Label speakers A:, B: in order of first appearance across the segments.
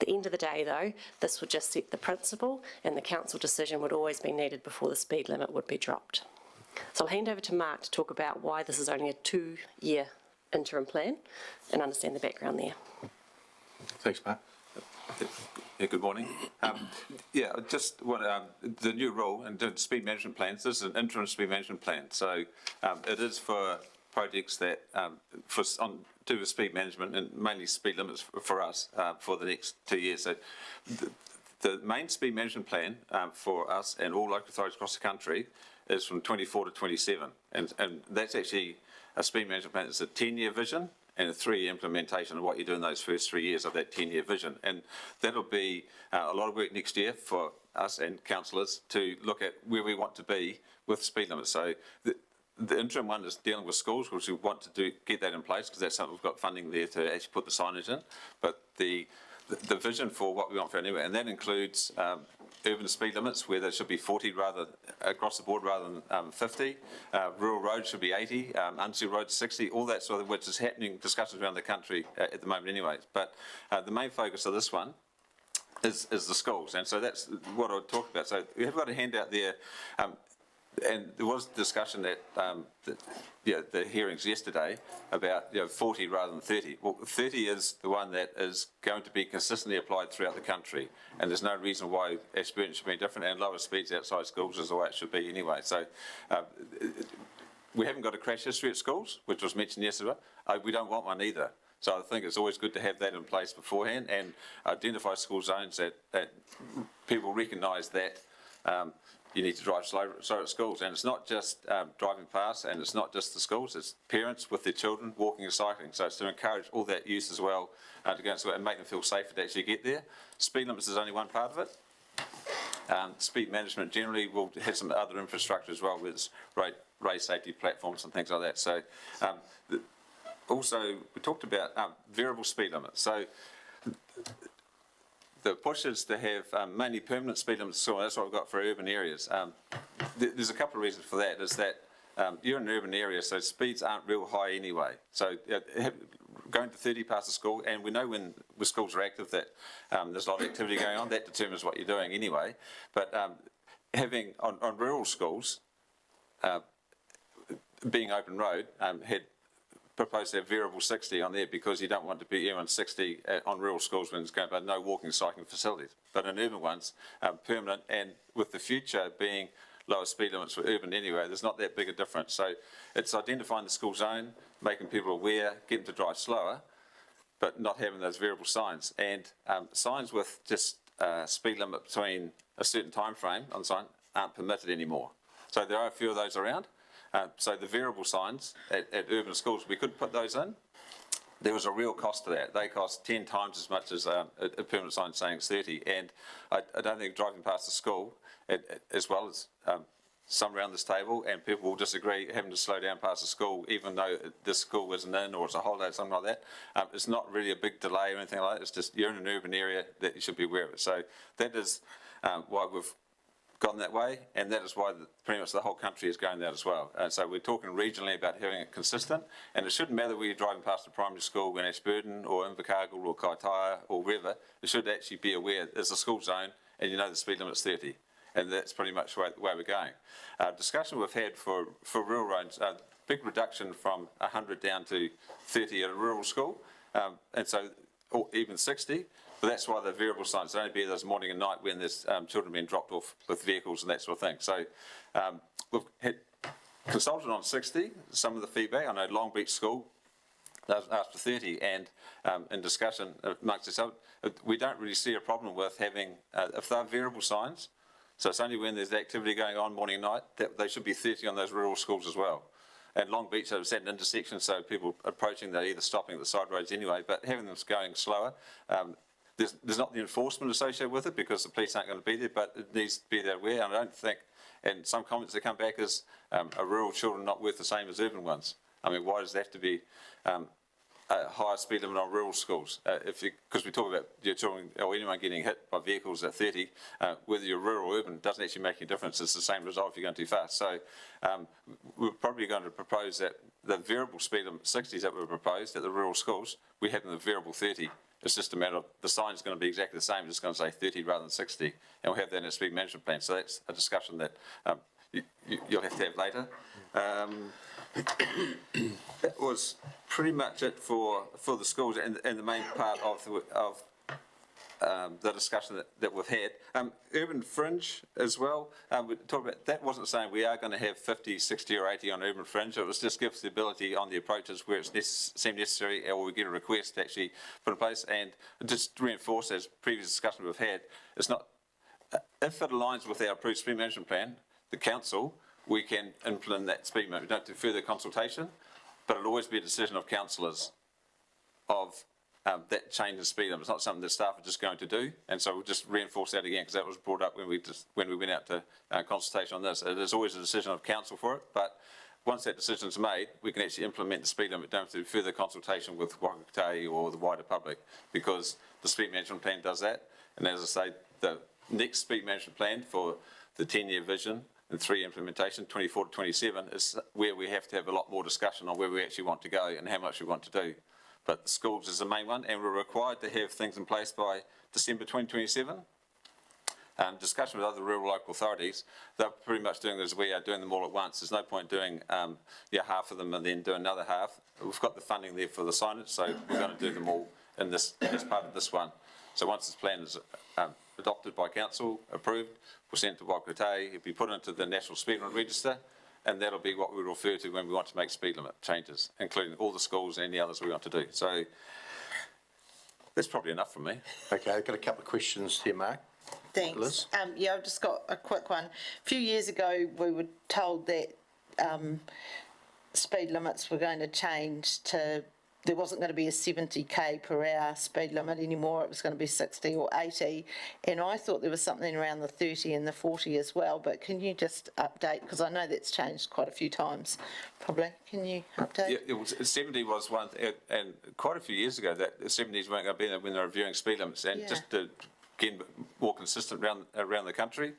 A: At the end of the day, though, this would just set the principle, and the council decision would always be needed before the speed limit would be dropped. So I'll hand over to Mark to talk about why this is only a 2-year interim plan and understand the background there.
B: Thanks, Mark. Yeah, good morning. Just what the new rule and the speed management plans. This is an interim speed management plan, so it is for projects that do with speed management and mainly speed limits for us for the next 2 years. So the main speed management plan for us and all local authorities across the country is from 24 to 27, and that's actually a speed management plan. It's a 10-year vision and a 3-year implementation of what you do in those first 3 years of that 10-year vision. And that'll be a lot of work next year for us and councillors to look at where we want to be with speed limits. So the interim one is dealing with schools, which we want to get that in place because that's something we've got funding there to actually put the signage in. But the vision for what we want for our neighbourhood, and that includes urban speed limits where there should be 40 across the board rather than 50. Rural roads should be 80, undersea roads 60, all that sort of, which is happening, discussions around the country at the moment anyway. But the main focus of this one is the schools, and so that's what I would talk about. So we have got a handout there, and there was discussion at the hearings yesterday about 40 rather than 30. Well, 30 is the one that is going to be consistently applied throughout the country, and there's no reason why Ashburton should be different, and lower speeds outside schools is the way it should be anyway. So we haven't got a crash history at schools, which was mentioned yesterday. We don't want one either. So I think it's always good to have that in place beforehand and identify school zones that people recognise that you need to drive slow at schools. And it's not just driving past, and it's not just the schools, it's parents with their children walking and cycling. So it's to encourage all that use as well to go and make them feel safer to actually get there. Speed limits is only one part of it. Speed management generally will have some other infrastructure as well, with raised safety platforms and things like that. So also we talked about variable speed limits. So the push is to have mainly permanent speed limits, so that's what we've got for urban areas. There's a couple of reasons for that. Is that you're in an urban area, so speeds aren't real high anyway. So going to 30 past the school, and we know when schools are active that there's a lot of activity going on, that determines what you're doing anyway. But having on rural schools, being open road, had proposed to have variable 60 on there because you don't want to be on 60 on rural schools when it's going about no walking and cycling facilities. But in urban ones, permanent, and with the future being lower speed limits for urban anyway, there's not that big a difference. So it's identifying the school zone, making people aware, getting to drive slower, but not having those variable signs. And signs with just speed limit between a certain time frame on the sign aren't permitted anymore. So there are a few of those around. So the variable signs at urban schools, we could put those in. There was a real cost to that. They cost 10 times as much as a permanent sign saying it's 30. And I don't think driving past the school, as well as some around this table, and people will disagree having to slow down past the school, even though the school isn't in or it's a holiday or something like that. It's not really a big delay or anything like that. It's just you're in an urban area that you should be aware of it. So that is why we've gone that way, and that is why pretty much the whole country is going that as well. So we're talking regionally about having it consistent, and it shouldn't matter whether you're driving past a primary school in Ashburton or Invercargill or Kaitaia or wherever. It should actually be aware there's a school zone and you know the speed limit's 30, and that's pretty much the way we're going. Discussion we've had for rural roads, big reduction from 100 down to 30 at a rural school, and so or even 60. But that's why the variable signs only be those morning and night when there's children being dropped off with vehicles and that sort of thing. So we've had consulted on 60, some of the feedback. I know Long Beach School asked for 30, and in discussion amongst ourselves, we don't really see a problem with having, if they're variable signs, so it's only when there's activity going on morning and night, that they should be 30 on those rural schools as well. At Long Beach, it was at an intersection, so people approaching, they're either stopping at the side roads anyway, but having them going slower. There's not the enforcement associated with it because the police aren't going to be there, but it needs to be that aware. And I don't think, and some comments that come back is are rural children not worth the same as urban ones? I mean, why does there have to be a higher speed limit on rural schools? Because we talk about your children or anyone getting hit by vehicles at 30, whether you're rural or urban, doesn't actually make any difference. It's the same result if you're going too fast. So we're probably going to propose that the variable speed limit 60s that were proposed at the rural schools, we have them the variable 30. It's just a matter of the sign's going to be exactly the same. It's going to say 30 rather than 60, and we'll have that in a speed management plan. So that's a discussion that you'll have to have later. That was pretty much it for the schools and the main part of the discussion that we've had. Urban fringe as well, we talked about, that wasn't saying we are going to have 50, 60 or 80 on urban fringe. It was just give us the ability on the approaches where it's seemed necessary, or we get a request to actually put in place, and just reinforce, as previous discussion we've had, it's not, if it aligns with our approved speed management plan, the council, we can implement that speed management. We don't do further consultation, but it'll always be a decision of councillors of that change in speed limit. It's not something that staff are just going to do, and so we'll just reinforce that again, because that was brought up when we went out to consultation on this. It is always a decision of council for it, but once that decision is made, we can actually implement the speed limit. Don't have to do further consultation with Whakatae or the wider public, because the speed management plan does that. And as I say, the next speed management plan for the 10-year vision and 3 implementation, 24 to 27, is where we have to have a lot more discussion on where we actually want to go and how much we want to do. But the schools is the main one, and we're required to have things in place by December 2027. Discussion with other rural local authorities, they're pretty much doing as we are, doing them all at once. There's no point doing half of them and then do another half. We've got the funding there for the signage, so we're going to do them all in this as part of this one. So once this plan is adopted by council, approved, we'll send it to Whakatae, it'll be put into the National Speed Limit Register, and that'll be what we refer to when we want to make speed limit changes, including all the schools and any others we want to do. So that's probably enough from me.
C: Okay, I've got a couple of questions here, Mark.
D: Thanks.
C: Liz?
D: Yeah, I've just got a quick one. A few years ago, we were told that speed limits were going to change to, there wasn't going to be a 70 k per hour speed limit anymore. It was going to be 60 or 80. And I thought there was something around the 30 and the 40 as well. But can you just update? Because I know that's changed quite a few times, probably. Can you update?
B: Yeah, it was, 70 was one, and quite a few years ago, that the 70s weren't going to be there when they were reviewing speed limits. And just to get more consistent around the country,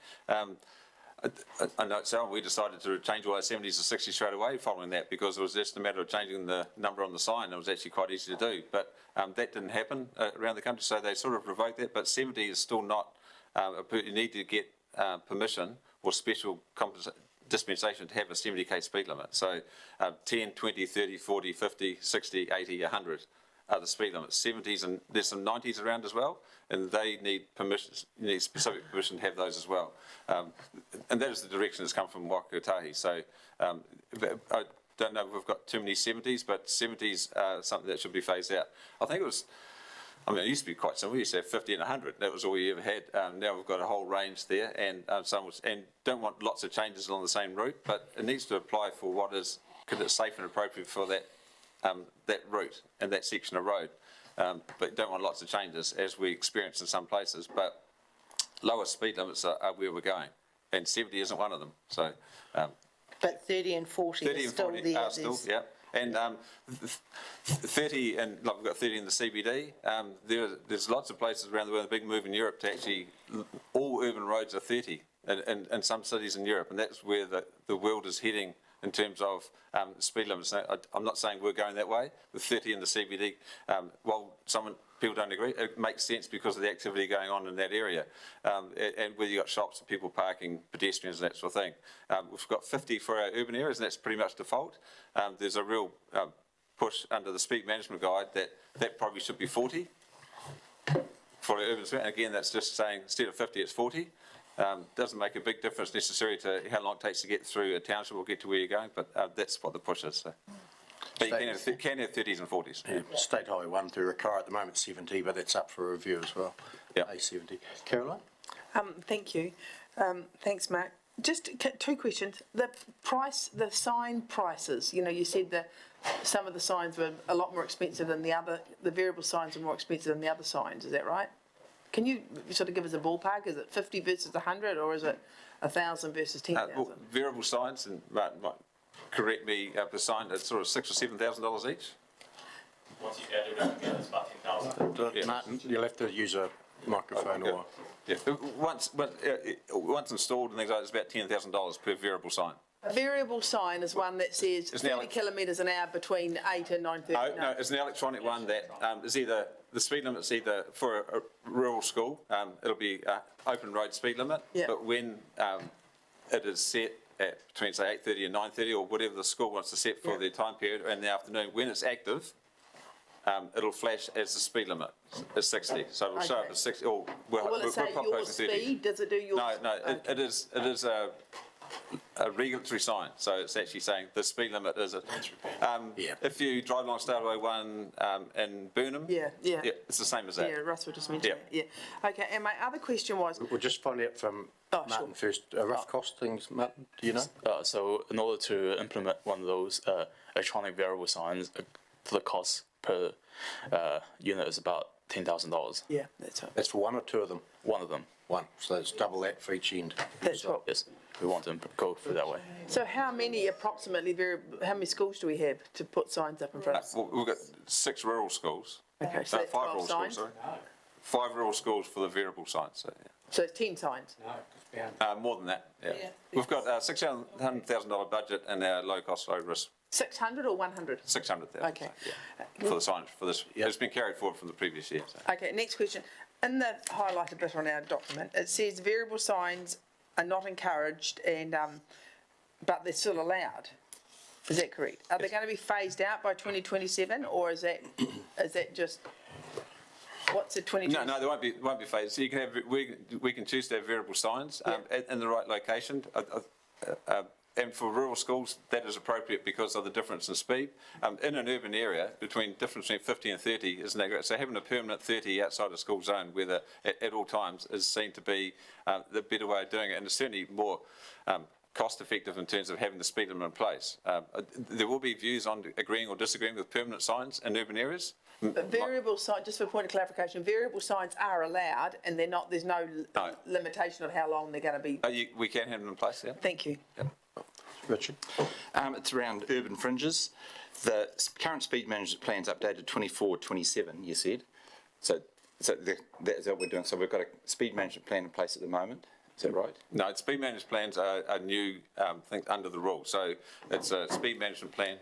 B: I know itself, we decided to change all our 70s to 60 straight away following that, because it was just a matter of changing the number on the sign. It was actually quite easy to do, but that didn't happen around the country, so they sort of revoked that. But 70 is still not, you need to get permission or special dispensation to have a 70 k speed limit. So 10, 20, 30, 40, 50, 60, 80, 100 are the speed limits. 70s, and there's some 90s around as well, and they need permission, you need specific permission to have those as well. And that is the direction that's come from Whakatae. So I don't know if we've got too many 70s, but 70s are something that should be phased out. I think it was, I mean, it used to be quite simple. We used to have 50 and 100. That was all we ever had. Now we've got a whole range there, and and don't want lots of changes along the same route, but it needs to apply for what is, because it's safe and appropriate for that that route and that section of road. But don't want lots of changes, as we experience in some places. But lower speed limits are where we're going, and 70 isn't one of them. So,
D: But 30 and 40
B: 30
D: are
B: and
D: still
B: 40
D: there.
B: are still, yeah. And 30, and like we've got 30 in the CBD. There's lots of places around the world, a big move in Europe to actually, all urban roads are 30 in some cities in Europe, and that's where the world is heading in terms of speed limits. Now, I'm not saying we're going that way with 30 in the CBD. While people don't agree, it makes sense because of the activity going on in that area, and where you've got shops and people parking, pedestrians and that sort of thing. We've got 50 for our urban areas, and that's pretty much default. There's a real push under the speed management guide that probably should be 40 for our urban. And again, that's just saying instead of 50, it's 40. Doesn't make a big difference necessarily to how long it takes to get through a township or get to where you're going, but that's what the push is. So. But you can have 30s and 40s.
C: Yeah. State Highway 1 through Rakaia at the moment 70, but that's up for a review as well.
B: Yeah.
C: A70. Caroline?
E: Thank you. Thanks, Mark. Just 2 questions. The sign prices, you said some of the signs were a lot more expensive than the variable signs are more expensive than the other signs, is that right? Can you sort of give us a ballpark? Is it 50 versus 100, or is it 1,000 versus 10,000?
B: Well, variable signs, and Martin might correct me per sign, it's sort of $6,000 or $7,000 each.
F: Once you add everything together, it's about 10,000.
B: Yeah.
C: Martin, you'll have to use a microphone or...
B: Yeah, once installed and things like that, it's about $10,000 per variable sign.
E: A variable sign is one that says 30 kilometres an hour between 8 and 9:30.
B: No, it's an electronic one that is either the speed limit's either for a rural school, it'll be open road speed limit.
E: Yeah.
B: But when it is set at between say 8:30 and 9:30 or whatever the school wants to set for
E: Yeah.
B: their time period in the afternoon, when it's active, it'll flash as the speed limit is 60. So it'll show up
E: Okay.
B: as 60. Or we'll
E: Will it say your
B: proposing 30.
E: speed? Does it do your?
B: No,
E: Okay.
B: it is a regulatory sign. So it's actually saying the speed limit is a.
C: Yeah.
B: If you drive along Starway 1 in Burnham,
E: Yeah.
B: it's the same as that.
E: Yeah, Russell just mentioned
B: Yeah.
E: it, yeah. Okay, and my other question was,
C: We'll just find out from
E: Oh,
C: Martin first, rough costings, Martin, do you know?
F: So in order to implement one of those electronic variable signs, the cost per unit is about $10,000.
E: yeah, that's right.
C: That's for one or two of them?
F: One of them,
C: One, so it's double that for each end.
E: That's what.
F: yes. We want to go through that way.
E: So how many approximately, how many schools do we have to put signs up in front of us?
B: Well, we've got 6 rural schools.
E: Okay, so that's
B: 5
E: 12
B: rural
E: signs?
B: schools, sorry. 5 rural schools for the variable signs. So,
E: So it's 10 signs?
B: more than that, yeah. We've got a $600,000 budget in our low-cost, low-risk
E: 600 or 100?
B: 600,000.
E: Okay.
B: For the signage for this. It's been carried forward from the previous year. So.
E: Okay, next question. In the highlighted bit on our document, it says variable signs are not encouraged and, but they're still allowed. Is that correct? Are they going to be phased out by 2027 or is that just, what's the 2027?
B: No, they won't be phased. So you can have, we can choose to have variable signs in the right location. And for rural schools, that is appropriate because of the difference in speed. In an urban area, difference between 50 and 30 isn't that great. So having a permanent 30 outside the school zone, whether at all times, is seen to be the better way of doing it, and it's certainly more cost effective in terms of having the speed limit in place. There will be views on agreeing or disagreeing with permanent signs in urban areas.
E: But variable signs, just for a point of clarification, variable signs are allowed and they're not, there's no limitation on how long they're going to be.
B: We can have them in place, yeah.
E: Thank you.
C: Richard?
G: It's around urban fringes. The current speed management plan's updated 24-27, you said. So that's what we're doing. So we've got a speed management plan in place at the moment. Is that right?
B: No, the speed management plans are new thing under the rule. So it's a speed management plan.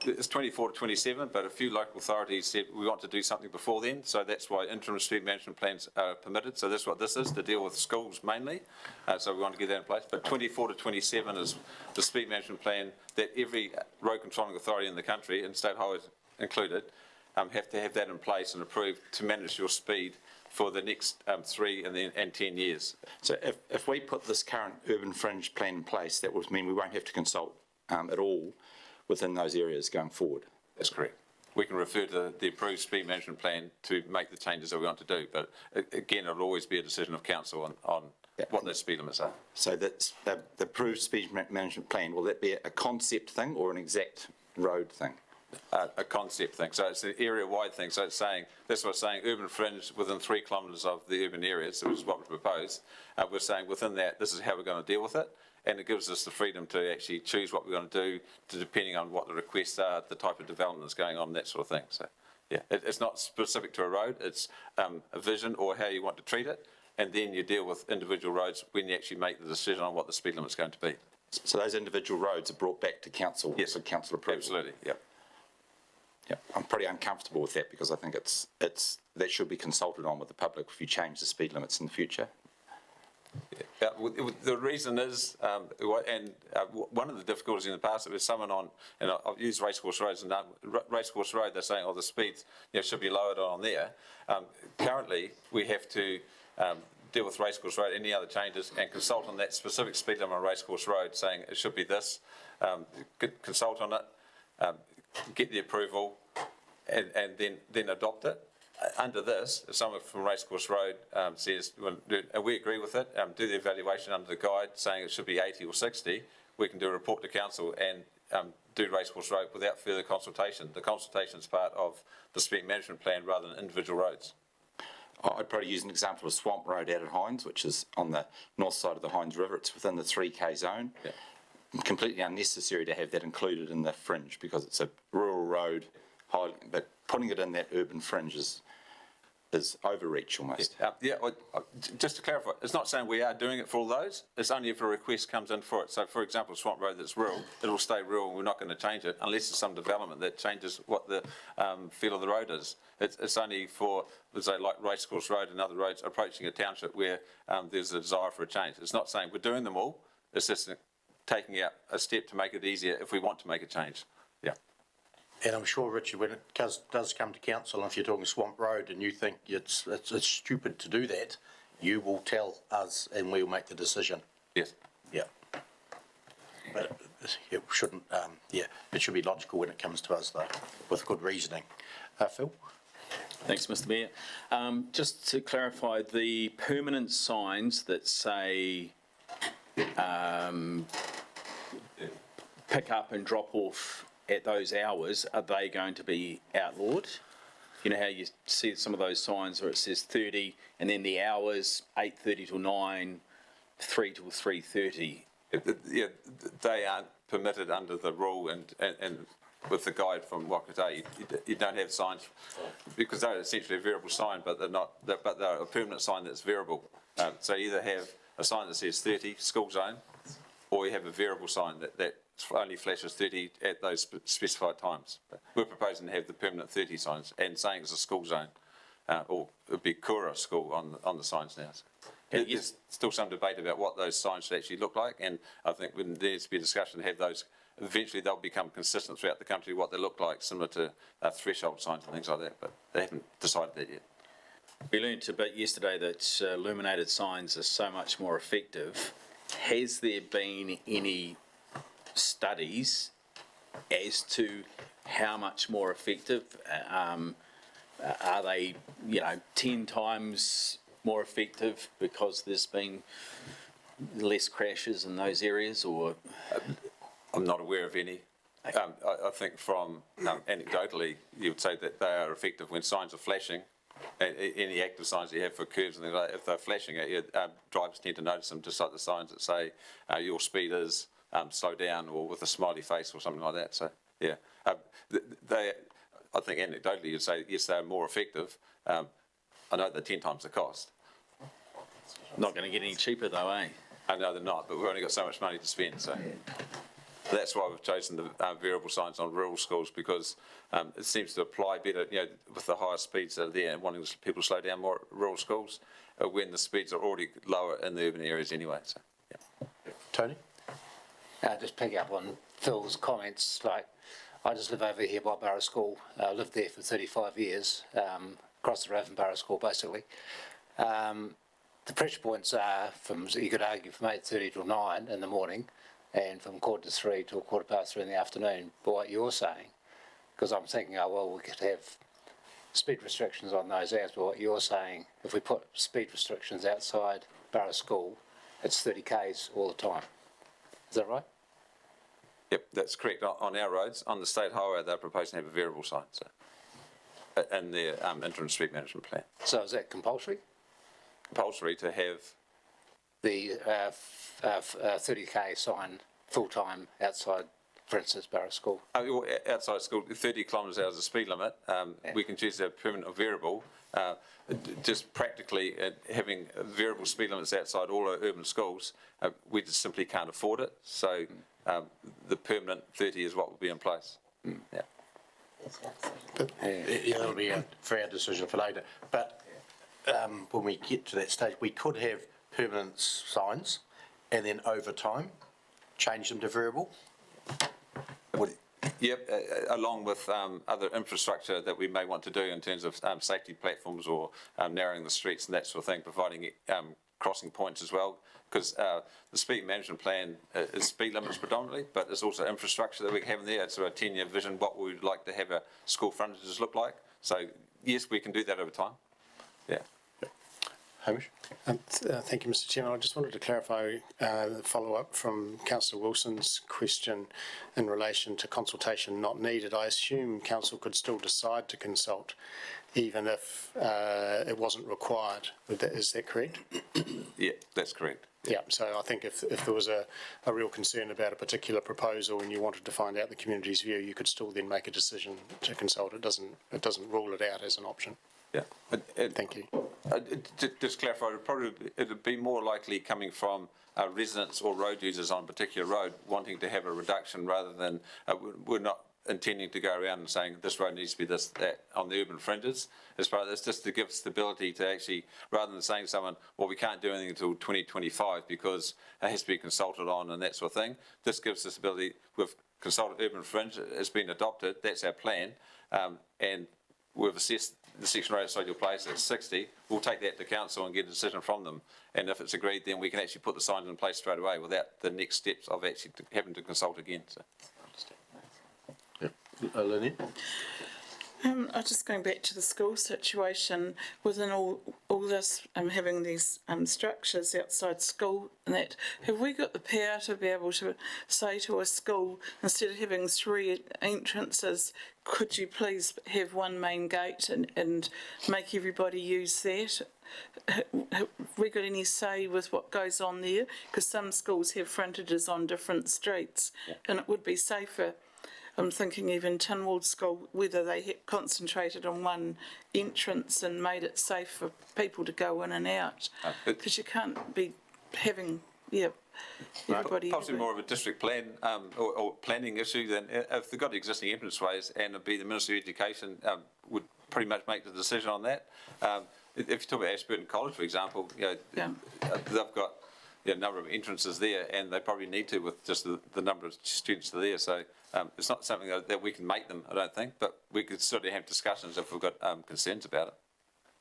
B: It's 24 to 27, but a few local authorities said we want to do something before then, so that's why interim speed management plans are permitted. So that's what this is, to deal with schools mainly. So we want to get that in place. But 24 to 27 is the speed management plan that every road controlling authority in the country, and state highways included, have to have that in place and approved to manage your speed for the next 3 and 10 years.
G: So if we put this current urban fringe plan in place, that would mean we won't have to consult at all within those areas going forward.
B: That's correct. We can refer to the approved speed management plan to make the changes that we want to do, but again, it'll always be a decision of council on what those speed limits are.
G: So that's the approved speed management plan. Will that be a concept thing or an exact road thing?
B: A concept thing. So it's an area-wide thing. So it's saying, that's what it's saying, urban fringe within 3 kilometres of the urban areas, which is what we propose. We're saying within that, this is how we're going to deal with it. And it gives us the freedom to actually choose what we're going to do, depending on what the requests are, the type of development that's going on, that sort of thing. So, yeah, it's not specific to a road. It's a vision or how you want to treat it. And then you deal with individual roads when you actually make the decision on what the speed limit's going to be.
G: So those individual roads are brought back to council for council approval?
B: Absolutely, yep.
G: Yeah, I'm pretty uncomfortable with that because I think that should be consulted on with the public if you change the speed limits in the future.
B: Yeah, the reason is, one of the difficulties in the past, it was someone on, and I've used Racecourse Roads, and Racecourse Road, they're saying, oh, the speeds should be lowered on there. Currently, we have to deal with Racecourse Road, any other changes, and consult on that specific speed limit on Racecourse Road, saying it should be this, consult on it, get the approval, and then adopt it. Under this, if someone from Racecourse Road says, and we agree with it, do the evaluation under the guide saying it should be 80 or 60, we can do a report to council and do Racecourse Road without further consultation. The consultation is part of the speed management plan rather than individual roads.
G: I'd probably use an example of Swamp Road out at Hinds, which is on the north side of the Hinds River. It's within the 3K zone.
B: Yeah.
G: Completely unnecessary to have that included in the fringe because it's a rural road, but putting it in that urban fringe is is overreach almost.
B: Just to clarify, it's not saying we are doing it for all those, it's only if a request comes in for it. So for example, Swamp Road that's rural, it will stay rural, we're not going to change it unless there's some development that changes what the feel of the road is. It's only for, let's say, like Racecourse Road and other roads approaching a township where there's a desire for a change. It's not saying we're doing them all, it's just taking out a step to make it easier if we want to make a change. Yeah.
C: And I'm sure, Richard, when it does come to council, and if you're talking Swamp Road and you think it's stupid to do that, you will tell us and we'll make the decision.
B: Yes.
C: Yeah. But it shouldn't, it should be logical when it comes to us, though, with good reasoning. Phil?
H: Thanks, Mr. Mayor. Just to clarify, the permanent signs that say pick up and drop off at those hours, are they going to be outlawed? You know how you see some of those signs where it says 30 and then the hours 8:30 till 9, 3 till 3:30?
B: Yeah, they aren't permitted under the rule and with the guide from Wakata, you don't have signs because they're essentially a variable sign, but they're not. But they're a permanent sign that's variable. So you either have a sign that says 30 school zone, or you have a variable sign that only flashes 30 at those specified times. But we're proposing to have the permanent 30 signs and saying it's a school zone, or it would be Kura school on the signs now. So there's still some debate about what those signs should actually look like, and I think there needs to be a discussion to have those. Eventually they'll become consistent throughout the country, what they look like, similar to threshold signs and things like that, but they haven't decided that yet.
H: We learnt a bit yesterday that illuminated signs are so much more effective. Has there been any studies as to how much more effective? Are they, 10 times more effective because there's been less crashes in those areas, or?
B: I'm not aware of any. I think from anecdotally, you would say that they are effective when signs are flashing. Any active signs you have for curves and things like that, if they're flashing at you, drivers tend to notice them, just like the signs that say your speed is slow down, or with a smiley face or something like that. So yeah, I think anecdotally you'd say yes, they're more effective. I know they're 10 times the cost.
H: Not going to get any cheaper though, eh?
B: I know they're not, but we've only got so much money to spend. So that's why we've chosen the variable signs on rural schools, because it seems to apply better, with the higher speeds that are there and wanting people to slow down more at rural schools when the speeds are already lower in the urban areas anyway. So, yeah.
C: Tony?
I: Just picking up on Phil's comments, I just live over here by Barrow School. I lived there for 35 years, across the road from Barrow School basically. The pressure points are you could argue from 8:30 till 9 in the morning, and from 3:15 till 3:15 in the afternoon, by what you're saying, because I'm thinking, we could have speed restrictions on those hours, but what you're saying, if we put speed restrictions outside Barrow School, it's 30 k's all the time. Is that right?
B: Yep, that's correct. On our roads, on the state highway, they're proposing to have a variable sign, so in their interim street management plan.
I: So is that compulsory?
B: Compulsory to have
I: The 30k sign full-time outside, for instance, Barrow School?
B: outside school, 30 kilometres hour is the speed limit. We can choose to have permanent or variable. Just practically having variable speed limits outside all our urban schools, we just simply can't afford it. So the permanent 30 is what will be in place. Yeah.
C: That'll be for our decision for later. But when we get to that stage, we could have permanent signs and then over time change them to variable.
B: Yep, along with other infrastructure that we may want to do in terms of safety platforms or narrowing the streets and that sort of thing, providing crossing points as well, because the speed management plan is speed limits predominantly, but there's also infrastructure that we have in there. It's a 10-year vision, what we would like to have our school frontages look like. So yes, we can do that over time. Yeah.
C: Hamish?
J: Thank you, Mr. Chairman. I just wanted to clarify the follow-up from Councillor Wilson's question in relation to consultation not needed. I assume Council could still decide to consult even if it wasn't required. Is that correct?
B: Yeah, that's correct.
J: Yeah, so I think if there was a real concern about a particular proposal and you wanted to find out the community's view, you could still then make a decision to consult. It doesn't rule it out as an option.
B: Yeah.
J: Thank you.
B: Just clarify, it'd be more likely coming from residents or road users on a particular road wanting to have a reduction rather than, we're not intending to go around and saying this road needs to be this, that on the urban fringes. As part of this, just to give stability to actually, rather than saying to someone, well, we can't do anything until 2025 because it has to be consulted on and that sort of thing. This gives us ability, we've consulted urban fringe, it's been adopted, that's our plan, and we've assessed the section road outside your place at 60, we'll take that to council and get a decision from them. And if it's agreed, then we can actually put the signs in place straight away without the next steps of actually having to consult again. So.
C: Lynette?
K: I'm just going back to the school situation within all this, having these structures outside school and that. Have we got the power to be able to say to a school, instead of having 3 entrances, could you please have one main gate and make everybody use that? Have we got any say with what goes on there? Because some schools have frontages on different streets, and it would be safer. I'm thinking even Tinwald School, whether they concentrated on one entrance and made it safe for people to go in and out. Because you can't be having, everybody...
B: Possibly more of a district plan or planning issue than if they've got existing entranceways, and it'd be the Ministry of Education would pretty much make the decision on that. If you talk about Ashburton College, for example, they've got a number of entrances there, and they probably need to with just the number of students that are there. So it's not something that we can make them, I don't think, but we could certainly have discussions if we've got concerns about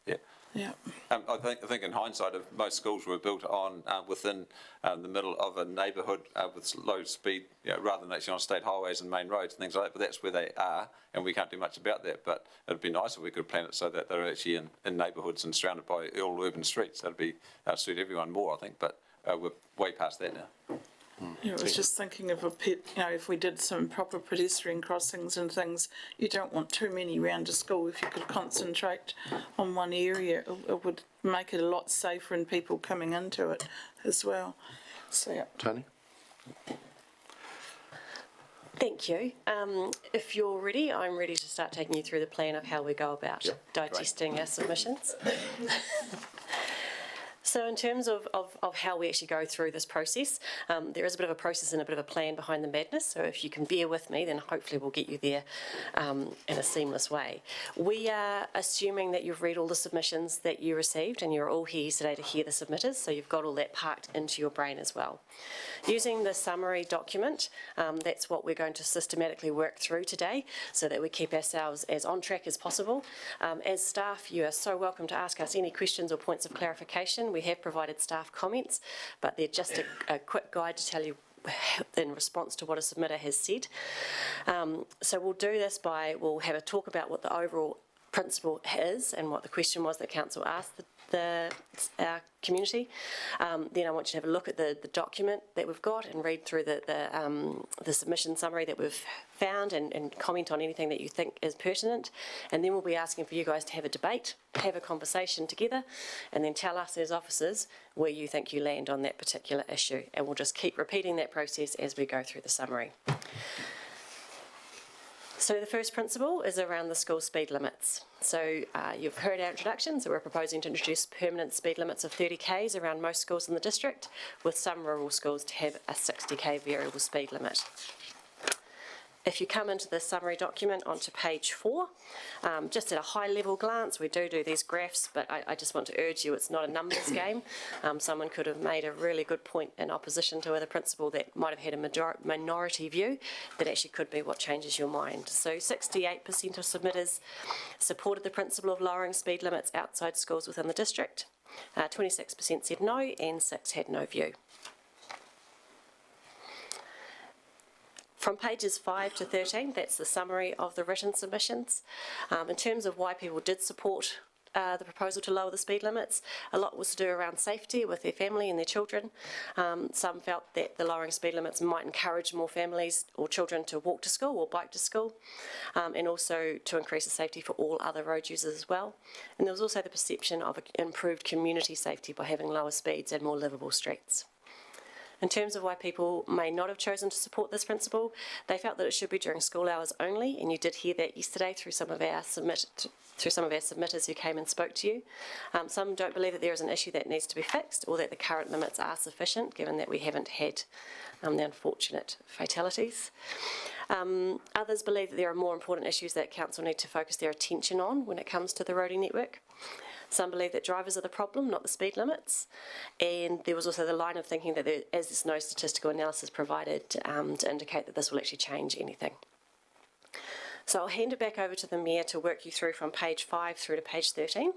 B: it. Yeah. I think in hindsight, if most schools were built on within the middle of a neighbourhood with low speed, rather than actually on state highways and main roads and things like that. But that's where they are, and we can't do much about that. But it'd be nice if we could plan it so that they're actually in neighbourhoods and surrounded by all urban streets. That'd be suit everyone more, I think. But we're way past that now.
K: I was just thinking of if we did some proper pedestrian crossings and things, you don't want too many round a school. If you could concentrate on one area, it would make it a lot safer and people coming into it as well. So,
C: Tony?
A: Thank you. If you're ready, I'm ready to start taking you through the plan of how we go about digesting our submissions. So in terms of how we actually go through this process, there is a bit of a process and a bit of a plan behind the madness. So if you can bear with me, then hopefully we'll get you there in a seamless way. We are assuming that you've read all the submissions that you received, and you're all here today to hear the submitters, so you've got all that parked into your brain as well. Using the summary document, that's what we're going to systematically work through today so that we keep ourselves as on track as possible. As staff, you are so welcome to ask us any questions or points of clarification. We have provided staff comments, but they're just a quick guide to tell you in response to what a submitter has said. So we'll do this we'll have a talk about what the overall principle is and what the question was that council asked our community. Then I want you to have a look at the document that we've got and read through the submission summary that we've found and comment on anything that you think is pertinent. And then we'll be asking for you guys to have a debate, have a conversation together, and then tell us as officers where you think you land on that particular issue. And we'll just keep repeating that process as we go through the summary. So the first principle is around the school speed limits. So you've heard our introduction, so we're proposing to introduce permanent speed limits of 30 k's around most schools in the district, with some rural schools to have a 60 k variable speed limit. If you come into the summary document onto page 4, just at a high level glance, we do these graphs, but I just want to urge you, it's not a numbers game. Someone could have made a really good point in opposition to the principle that might have had a minority view that actually could be what changes your mind. So 68% of submitters supported the principle of lowering speed limits outside schools within the district. 26% said no, and 6 had no view. From pages 5 to 13, that's the summary of the written submissions. In terms of why people did support the proposal to lower the speed limits, a lot was to do around safety with their family and their children. Some felt that the lowering speed limits might encourage more families or children to walk to school or bike to school, and also to increase the safety for all other road users as well. And there was also the perception of improved community safety by having lower speeds and more livable streets. In terms of why people may not have chosen to support this principle, they felt that it should be during school hours only, and you did hear that yesterday through some of our through some of our submitters who came and spoke to you. Some don't believe that there is an issue that needs to be fixed or that the current limits are sufficient, given that we haven't had the unfortunate fatalities. Others believe that there are more important issues that council need to focus their attention on when it comes to the roading network. Some believe that drivers are the problem, not the speed limits. And there was also the line of thinking that there's no statistical analysis provided to indicate that this will actually change anything. So I'll hand it back over to the Mayor to work you through from page 5 through to page 13.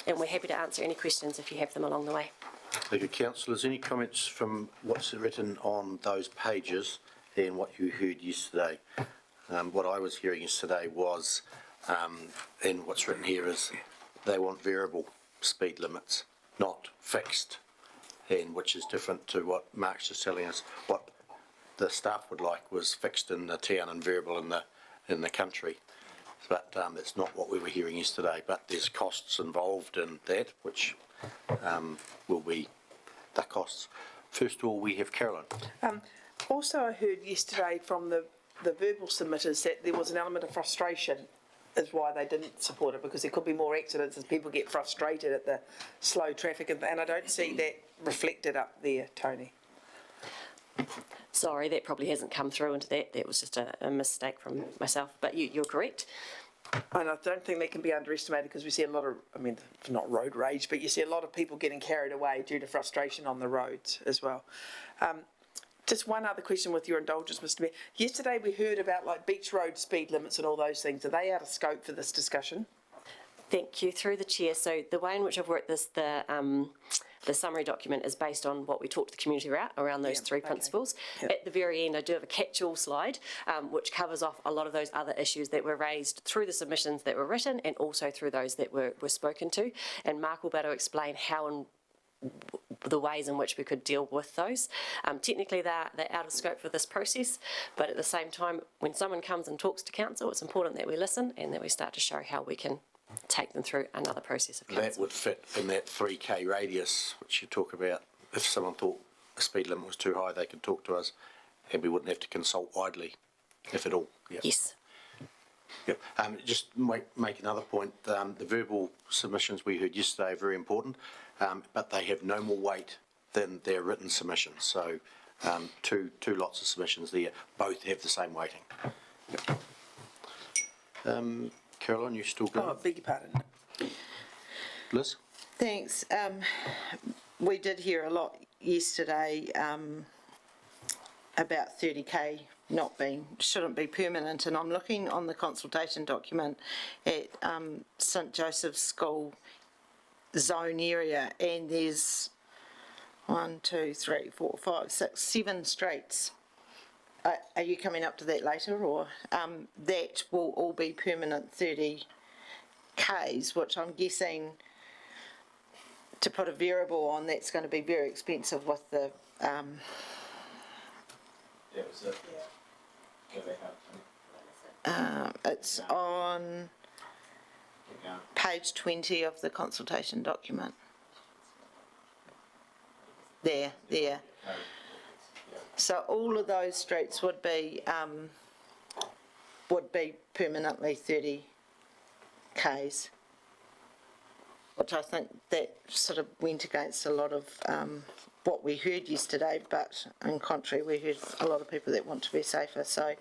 A: And we're happy to answer any questions if you have them along the way.
C: Thank you, councillors. Any comments from what's written on those pages and what you heard yesterday? What I was hearing yesterday was, and what's written here is, they want variable speed limits, not fixed, and which is different to what Mark's just telling us. What the staff would like was fixed in the town and variable in the country. But that's not what we were hearing yesterday. But there's costs involved in that, which will be the costs. First of all, we have Carolyn.
E: Also, I heard yesterday from the verbal submitters that there was an element of frustration is why they didn't support it, because there could be more accidents as people get frustrated at the slow traffic, and I don't see that reflected up there, Tony.
A: Sorry, that probably hasn't come through into that. That was just a mistake from myself. But you're correct.
E: And I don't think that can be underestimated, because we see a lot of, I mean, not road rage, but you see a lot of people getting carried away due to frustration on the roads as well. Just one other question with your indulgence, Mr. Mayor. Yesterday we heard about like beach road speed limits and all those things. Are they out of scope for this discussion?
A: Thank you. Through the chair. So the way in which I've worked this, the summary document is based on what we talked to the community about around those three principles.
E: Yep.
A: At the very end, I do have a catch-all slide, which covers off a lot of those other issues that were raised through the submissions that were written and also through those that were spoken to. And Mark will be able to explain how and the ways in which we could deal with those. Technically, they're out of scope for this process, but at the same time, when someone comes and talks to council, it's important that we listen and that we start to show how we can take them through another process of council.
C: That would fit in that 3K radius which you talk about. If someone thought a speed limit was too high, they could talk to us and we wouldn't have to consult widely, if at all. Yep.
A: Yes.
C: Yep. Just make another point. The verbal submissions we heard yesterday are very important, but they have no more weight than their written submissions. So two lots of submissions there, both have the same weighting. Yep. Caroline, you still going?
E: Oh, beg your pardon.
C: Liz?
D: Thanks. We did hear a lot yesterday about 30K shouldn't be permanent, and I'm looking on the consultation document at St Joseph's School zone area, and there's 1, 2, 3, 4, 5, 6, 7 streets. Are you coming up to that later, or that will all be permanent 30Ks, which I'm guessing to put a variable on, that's going to be very expensive with the it's on page 20 of the consultation document. There. So all of those streets would be permanently 30Ks, which I think that sort of went against a lot of what we heard yesterday, but in contrary, we heard a lot of people that want to be safer. So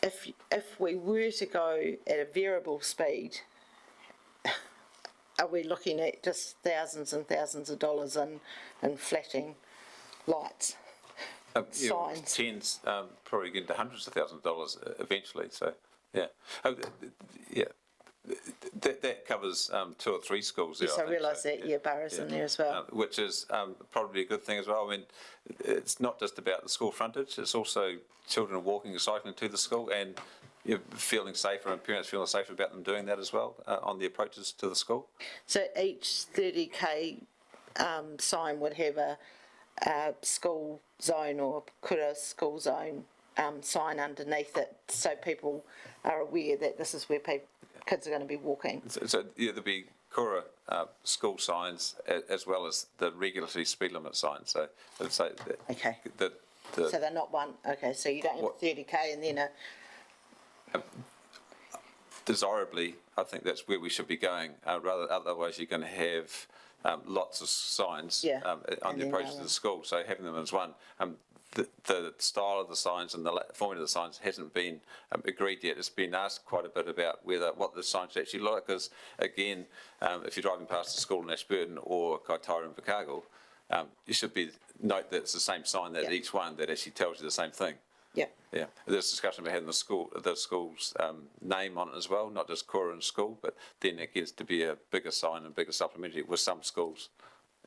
D: if we were to go at a variable speed, are we looking at just thousands and thousands of dollars in flatting lights? Signs.
B: Tens, probably get into hundreds of thousands of dollars eventually. So, yeah. That covers 2 or 3 schools there.
D: Yes, I realise that, Borough's in there as well.
B: Which is probably a good thing as well. I mean, it's not just about the school frontage, it's also children walking and cycling to the school and feeling safer, and parents feeling safer about them doing that as well on the approaches to the school.
D: So each 30K sign would have a school zone or kura school zone sign underneath it, so people are aware that this is where kids are going to be walking.
B: So there'll be kura school signs as well as the regulatory speed limit signs. So
D: Okay. So they're not one. Okay, so you don't have 30K and then
B: desirably, I think that's where we should be going. Otherwise, you're going to have lots of signs
D: Yeah,
B: on
D: and
B: the
D: then
B: approach to the school. So having them as one. The style of the signs and the formula of the signs hasn't been agreed yet. It's been asked quite a bit about what the signs actually look like. Because again, if you're driving past a school in Ashburton or Kaitaira in Invercargill, you should note that it's the same sign that each one that actually tells you the same thing.
D: Yeah.
B: Yeah, there's discussion about having the school's name on it as well, not just Koran School, but then it gets to be a bigger sign and bigger supplementary with some schools.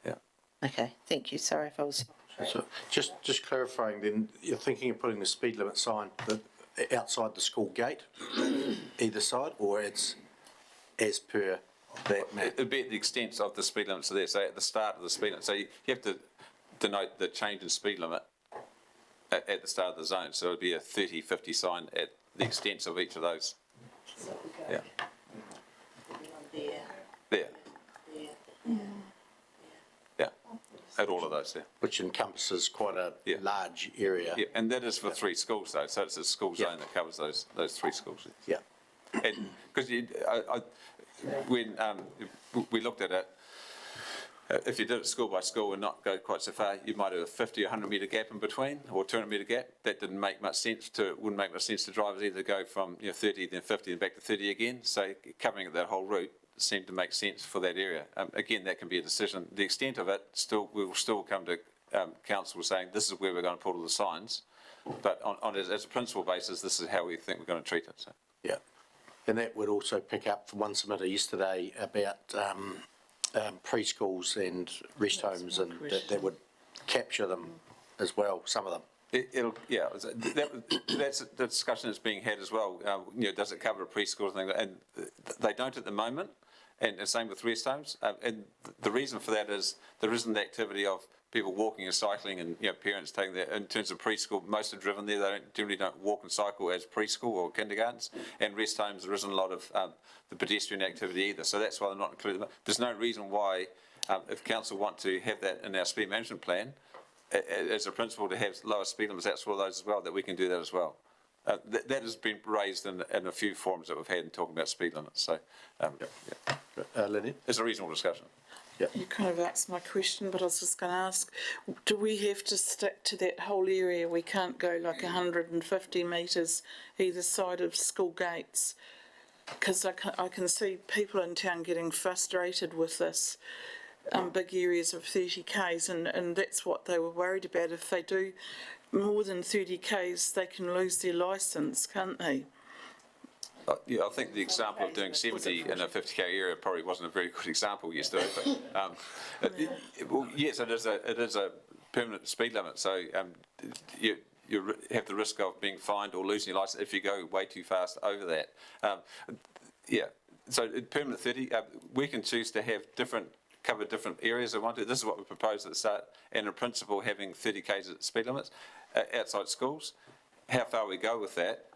B: Yeah.
D: Okay, thank you. Sorry if I was.
C: So just clarifying then, you're thinking of putting the speed limit sign outside the school gate, either side, or it's as per that map?
B: It'd be at the extent of the speed limits are there, so at the start of the speed limit. So you have to denote the change in speed limit at the start of the zone, so it'd be a 30-50 sign at the extents of each of those. Yeah. There. Yeah. At all of those, yeah.
C: Which encompasses quite a large area.
B: Yeah, and that is for 3 schools though, so it's a school zone that covers those 3 schools.
C: Yeah.
B: And because when we looked at it, if you did it school by school and not go quite so far, you might have a 50 or 100 metre gap in between, or 200 metre gap. That wouldn't make much sense to drivers either go from 30 then 50 and back to 30 again. So covering that whole route seemed to make sense for that area. Again, that can be a decision. The extent of it, we will still come to council saying this is where we're going to put all the signs, but as a principal basis, this is how we think we're going to treat it. So.
C: Yeah, and that would also pick up from one submitter yesterday about preschools and rest homes, and that would capture them as well, some of them. That's the discussion that's being had as well. Does it cover a preschool and things? And they don't at the moment, and same with rest homes. And the reason for that is there isn't the activity of people walking and cycling, and parents taking that. In terms of preschool, most are driven there. They generally don't walk and cycle as preschool or kindergartens. And rest homes, there isn't a lot of the pedestrian activity either. So that's why they're not included. There's no reason why, if council want to have that in our speed management plan, as a principle, to have lower speed limits outside of those as well, that we can do that as well. That has been raised in a few forums that we've had in talking about speed limits. So, Lynette?
B: It's a reasonable discussion.
C: Yeah.
K: You kind of asked my question, but I was just going to ask, do we have to stick to that whole area? We can't go like 150 metres either side of school gates? Because I can see people in town getting frustrated with this. Big areas of 30 k's, and that's what they were worried about. If they do more than 30 k's, they can lose their licence, can't they?
B: I think the example of doing 70 in a 50k area probably wasn't a very good example yesterday. But yes, it is a permanent speed limit. So you have the risk of being fined or losing your licence if you go way too fast over that. So permanent 30, we can choose to have cover different areas. I want to. This is what we proposed at the start, and in principle, having 30 k's at speed limits outside schools. How far we go with that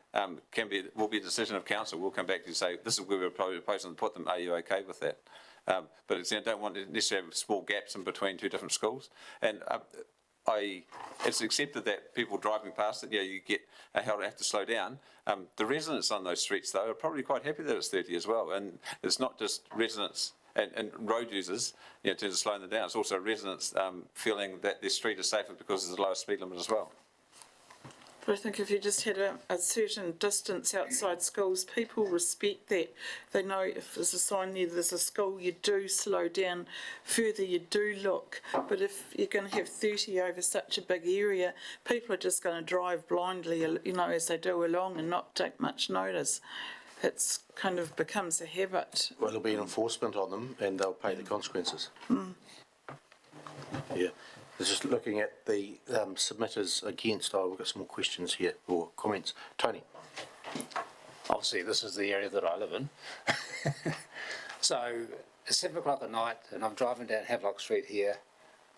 B: will be a decision of council. We'll come back to you and say this is where we're proposing to put them. Are you okay with that? But I don't want to necessarily have small gaps in between 2 different schools. And it's accepted that people driving past it, you get held to have to slow down. The residents on those streets, though, are probably quite happy that it's 30 as well. And it's not just residents and road users, in terms of slowing them down. It's also residents feeling that their street is safer because there's a lower speed limit as well.
K: But I think if you just had a certain distance outside schools, people respect that. They know if there's a sign there, there's a school, you do slow down further, you do look. But if you're going to have 30 over such a big area, people are just going to drive blindly, as they do along and not take much notice. It's kind of becomes a habit.
C: Well, there'll be an enforcement on them, and they'll pay the consequences. Yeah. Just looking at the submitters against, we've got some more questions here, or comments. Tony?
I: Obviously, this is the area that I live in. So, it's 7 o'clock at night, and I'm driving down Havelock Street here,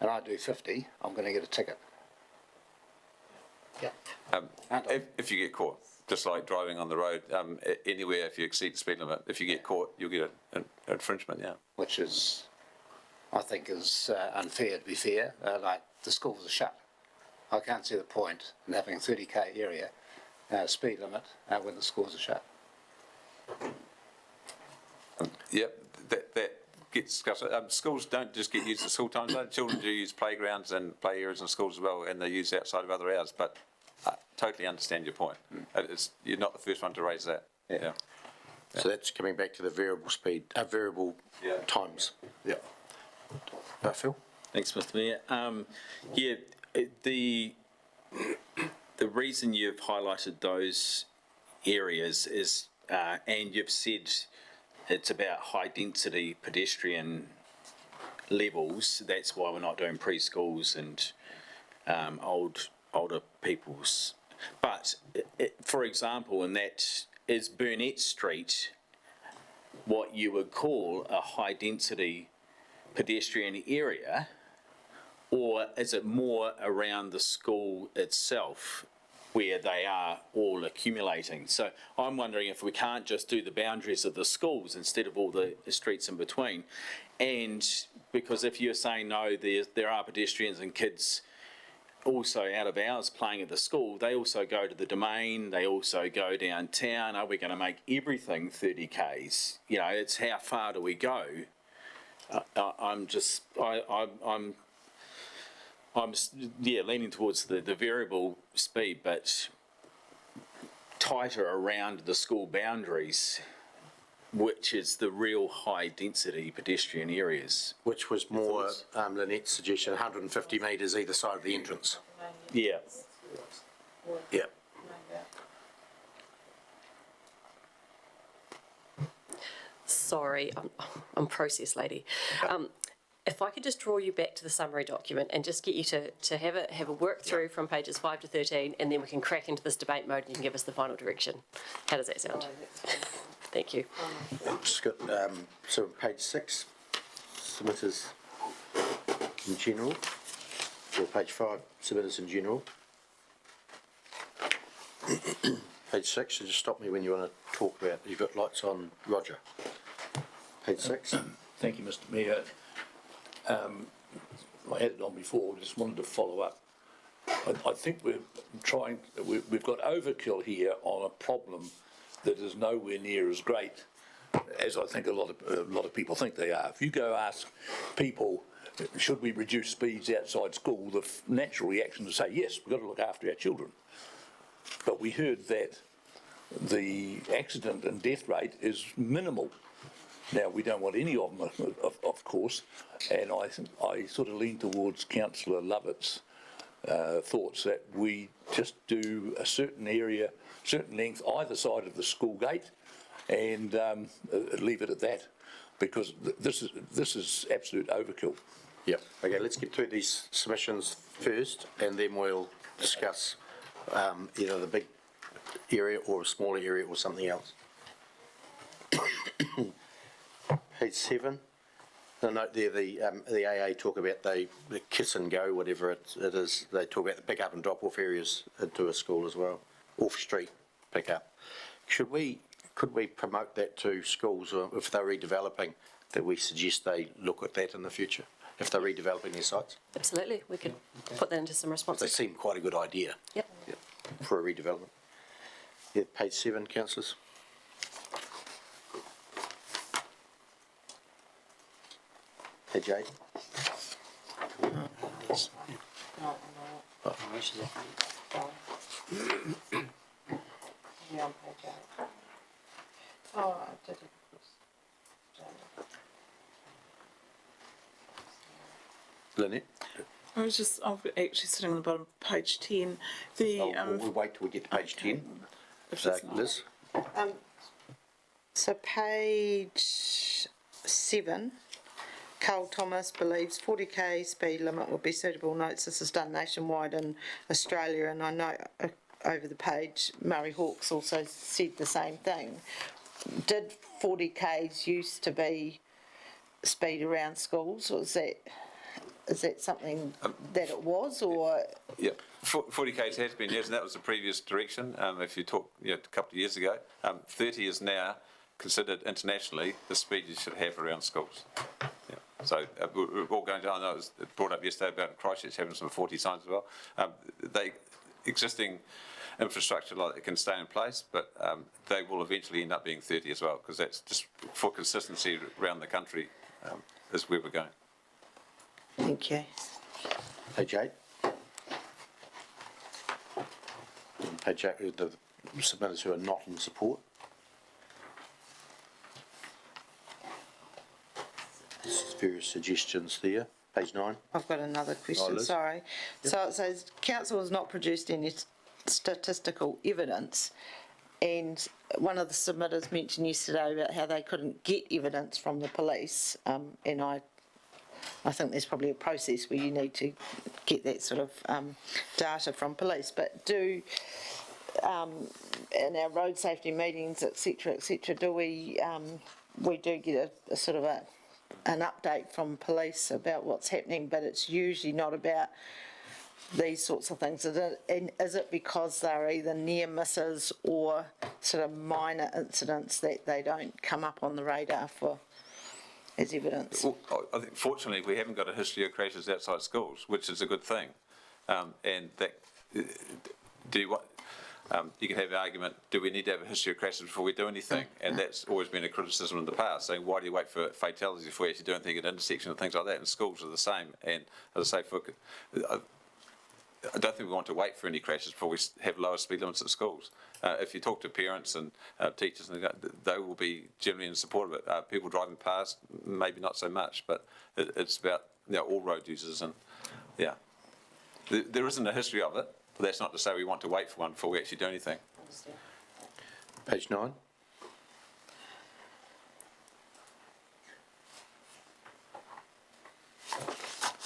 I: and I do 50, I'm going to get a ticket. Yeah.
B: If you get caught, just like driving on the road, anywhere, if you exceed the speed limit, if you get caught, you'll get an infringement,
I: Which is, I think, is unfair, to be fair. Like, the schools are shut. I can't see the point in having a 30k area speed limit when the schools are shut.
B: Yep, that gets discussed. Schools don't just get used at school times, though. Children do use playgrounds and play areas in schools as well, and they use outside of other hours, but I totally understand your point. You're not the first one to raise that. Yeah.
C: So that's coming back to the variable speed, variable times. Yeah. Phil?
H: Thanks, Mr. Mayor. The reason you've highlighted those areas is, and you've said it's about high-density pedestrian levels. That's why we're not doing preschools and older people's. But, for example, in that is Burnett Street what you would call a high-density pedestrian area, or is it more around the school itself where they are all accumulating? So I'm wondering if we can't just do the boundaries of the schools instead of all the streets in between. And because if you're saying no, there are pedestrians and kids also out of hours playing at the school, they also go to the Domain, they also go downtown. Are we going to make everything 30 Ks? You know, it's how far do we go? I'm leaning towards the variable speed, but tighter around the school boundaries, which is the real high density pedestrian areas.
C: Which was more Lynette's suggestion, 150 metres either side of the entrance.
H: Yeah.
C: Yeah.
A: Sorry, I'm process lady. If I could just draw you back to the summary document and just get you to have a work through from pages 5 to 13, and then we can crack into this debate mode and you can give us the final direction. How does that sound? Thank you.
C: Just got, so page 6, submitters in general, or page 5, submitters in general. Page 6, so just stop me when you want to talk about, you've got lights on, Roger. Page 6.
L: Thank you, Mr. Mayor. I had it on before, just wanted to follow up. I think we've got overkill here on a problem that is nowhere near as great as I think a lot of people think they are. If you go ask people, should we reduce speeds outside school, the natural reaction is to say, yes, we've got to look after our children. But we heard that the accident and death rate is minimal. Now, we don't want any of them, of course, and I sort of lean towards Councillor Lovett's thoughts that we just do a certain area, certain length either side of the school gate, and leave it at that, because this is absolute overkill.
C: Yep. Okay, let's get through these submissions first, and then we'll discuss either the big area or a smaller area or something else. Page 7, the note there, the AA talk about the kiss and go, whatever it is. They talk about the pick up and drop off areas into a school as well, off street pick up. Could we promote that to schools, or if they're redeveloping, that we suggest they look at that in the future if they're redeveloping their sites?
A: Absolutely, we could put that into some
C: They
A: responses.
C: seem quite a good idea.
A: Yep.
C: For a redevelopment. Yeah, page 7, councillors. Page 8.
D: Yeah, on page 8. Oh, I did it.
C: Lynette?
K: I'm actually sitting on the bottom of page 10.
C: We'll wait till we get to page 10. So, Liz?
D: So page 7, Carl Thomas believes 40k speed limit would be suitable. Notes this is done nationwide in Australia, and I know over the page Murray Hawkes also said the same thing. Did 40k's used to be speed around schools, or is that something that it was, or?
B: Yeah, 40 Ks has been used, and that was the previous direction. If you talk a couple of years ago, 30 is now considered internationally the speed you should have around schools. Yeah. So we're all going down. I know it was brought up yesterday about Christchurch having some 40 signs as well. existing infrastructure like that can stay in place, but they will eventually end up being 30 as well, because that's just for consistency around the country is where we're going.
D: Thank you.
C: Page 8. Page 8, the submitters who are not in support. There's various suggestions there. Page 9.
D: I've got another question,
C: Liz?
D: sorry. So it says, council has not produced any statistical evidence, and one of the submitters mentioned yesterday about how they couldn't get evidence from the police, and I think there's probably a process where you need to get that sort of data from police, but do, in our road safety meetings, et cetera, do we do get a sort of an update from police about what's happening, but it's usually not about these sorts of things. And is it because they're either near misses or sort of minor incidents that they don't come up on the radar for as evidence?
B: Well, I think fortunately we haven't got a history of crashes outside schools, which is a good thing. And that, you can have an argument, do we need to have a history of crashes before we do anything? And that's always been a criticism in the past, saying why do you wait for fatalities before you actually do anything at intersections and things like that? And schools are the same. And as I say, I don't think we want to wait for any crashes before we have lower speed limits at schools. If you talk to parents and teachers, they will be generally in support of it. People driving past, maybe not so much, but it's about all road users. And yeah, there isn't a history of it, but that's not to say we want to wait for one before we actually do anything.
C: Page 9.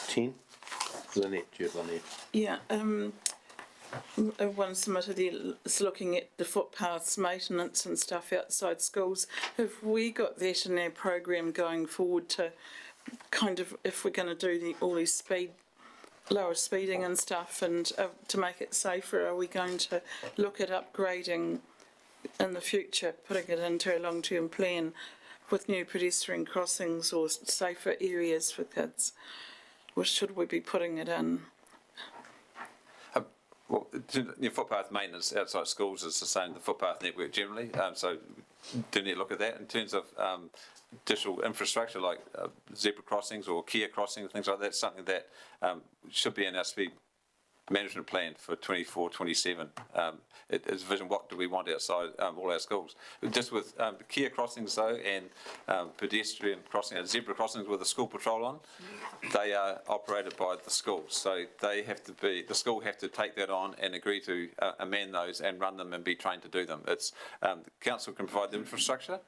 C: Ten. Lynette, do you have one there?
K: Yeah, one submitted is looking at the footpaths maintenance and stuff outside schools. Have we got that in our program going forward to kind of, if we're going to do all these lower speeding and stuff, and to make it safer, are we going to look at upgrading in the future, putting it into a long-term plan with new pedestrian crossings or safer areas for kids? Or should we be putting it in?
B: Well, footpath maintenance outside schools is the same as the footpath network generally, so do need to look at that. In terms of digital infrastructure like zebra crossings or Kia crossings, things like that, something that should be in our speed management plan for 24-27. It is vision, what do we want outside all our schools? Just with Kia crossings though, and pedestrian crossings, zebra crossings with a school patrol on, they are operated by the schools. So they have to be, the school have to take that on and agree to amend those and run them and be trained to do them. It's the council can provide the infrastructure,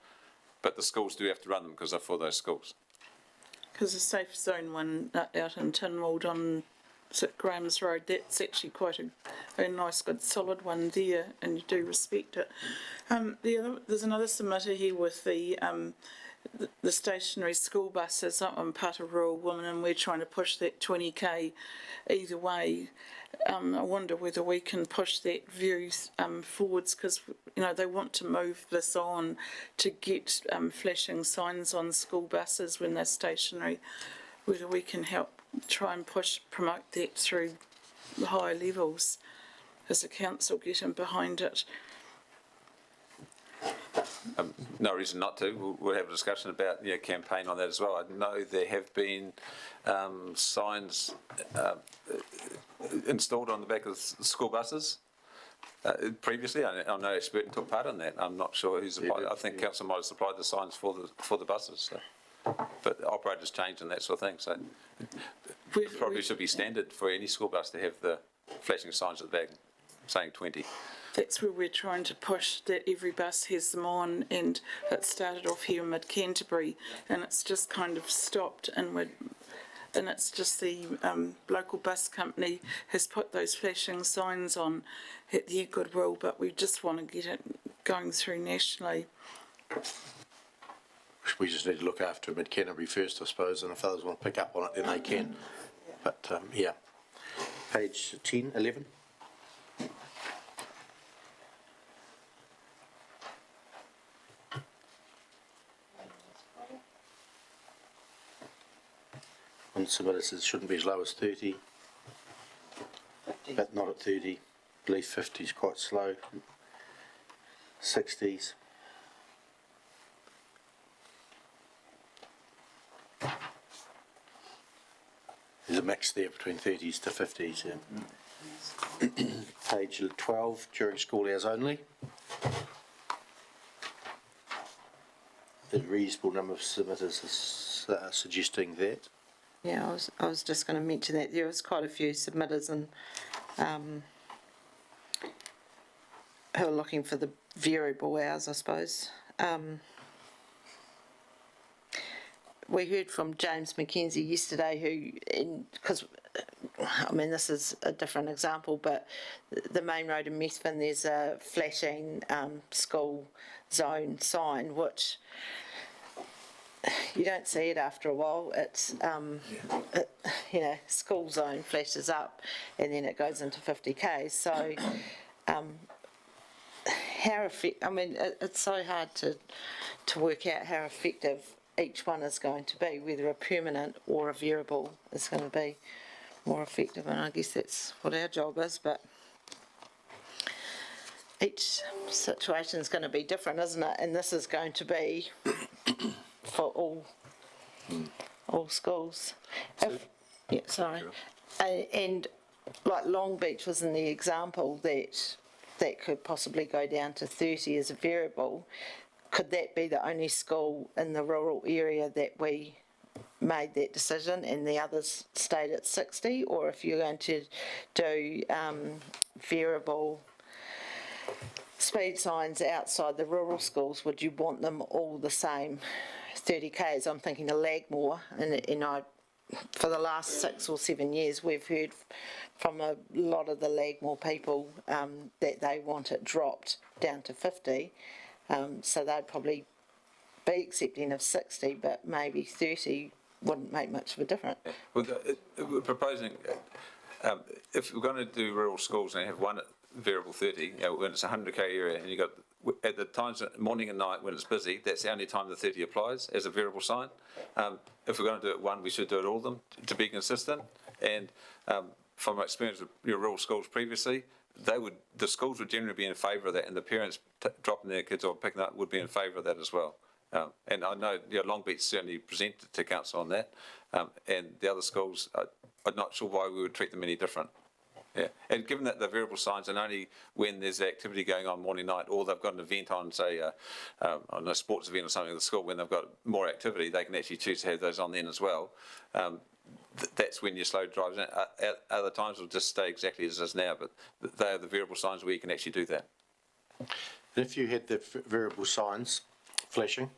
B: but the schools do have to run them because they're for those schools.
K: Because the safe zone one out in Tynwald on Graham's Road, that's actually quite a nice, good, solid one there, and you do respect it. There's another submitter here with the stationary school buses. I'm part of Rural Women, and we're trying to push that 20k either way. I wonder whether we can push that view forwards, because they want to move this on to get flashing signs on school buses when they're stationary. Whether we can help try and promote that through the higher levels as a council, getting behind it.
B: No reason not to. We'll have a discussion about campaign on that as well. I know there have been signs installed on the back of school buses previously. I know Ashburton took part in that. I'm not sure who supplied. I think council might have supplied the signs for the buses. So. But operators change and that sort of thing. So it probably should be standard for any school bus to have the flashing signs at the back saying 20.
K: That's where we're trying to push, that every bus has them on, and it started off here in mid-Canterbury, and it's just kind of stopped, and it's just the local bus company has put those flashing signs on at their goodwill, but we just want to get it going through nationally.
C: We just need to look after mid-Canterbury first, I suppose, and if others want to pick up on it, then they can. But, yeah. Page 10, 11. One submitter says shouldn't be as low as 30, but not at 30. believe 50 is quite slow. 60s. There's a mix there between 30s to 50s, yeah. Page 12, during school hours only. A reasonable number of submitters are suggesting that.
D: Yeah, I was just going to mention that there was quite a few submitters and who are looking for the variable hours, I suppose. We heard from James McKenzie yesterday because, I mean, this is a different example, but the main road in Methven, there's a flashing school zone sign, which you don't see it after a while. It's, school zone flashes up and then it goes into 50k. So, it's so hard to work out how effective each one is going to be, whether a permanent or a variable is going to be more effective, and I guess that's what our job is, but each situation is going to be different, isn't it? And this is going to be for all schools. And like Long Beach was in the example that could possibly go down to 30 as a variable. Could that be the only school in the rural area that we made that decision and the others stayed at 60? Or if you're going to do variable speed signs outside the rural schools, would you want them all the same 30k's? I'm thinking of Lagmore, and for the last 6 or 7 years we've heard from a lot of the Lagmore people that they want it dropped down to 50. So they'd probably be accepting of 60, but maybe 30 wouldn't make much of a difference.
B: Well, we're proposing, if we're going to do rural schools and have one variable 30, when it's a 100k area, and you've got, at the times, morning and night when it's busy, that's the only time the 30 applies as a variable sign. If we're going to do it one, we should do it all of them to be consistent. And from my experience with your rural schools previously, the schools would generally be in favour of that, and the parents dropping their kids or picking up would be in favour of that as well. And I know Long Beach certainly presented to council on that, and the other schools, I'm not sure why we would treat them any different. Yeah, and given that the variable signs are only when there's activity going on morning, night, or they've got an event on, say, on a sports event or something at the school, when they've got more activity, they can actually choose to have those on then as well. That's when your slow drives in. At other times it'll just stay exactly as it is now, but they are the variable signs where you can actually do that.
C: If you had the variable signs flashing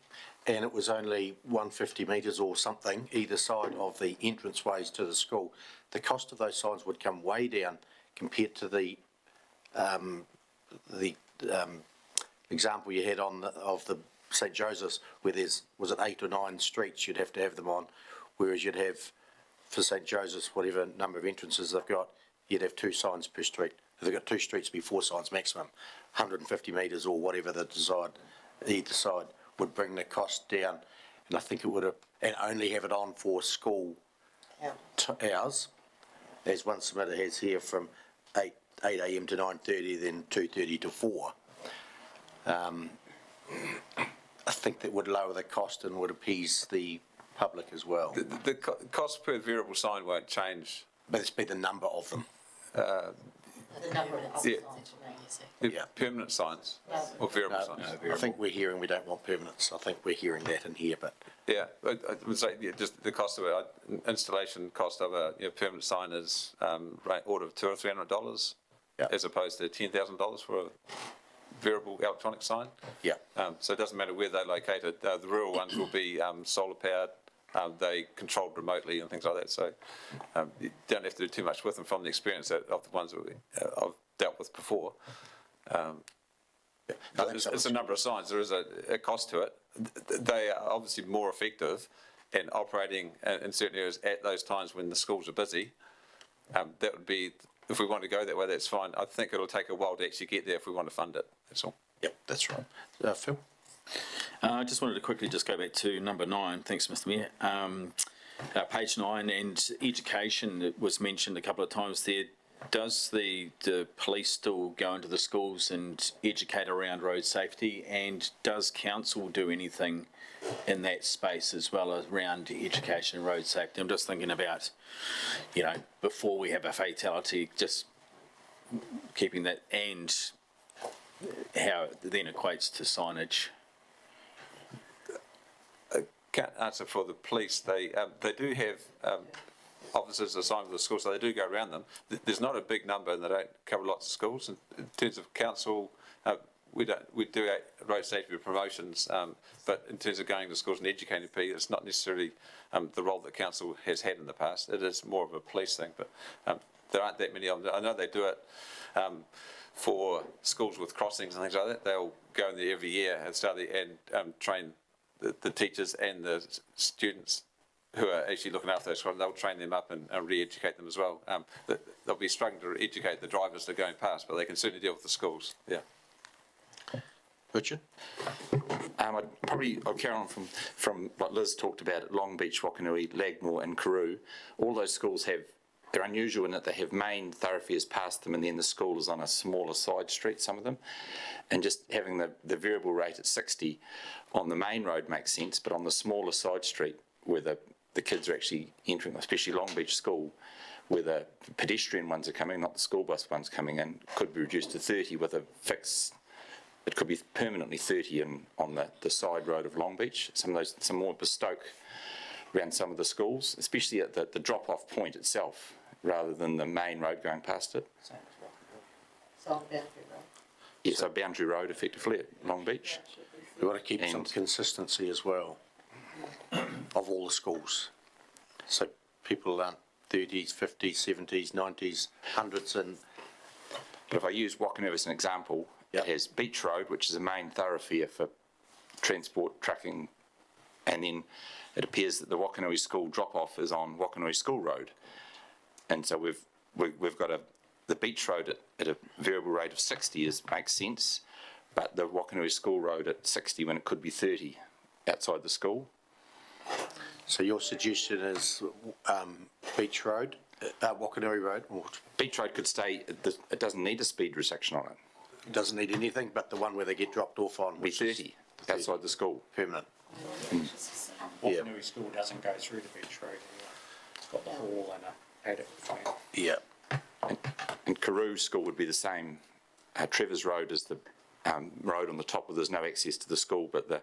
C: and it was only 150 metres or something either side of the entranceways to the school, the cost of those signs would come way down compared to the example you had of the St Joseph's, where was it 8 or 9 streets you'd have to have them on, whereas you'd have for St Joseph's, whatever number of entrances they've got, you'd have 2 signs per street. If they've got 2 streets, it'd be 4 signs maximum. 150 metres or whatever the desired either side would bring the cost down, and I think it would have, and only have it on for school hours, as one submitter has here, from 8 a.m. to 9:30, then 2:30 to 4. I think that would lower the cost and would appease the public as well.
B: The cost per variable sign won't change.
C: But it's be the number of them.
A: The number of
B: Yeah.
A: signs remain, you see.
C: Yeah.
B: Permanent signs or variable signs.
C: I think we're hearing we don't want permanents. I think we're hearing that in here, but
B: Yeah, I would say just the cost of it, installation cost of a permanent sign is order of $200 or $300, as opposed to $10,000 for a variable electronic sign.
C: yeah.
B: So it doesn't matter where they're located. The rural ones will be solar powered. They controlled remotely and things like that. So you don't have to do too much with them from the experience of the ones that I've dealt with before. It's a number of signs. There is a cost to it. They are obviously more effective in operating in certain areas at those times when the schools are busy. That would be, if we want to go that way, that's fine. I think it'll take a while to actually get there if we want to fund it. That's all.
C: Yep, that's right. Phil?
H: I just wanted to quickly just go back to number 9. Thanks, Mr. Mayor. Page 9 and education, it was mentioned a couple of times there. does the police still go into the schools and educate around road safety, and does council do anything in that space as well around education and road safety? I'm just thinking about, you know, before we have a fatality, just keeping that, and how it then equates to signage.
B: Can't answer for the police. They do have officers assigned to the schools, so they do go around them. There's not a big number, and they don't cover lots of schools. In terms of council, we do road safety promotions, but in terms of going to schools and educating people, it's not necessarily the role that council has had in the past. It is more of a police thing, but there aren't that many of them. I know they do it for schools with crossings and things like that. They'll go in there every year and train the teachers and the students who are actually looking after those crossings. They'll train them up and re-educate them as well. They'll be struggling to educate the drivers that are going past, but they can certainly deal with the schools. Yeah.
C: Richard?
G: I'll carry on from what Liz talked about at Long Beach, Wakanui, Lagmore and Karoo. All those schools they're unusual in that they have main thoroughfares past them, and then the school is on a smaller side street, some of them. And just having the variable rate at 60 on the main road makes sense, but on the smaller side street where the kids are actually entering, especially Long Beach School, where the pedestrian ones are coming, not the school bus ones coming in, could be reduced to 30 with a fix. It could be permanently 30 on the side road of Long Beach. Some more bespoke around some of the schools, especially at the drop-off point itself, rather than the main road going past it.
D: So boundary road.
G: Yeah, so boundary road effectively at Long Beach.
C: We want to keep some consistency as well of all the schools. So people aren't 30s, 50s, 70s, 90s, hundreds and...
G: But if I use Wakanui as an example, it has Beach Road, which is a main thoroughfare for transport, trucking, and then it appears that the Wakanui School drop-off is on Wakanui School Road. And so we've got the Beach Road at a variable rate of 60 makes sense, but the Wakanui School Road at 60 when it could be 30 outside the school.
C: So your suggestion is Beach Road, Wakanui Road?
G: Beach Road could stay, it doesn't need a speed restriction on it.
C: It doesn't need anything, but the one where they get dropped off on?
G: Be 30 outside the school.
C: Permanent.
M: Wakanui School doesn't go through the Beach Road anyway. It's got the hall and a paddock between.
C: Yeah.
G: And Karoo School would be the same. Trevor's Road is the road on the top where there's no access to the school, but I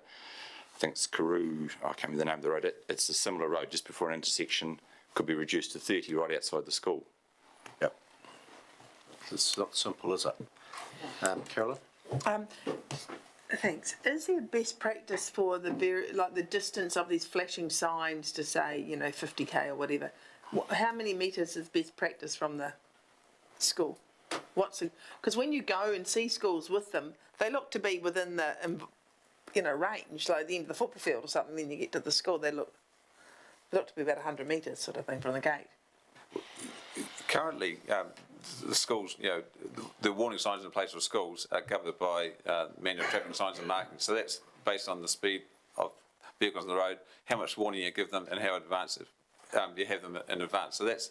G: think it's Karoo, I can't remember the name of the road. It's a similar road just before an intersection, could be reduced to 30 right outside the school.
C: Yep. It's not simple, is it? Carolyn?
E: Thanks. Is there best practice for the distance of these flashing signs to say, 50k or whatever? How many metres is best practice from the school? Because when you go and see schools with them, they look to be within the, range, like the end of the football field or something. Then you get to the school, they look to be about 100 metres sort of thing from the gate.
B: Currently, the schools, the warning signs in place for schools are covered by manual traffic signs and markings. So that's based on the speed of vehicles on the road, how much warning you give them, and how advanced you have them in advance. So that's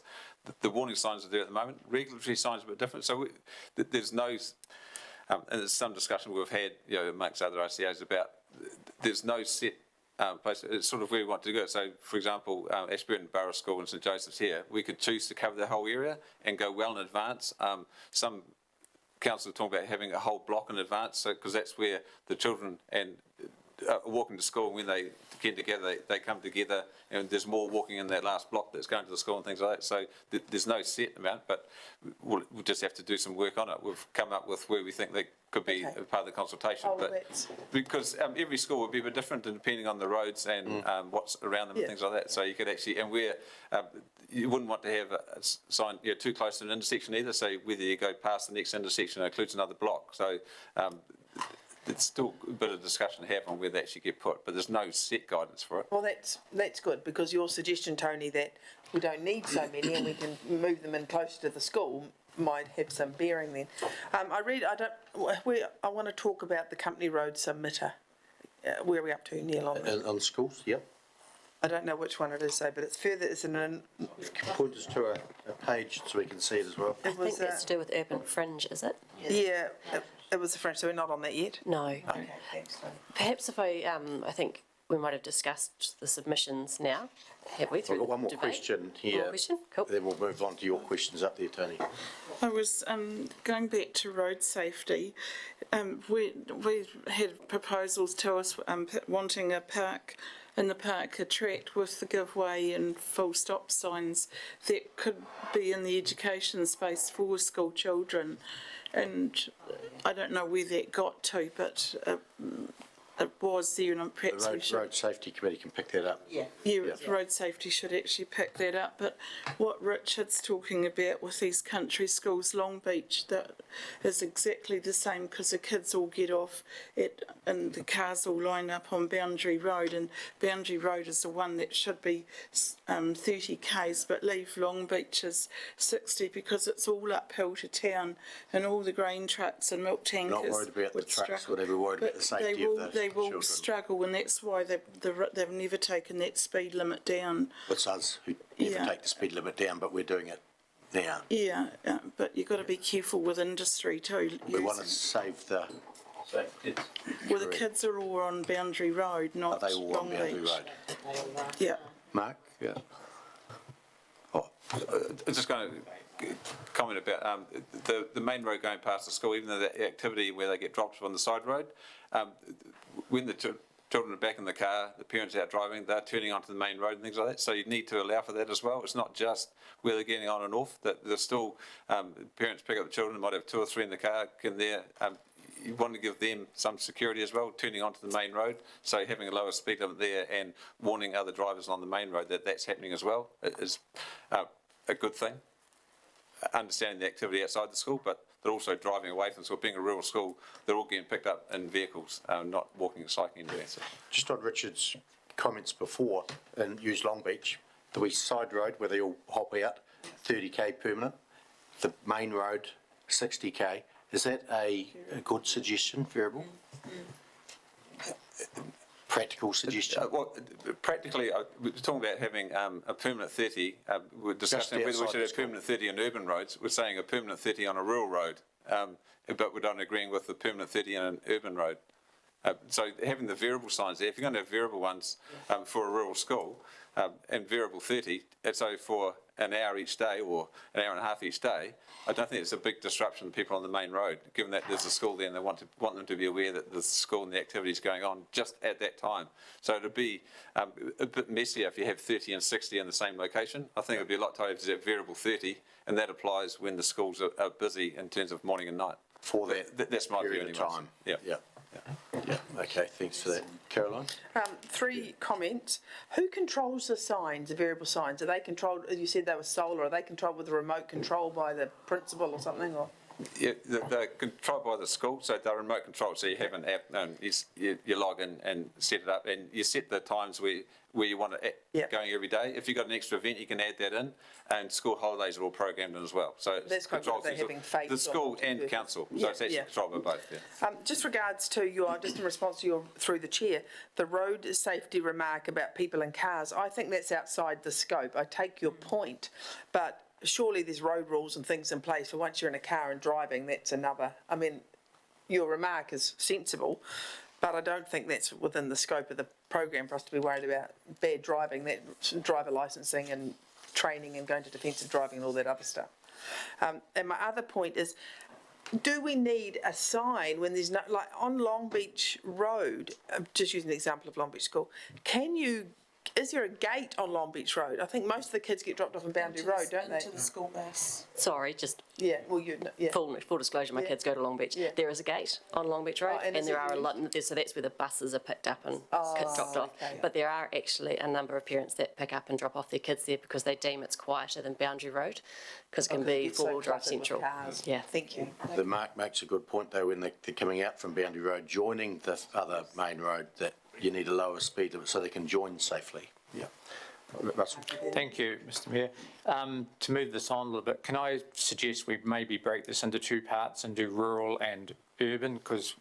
B: the warning signs are there at the moment. Regulatory signs are a bit different. So there's no, and there's some discussion we've had, amongst other RCAs about there's no set place. It's sort of where we want to go. So, for example, Ashburton Borough School and St Joseph's here, we could choose to cover the whole area and go well in advance. Some councils are talking about having a whole block in advance, because that's where the children and walking to school, when they get together, they come together, and there's more walking in that last block that's going to the school and things like that. So there's no set amount, but we'll just have to do some work on it. We've come up with where we think they could be part of the consultation, because every school would be a bit different depending on the roads and what's around them and things like that. So you could actually, and you wouldn't want to have a sign too close to an intersection either. So whether you go past the next intersection, it includes another block. So it's still a bit of discussion to have on where they actually get put, but there's no set guidance for it.
E: Well, that's good, because your suggestion, Tony, that we don't need so many and we can move them in closer to the school might have some bearing then. I want to talk about the company road submitter. Where are we up to, Neil?
C: On schools, yep.
E: I don't know which one it is though, but it's further, it's in an,
C: Point us to a page so we can see it as well.
A: I think that's to do with urban fringe, is it?
E: yeah, it was the French, so we're not on that yet?
A: No.
E: Okay, thanks.
A: Perhaps if I think we might have discussed the submissions now, have we?
C: We've got one more
A: debate?
C: question here.
A: One more question? Cool.
C: Then we'll move on to your questions up there, Tony.
K: I was going back to road safety. We had proposals to us wanting a park in the park, a track with the give way and full stop signs that could be in the education space for school children. And I don't know where that got to, but it was there, and perhaps we
C: The
K: should.
C: Road Safety Committee can pick that up.
K: Yeah, road safety should actually pick that up. But what Richard's talking about with these country schools, Long Beach, that is exactly the same, because the kids all get off and the cars all line up on Boundary Road, and Boundary Road is the one that should be 30 k's, but leave Long Beach as 60, because it's all uphill to town, and all the grain trucks and milk tankers.
C: Not worried about the
K: would
C: trucks,
K: struggle.
C: whatever, worried about the safety of the
K: They will
C: children.
K: struggle, and that's why they've never taken that speed limit down.
C: It's us who never
K: Yeah.
C: take the speed limit down, but we're doing it now.
K: Yeah, but you've got to be careful with industry too.
C: We want to save the,
K: Well, the kids are all on Boundary Road,
C: are
K: not
C: they all on
K: Long
C: Boundary
K: Beach.
C: Road?
K: Yeah.
C: Mark? Yeah. Oh,
B: I'm just going to comment about the main road going past the school, even though the activity where they get dropped on the side road, when the children are back in the car, the parents out driving, they're turning onto the main road and things like that. So you need to allow for that as well. It's not just where they're getting on and off. That there's still parents pick up the children, might have 2 or 3 in the car. You want to give them some security as well, turning onto the main road. So having a lower speed limit there and warning other drivers on the main road that that's happening as well is a good thing. Understanding the activity outside the school, but they're also driving away from school. Being a rural school, they're all getting picked up in vehicles, not walking and cycling anywhere. So.
C: just on Richard's comments before, and use Long Beach, the west side road where they all hop out, 30k permanent, the main road, 60k. Is that a good suggestion, Variable? Practical suggestion?
B: Well, practically, we're talking about having a permanent 30. We're discussing whether we should have permanent 30 on urban roads. We're saying a permanent 30 on a rural road, but we're not agreeing with the permanent 30 on an urban road. So having the variable signs there, if you're going to have variable ones for a rural school and variable 30, so for an hour each day or an hour and a half each day, I don't think it's a big disruption to people on the main road, given that there's a school there and they want them to be aware that the school and the activities going on just at that time. So it'd be a bit messier if you have 30 and 60 in the same location. I think it'd be a lot tighter to have variable 30, and that applies when the schools are busy in terms of morning and night.
C: For that
B: That's my view
C: period of
B: anyways.
C: time.
B: Yeah.
C: Yeah, okay, thanks for that. Caroline?
E: 3 comments. Who controls the signs, the variable signs? Are they controlled, as you said they were solar, are they controlled with a remote control by the principal or something? Or?
B: Yeah, they're controlled by the school, so they're remote controlled. So you have an app, and you log in and set it up, and you set the times where you want it going every day. If you've got an extra event, you can add that in, and school holidays are all programmed in as well. So
E: that's quite good. They're having faith.
B: The school and council, so it's actually controlled by both. Yeah.
E: Just regards to just in response to your, through the chair, the road safety remark about people and cars, I think that's outside the scope. I take your point, but surely there's road rules and things in place for once you're in a car and driving, that's another, I mean, your remark is sensible, but I don't think that's within the scope of the program for us to be worried about bad driving, that driver licensing and training and going to defensive driving and all that other stuff. And my other point is, do we need a sign when there's no, like on Long Beach Road, just using the example of Long Beach School, is there a gate on Long Beach Road? I think most of the kids get dropped off on Boundary Road, don't they?
K: Into the school bus.
A: Sorry, just
E: Yeah, well,
A: full disclosure, my kids go to Long Beach.
E: Yeah.
A: There is a gate on Long Beach Road,
E: and
A: and
E: is
A: there
E: it
A: are a lot,
E: used?
A: so that's where the buses are picked up and kids dropped off.
E: Okay.
A: But there are actually a number of parents that pick up and drop off their kids there because they deem it's quieter than Boundary Road, because it can be
E: It's so
A: four-wheel drive
E: cluttered with
A: central.
E: cars.
A: Yeah.
E: Thank you.
C: The Mark makes a good point though, when they're coming out from Boundary Road, joining the other main road, that you need a lower speed limit so they can join safely. Yeah. Russell?
M: Thank you, Mr Mayor. To move this on a little bit, can I suggest we maybe break this into 2 parts and do rural and urban, because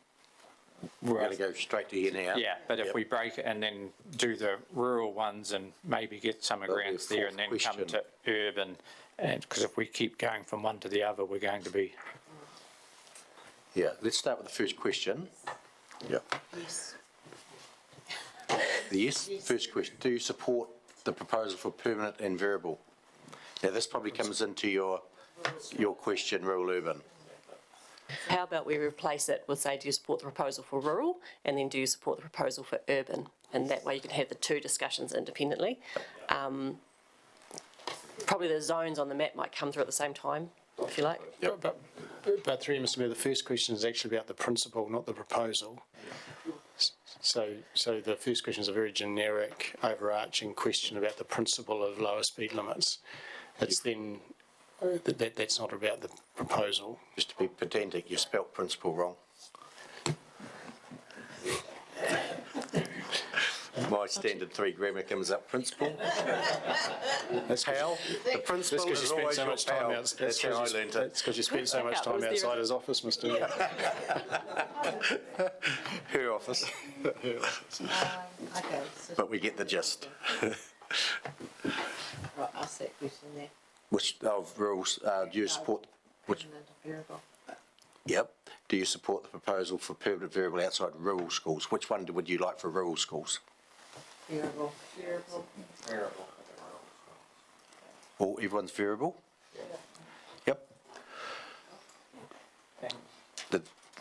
C: We're going to go straight to here now.
M: Yeah, but if
C: Yep.
M: we break it and then do the rural ones and maybe get some
C: That'll be a
M: grants there and then
C: fourth
M: come
C: question.
M: to urban, and, because if we keep going from one to the other, we're going to be.
C: Yeah, let's start with the first question. Yep.
D: Yes.
C: The yes, first question. Do you support the proposal for permanent and variable? Now, this probably comes into your question, rural urban.
A: How about we replace it with, say, do you support the proposal for rural, and then do you support the proposal for urban? And that way you can have the two discussions independently. Probably the zones on the map might come through at the same time, if you like.
J: But through you, Mr Mayor, the first question is actually about the principle, not the proposal. So the first question is a very generic, overarching question about the principle of lower speed limits. It's then, that's not about the proposal.
C: Just to be pedantic, you spelt principle wrong. My standard 3 grammar comes up principle.
J: That's
C: Pal. The principle
J: because you
C: is
J: spent
C: always
J: so
C: your
J: much time
C: pal.
J: outside.
C: That's how I learned it.
J: It's because you spent so much time outside his office, Mr Mayor.
C: Her office.
D: Okay. So,
C: But we get the gist.
D: right, ask that question there.
C: Which of rules do you support? Which?
D: Permanent or variable.
C: Yep. Do you support the proposal for permanent variable outside rural schools? Which one would you like for rural schools?
D: Variable. Variable.
C: Or everyone's variable? Yep.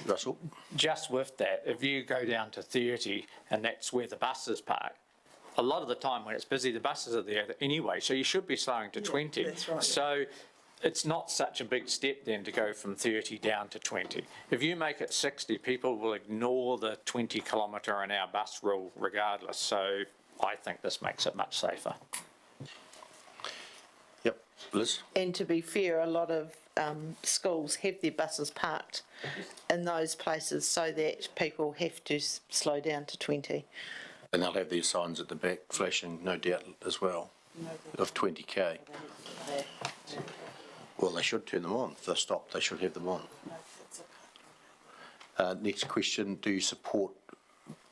C: Russell?
M: Just with that, if you go down to 30 and that's where the buses park, a lot of the time when it's busy, the buses are there anyway, so you should be slowing to 20.
E: that's right.
M: So it's not such a big step then to go from 30 down to 20. If you make it 60, people will ignore the 20 kilometre an hour bus rule regardless. So I think this makes it much safer.
C: Yep. Liz?
D: And to be fair, a lot of schools have their buses parked in those places so that people have to slow down to 20.
C: And they'll have their signs at the back flashing, no doubt, as well, of 20k. Well, they should turn them on. If they're stopped, they should have them on. Next question, do you support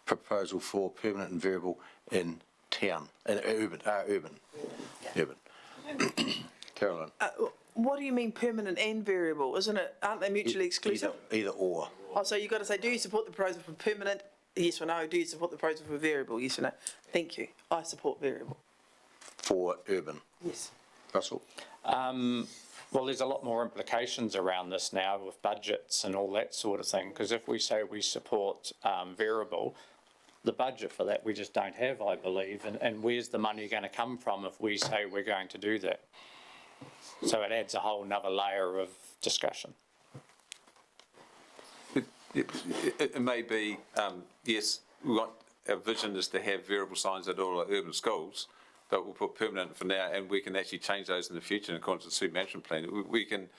C: proposal for permanent and variable in town, in urban? Urban. Caroline?
E: What do you mean permanent and variable? Aren't they mutually exclusive?
C: Either or.
E: Oh, so you've got to say, do you support the proposal for permanent? Yes or no. Do you support the proposal for variable? Yes or no. Thank you. I support variable.
C: For urban.
E: Yes.
C: Russell?
M: Well, there's a lot more implications around this now with budgets and all that sort of thing, because if we say we support variable, the budget for that we just don't have, I believe, and where's the money going to come from if we say we're going to do that? So it adds a whole nother layer of discussion.
B: It may be, yes, our vision is to have variable signs at all our urban schools, but we'll put permanent for now, and we can actually change those in the future in accordance with the street management plan. We can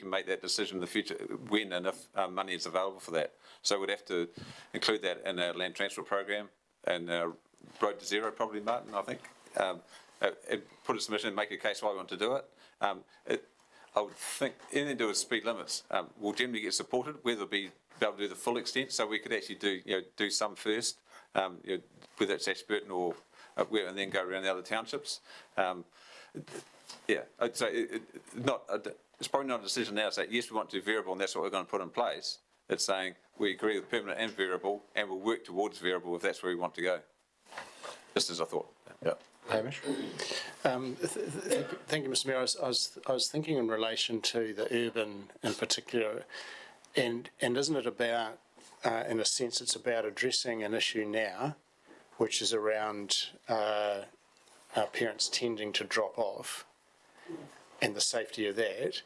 B: make that decision in the future when and if money is available for that. So we'd have to include that in our land transport program and our Road to Zero, probably, Martin, I think. And put a submission and make a case why we want to do it. I would think anything to do with speed limits will generally get supported, whether it be able to do the full extent, so we could actually do some first, whether it's Ashburton or and then go around the other townships. I'd say it's probably not a decision now to say, yes, we want to do variable and that's what we're going to put in place. It's saying we agree with permanent and variable and we'll work towards variable if that's where we want to go. Just as I thought.
C: Yeah. Hamish?
J: Thank you, Mr Mayor. I was thinking in relation to the urban in particular, and isn't it about, in a sense, it's about addressing an issue now, which is around our parents tending to drop off and the safety of that.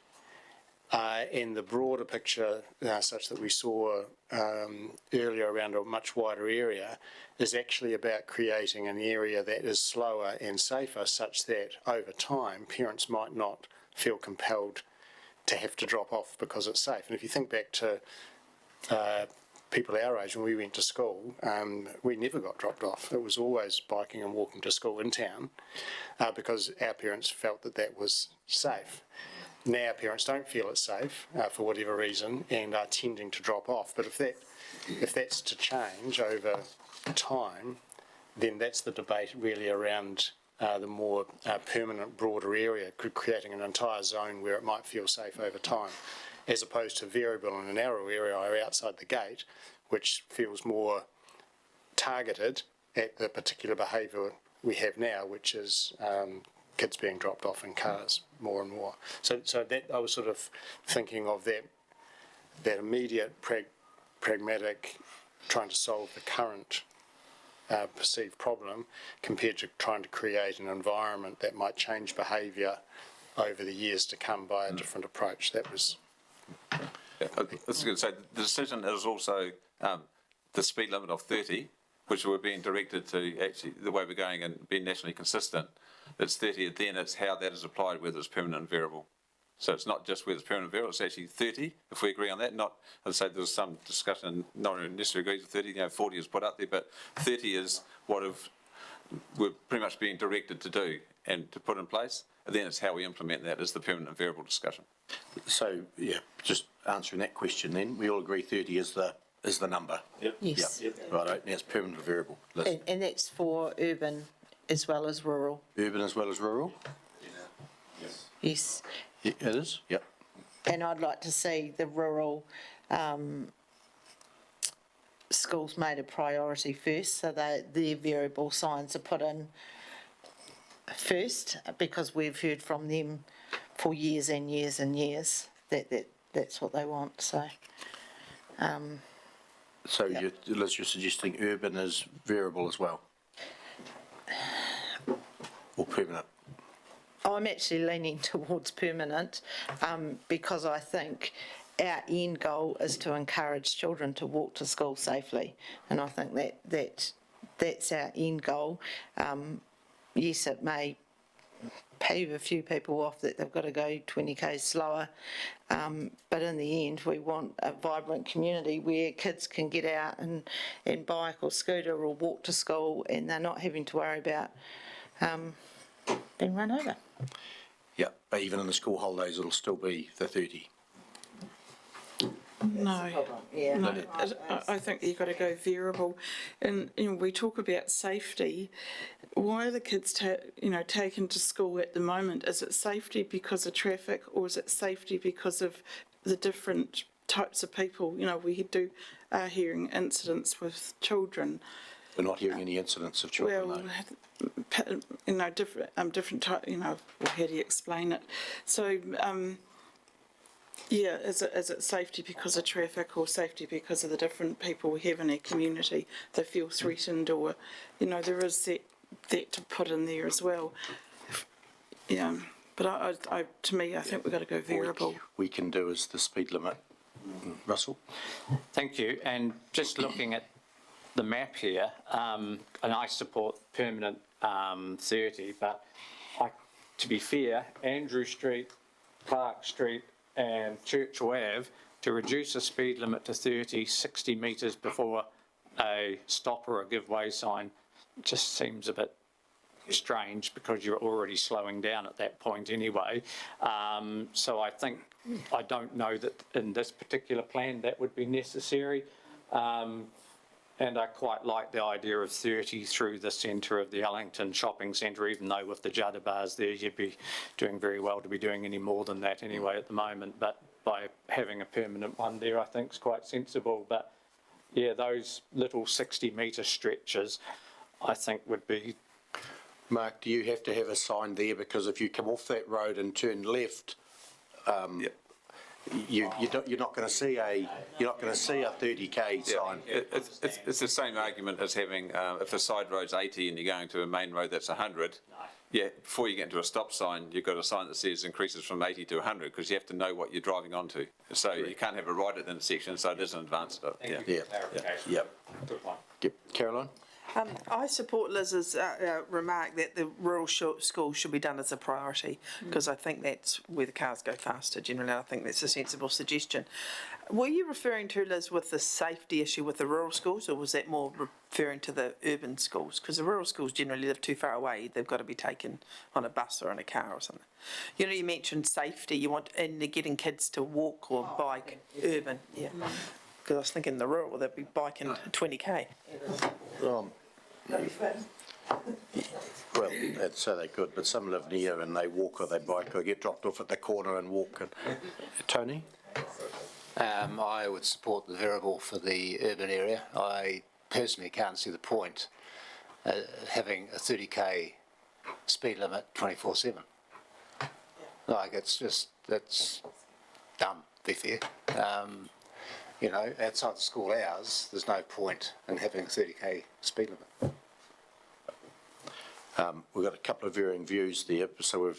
J: And the broader picture, such that we saw earlier around a much wider area, is actually about creating an area that is slower and safer, such that over time parents might not feel compelled to have to drop off because it's safe. And if you think back to people our age, when we went to school, we never got dropped off. It was always biking and walking to school in town because our parents felt that that was safe. now parents don't feel it's safe for whatever reason and are tending to drop off. But if that's to change over time, then that's the debate really around the more permanent, broader area, creating an entire zone where it might feel safe over time, as opposed to variable in a narrow area or outside the gate, which feels more targeted at the particular behaviour we have now, which is kids being dropped off in cars more and more. So that I was sort of thinking of that immediate pragmatic trying to solve the current perceived problem compared to trying to create an environment that might change behaviour over the years to come by a different approach. That was...
B: Yeah, I was going to say, the decision is also the speed limit of 30, which we're being directed to actually, the way we're going and being nationally consistent, it's 30, then it's how that is applied, whether it's permanent and variable. So it's not just whether it's permanent and variable, it's actually 30, if we agree on that. Not, as I say, there was some discussion, not necessarily agrees with 30, 40 is put up there, but 30 is what we're pretty much being directed to do and to put in place. And then it's how we implement that is the permanent and variable discussion.
C: So, yeah, just answering that question then, we all agree 30 is the number?
L: Yep.
D: Yes.
C: Yep. Righto, now it's permanent or variable. Listen.
D: And that's for urban as well as rural?
C: Urban as well as rural?
D: Yes.
C: It is, yep.
D: And I'd like to see the rural schools made a priority first, so that their variable signs are put in first, because we've heard from them for years and years and years that that's what they want. So,
C: Liz, you're suggesting urban is variable as well? Or permanent?
D: I'm actually leaning towards permanent because I think our end goal is to encourage children to walk to school safely, and I think that's our end goal. Yes, it may peeve a few people off that they've got to go 20 k's slower, but in the end we want a vibrant community where kids can get out and bike or scooter or walk to school, and they're not having to worry about being run over.
C: Yeah, but even in the school holidays it'll still be the 30.
K: No,
D: Yeah.
K: no, I think you've got to go variable. And, we talk about safety. Why are the kids, taken to school at the moment? Is it safety because of traffic, or is it safety because of the different types of people? We are hearing incidents with children.
C: We're not hearing any incidents of children,
K: Well, different type, well, how do you explain it? So, is it safety because of traffic, or safety because of the different people we have in our community that feel threatened, or, there is that to put in there as well. Yeah, but to me, I think we've got to go variable.
C: We can do is the speed limit. Russell?
M: Thank you. And just looking at the map here, and I support permanent 30, but to be fair, Andrew Street, Clark Street and Churchill Ave, to reduce the speed limit to 30, 60 metres before a stop or a give way sign just seems a bit strange, because you're already slowing down at that point anyway. So I don't know that in this particular plan that would be necessary. And I quite like the idea of 30 through the centre of the Ellington shopping centre, even though with the Judder bars there you'd be doing very well to be doing any more than that anyway at the moment. But by having a permanent one there, I think is quite sensible. But yeah, those little 60-metre stretches I think would be...
C: Mark, do you have to have a sign there? Because if you come off that road and turn left, you're not going to see a 30k sign.
B: It's the same argument as having if the side road's 80 and you're going to a main road that's 100. Yeah, before you get into a stop sign, you've got a sign that says increases from 80 to 100, because you have to know what you're driving onto. So you can't have a right at the intersection, so it is an advanced.
C: Yep. Good one. Caroline?
E: I support Liz's remark that the rural schools should be done as a priority, because I think that's where the cars go faster generally. I think that's a sensible suggestion. Were you referring to, Liz, with the safety issue with the rural schools, or was that more referring to the urban schools? Because the rural schools generally live too far away. They've got to be taken on a bus or in a car or something. You know, you mentioned safety. You want, and they're getting kids to walk or bike urban. Yeah. Because I was thinking the rural, they'd be biking 20k.
C: Well, that's so they could, but some live near and they walk or they bike or get dropped off at the corner and walk. And, Tony?
I: I would support the variable for the urban area. I personally can't see the point having a 30k speed limit 24/7. Like, it's just, that's dumb, to be fair. You know, outside the school hours, there's no point in having a 30k speed limit.
C: We've got a couple of varying views there. So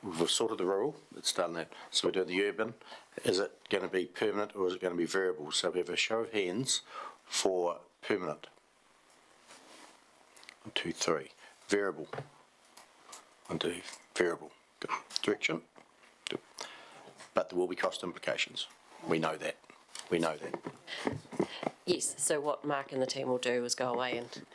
C: we've sorted the rural, it's done that. So we're doing the urban. Is it going to be permanent or is it going to be variable? So we have a show of hands for permanent. 1, 2, 3. Variable. 1, 2, variable. Good. Direction. Good. But there will be cost implications. We know that. We know that.
A: Yes, so what Mark and the team will do is go away and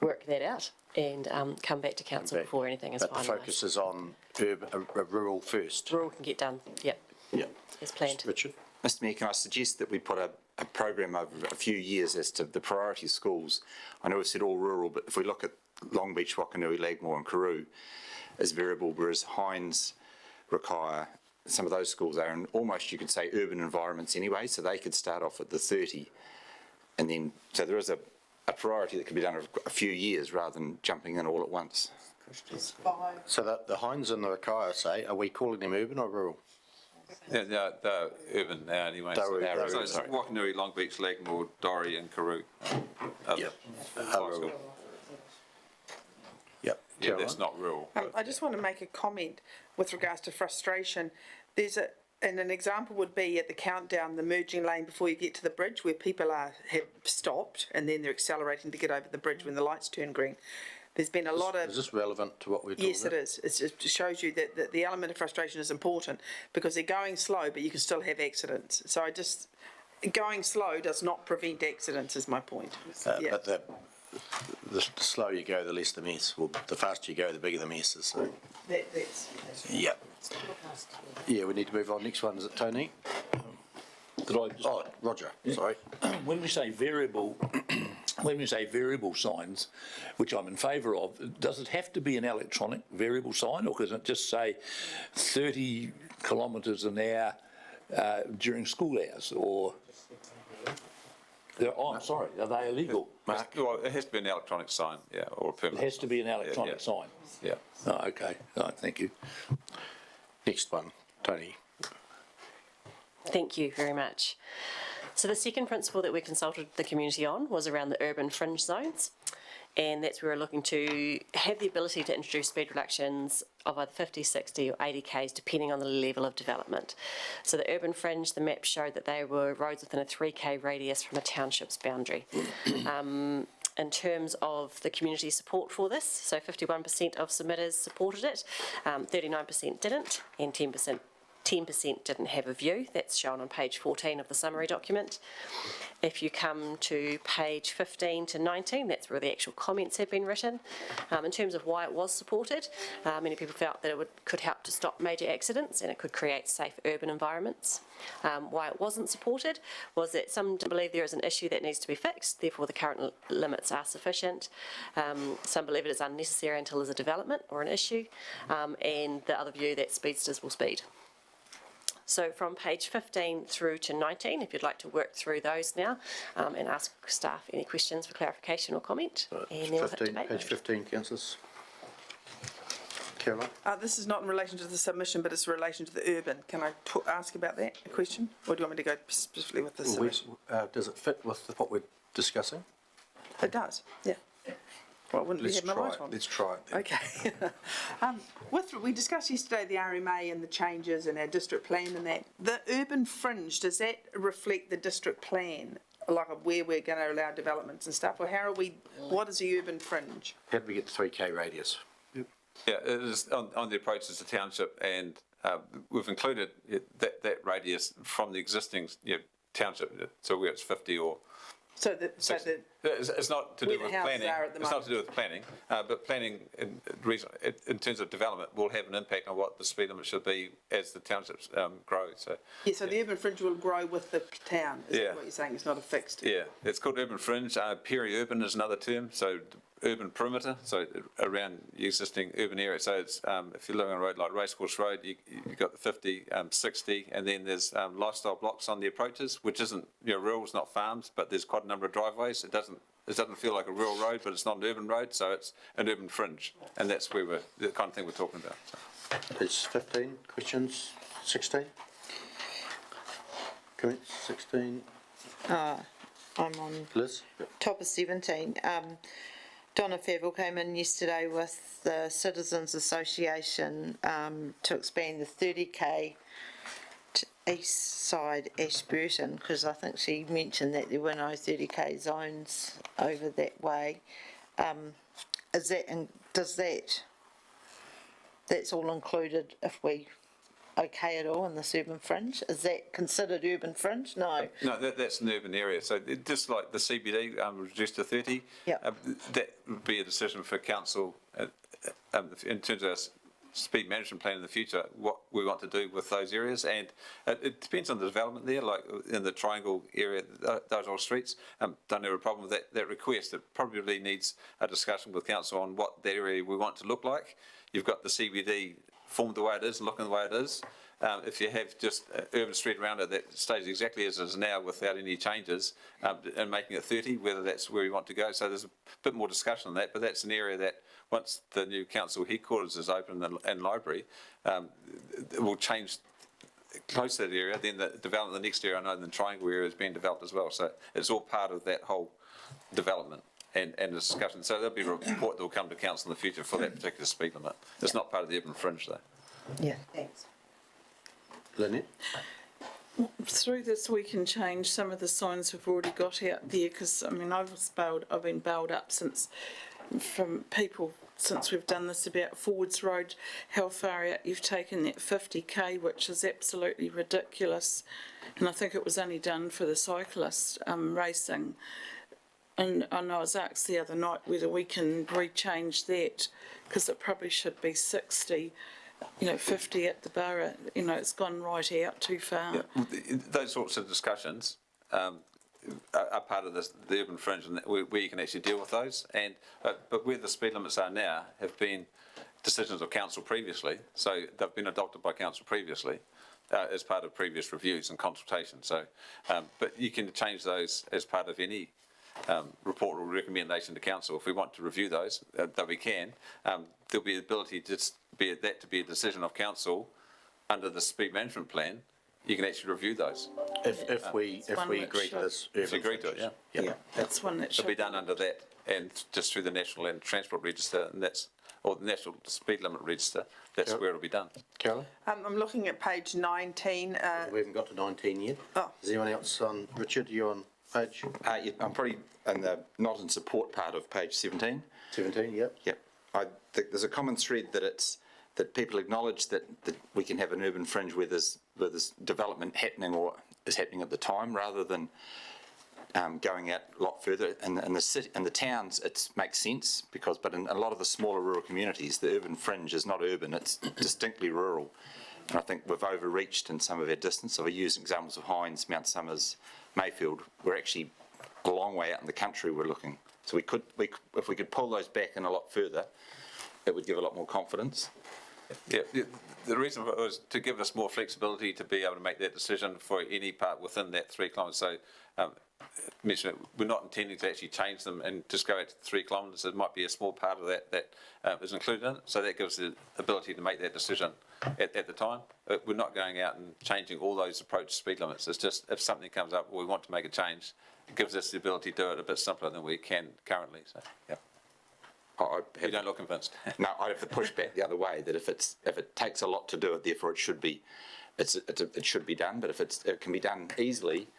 A: work that out and come back to council before anything is finalised.
C: But the focus is on urban, rural first.
A: Rural can get done, yep.
C: Yeah.
A: As planned.
C: Richard?
G: Mr Mayor, can I suggest that we put a program over a few years as to the priority schools? I know we've said all rural, but if we look at Long Beach, Wakanui, Lagmore and Karoo as variable, whereas Hines, Rakaia, some of those schools are in almost, you could say, urban environments anyway, so they could start off at the 30. And then, so there is a priority that could be done over a few years rather than jumping in all at once.
C: So the Hines and the Rakaia say, are we calling them urban or rural?
B: Yeah, they're urban now anyway. So it's Wakanui, Long Beach, Lagmore, Dorrie and Karoo.
C: Yep. Yep.
B: Yeah, that's not rural.
E: I just want to make a comment with regards to frustration. There's and an example would be at the countdown, the merging lane before you get to the bridge, where people have stopped and then they're accelerating to get over the bridge when the lights turn green. There's been a lot of...
C: Is this relevant to what we're talking about?
E: Yes, it is. It shows you that the element of frustration is important because they're going slow, but you can still have accidents. So going slow does not prevent accidents, is my point.
C: But the slower you go, the less the mess. Well, the faster you go, the bigger the mess is. So.
E: That's
C: Yeah. Yeah, we need to move on. Next one, is it Tony?
L: Could I just,
C: Roger, sorry.
L: when we say variable signs, which I'm in favour of, does it have to be an electronic variable sign, or can it just say 30 kilometres an hour during school hours, or... I'm sorry, are they illegal?
B: Mark? Well, it has to be an electronic sign, yeah, or a permanent.
L: It has to be an electronic sign?
B: Yeah.
L: Oh, okay, thank you.
C: Next one, Tony.
A: Thank you very much. So the second principle that we consulted the community on was around the urban fringe zones, and that's where we're looking to have the ability to introduce speed reductions of either 50, 60 or 80 k's depending on the level of development. So the urban fringe, the map showed that they were roads within a 3k radius from a township's boundary. In terms of the community support for this, so 51% of submitters supported it, 39% didn't, and 10% didn't have a view. That's shown on page 14 of the summary document. If you come to page 15 to 19, that's where the actual comments have been written. In terms of why it was supported, many people felt that it could help to stop major accidents and it could create safe urban environments. Why it wasn't supported was that some believe there is an issue that needs to be fixed, therefore the current limits are sufficient. Some believe it is unnecessary until there's a development or an issue, and the other view that speedsters will speed. So from page 15 through to 19, if you'd like to work through those now and ask staff any questions for clarification or comment. And then
C: 15, page 15, councillors. Caroline?
E: This is not in relation to the submission, but it's in relation to the urban. Can I ask about that, a question? Or do you want me to go specifically with the submission?
C: Does it fit with what we're discussing?
E: It does, yeah. Well, I wouldn't have my light on.
C: Let's try it then.
E: Okay. We discussed yesterday the RMA and the changes in our district plan and that. The urban fringe, does that reflect the district plan? where we're going to allow developments and stuff, or how are we, what is the urban fringe?
C: How do we get the 3K radius?
B: Yeah, it is on the approaches to township, and we've included that radius from the existing township, so where it's 50 or
E: So that,
B: it's not to do
E: where the
B: with
E: houses
B: planning.
E: are at the
B: It's not to do with planning, but planning in terms of development will have an impact on what the speed limit should be as the townships grow. So
E: so the urban fringe will grow with the town, is that what you're saying? It's not a fixed?
B: yeah, it's called urban fringe. Peri-urban is another term. So urban perimeter, so around the existing urban area. So it's if you're looking on a road like Racecourse Road, you've got the 50, 60, and then there's lifestyle blocks on the approaches, which isn't rural, it's not farms, but there's quite a number of driveways. It doesn't feel like a rural road, but it's not an urban road, so it's an urban fringe, and that's where the kind of thing we're talking about. So.
C: It's 15 questions. 16. Comments. 16.
D: I'm on
C: Liz.
D: top of 17. Donna Favell came in yesterday with the Citizens Association to expand the 30K to east side Ashburton, because I think she mentioned that there were no 30K zones over that way. Is that, and does that's all included if we okay it all in this urban fringe? Is that considered urban fringe? No.
B: No, that's an urban area. So just like the CBD reduced to 30, that would be a decision for council in terms of our speed management plan in the future, what we want to do with those areas. And it depends on the development there, like in the Triangle area, those old streets, don't have a problem with that request. It probably needs a discussion with council on what that area we want to look like. You've got the CBD formed the way it is, looking the way it is. If you have just an urban street around it that stays exactly as it is now without any changes and making it 30, whether that's where we want to go. So there's a bit more discussion on that, but that's an area that once the new council headquarters is open and library, it will change close to that area. Then the development, the next area I know, the Triangle area is being developed as well. So it's all part of that whole development and discussion. So there'll be a report that will come to council in the future for that particular speed limit. It's not part of the urban fringe though.
D: Yeah, thanks.
C: Lynette.
K: Through this, we can change some of the signs we've already got out there, because I mean I've been bailed up from people since we've done this about Forwards Road, how far out you've taken that 50k, which is absolutely ridiculous, and I think it was only done for the cyclist racing. And I was asked the other night whether we can rechange that, because it probably should be 60. 50 at the borough, it's gone right out too far.
B: Yeah. Those sorts of discussions are part of the urban fringe, and where you can actually deal with those. But where the speed limits are now have been decisions of council previously, so they've been adopted by council previously as part of previous reviews and consultations. So, but you can change those as part of any report or recommendation to council. If we want to review those, that we can, there'll be the ability to be a decision of council under the speed management plan. You can actually review those.
C: If we agree to this,
B: if you agree to it,
K: yeah, that's one that should
B: be done under that, and just through the National Land Transport Register, and or the National Speed Limit Register. That's where it'll be done.
C: Carolyn.
E: I'm looking at page 19.
C: We haven't got to 19 yet.
E: Oh.
C: Is anyone else on? Richard, you on page?
G: Yeah, I'm probably in the not in support part of page 17.
C: 17, yep.
G: Yep. I think there's a common thread that people acknowledge that we can have an urban fringe where there's development happening or is happening at the time, rather than going out a lot further. In the city and the towns, it makes sense but in a lot of the smaller rural communities, the urban fringe is not urban; it's distinctly rural. And I think we've overreached in some of our distance. So I use examples of Hinds, Mount Somers, Mayfield. We're actually a long way out in the country. We're looking. So if we could pull those back in a lot further, it would give a lot more confidence.
B: Yeah, the reason for it was to give us more flexibility to be able to make that decision for any part within that 3 kilometres. So, we're not intending to actually change them and just go out to 3 kilometres. There might be a small part of that is included in it. So that gives us the ability to make that decision at the time. We're not going out and changing all those approach speed limits. It's just if something comes up, we want to make a change, it gives us the ability to do it a bit simpler than we can currently. So, yeah. You don't look convinced.
G: No, I have to push back the other way. That if it takes a lot to do it, therefore it should be done. But if it can be done easily,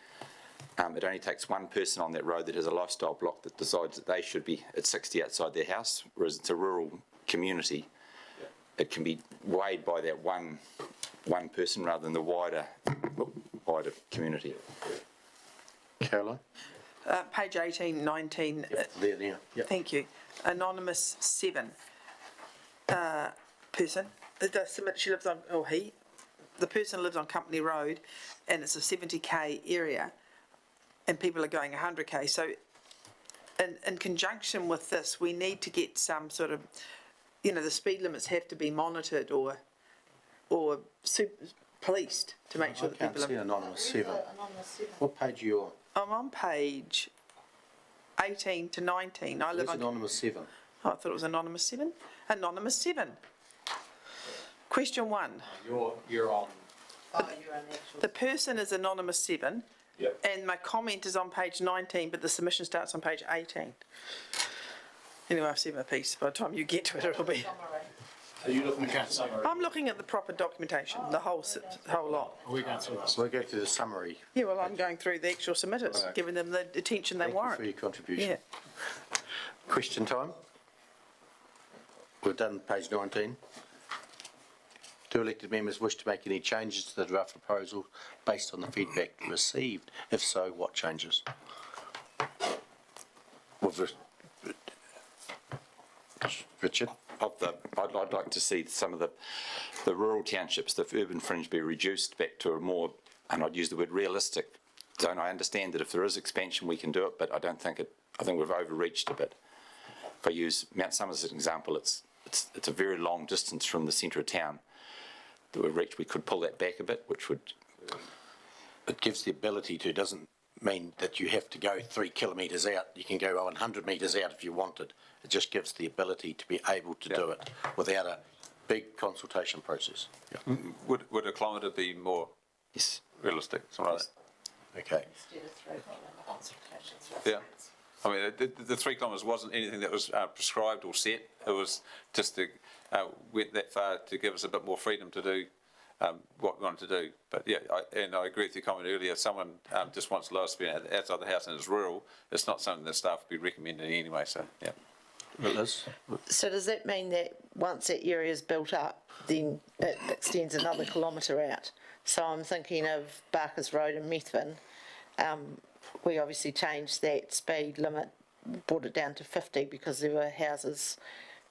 G: it only takes one person on that road that has a lifestyle block that decides that they should be at 60 outside their house, whereas it's a rural community. It can be weighed by that one person rather than the wider community.
C: Caroline?
E: Page 18, 19.
C: There, now. Yep.
E: Thank you. Anonymous 7 person. She lives on, the person lives on Company Road and it's a 70k area and people are going 100k. So in conjunction with this, we need to get some sort of, the speed limits have to be monitored or policed to make sure that people
C: I can't see Anonymous 7. What page are you on?
E: I'm on page 18 to 19. I live
C: Where's
E: on.
C: Anonymous 7?
E: Oh, I thought it was Anonymous 7. Anonymous 7. Question 1.
M: You're on.
E: The person is Anonymous 7.
L: Yep.
E: And my comment is on page 19, but the submission starts on page 18. Anyway, I've said my piece. By the time you get to it, it'll be.
L: Are you looking at the summary?
E: I'm looking at the proper documentation, the whole lot.
J: We're going through this.
C: We'll go through the summary.
E: Yeah, well, I'm going through the actual submitters,
C: Right.
E: giving them the attention they
C: Thank you
E: warrant.
C: for your contribution.
E: Yeah.
C: Question time? We've done page 19. Do elected members wish to make any changes to the draft proposal based on the feedback received? If so, what changes? Richard?
G: I'd like to see some of the rural townships, the urban fringe, be reduced back to a more, and I'd use the word realistic zone. I understand that if there is expansion, we can do it, but I think we've overreached a bit. If I use Mount Somers as an example, it's a very long distance from the centre of town that we've reached. We could pull that back a bit, which would...
C: It gives the ability to, doesn't mean that you have to go 3 kilometres out. You can go 100 metres out if you wanted. It just gives the ability to be able to do it without a big consultation process. Yeah.
B: Would a kilometre be more realistic? Something like that?
C: Okay.
B: Yeah. I mean, the 3 kilometres wasn't anything that was prescribed or set. It was just to went that far to give us a bit more freedom to do what we wanted to do. But yeah, I agree with your comment earlier. If someone just wants lower speed outside the house and it's rural, it's not something that staff would be recommending anyway. So yeah.
C: Liz?
D: So does that mean that once that area is built up, then it extends another kilometre out? So I'm thinking of Barker's Road in Methven. We obviously changed that speed limit, brought it down to 50 because there were houses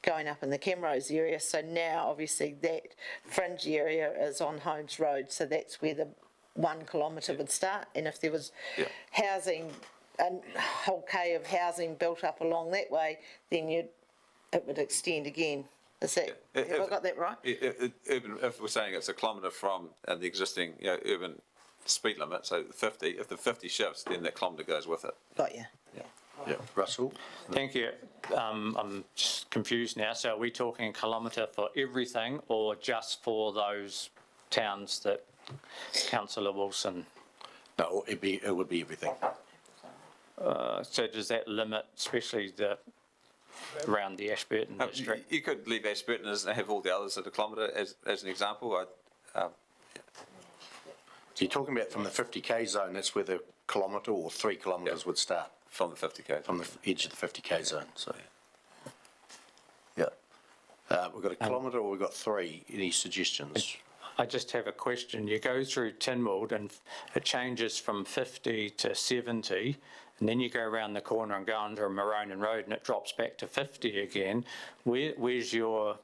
D: going up in the Camrose area. So now obviously that fringe area is on Holmes Road, so that's where the 1 kilometre would start. And if there was housing, a whole K of housing built up along that way, then it would extend again. Is that, have I got that right?
B: If we're saying it's a kilometre from the existing urban speed limit, so 50, if the 50 shifts, then that kilometre goes with it.
D: Got you.
C: Yeah. Russell?
M: Thank you. I'm just confused now. So are we talking kilometre for everything or just for those towns that Councillor Wilson?
C: No, it would be everything.
M: So does that limit, especially around the Ashburton district?
B: You could leave Ashburton and have all the others at a kilometre as an example.
C: So you're talking about from the 50k zone, that's where the kilometre or 3 kilometres would start?
B: From the 50k.
C: From the edge of the 50k zone, so. Yeah. We've got a kilometre or we've got 3. Any suggestions?
M: I just have a question. You go through Tynwald and it changes from 50 to 70, and then you go around the corner and go onto Maronan Road and it drops back to 50 again. Where's your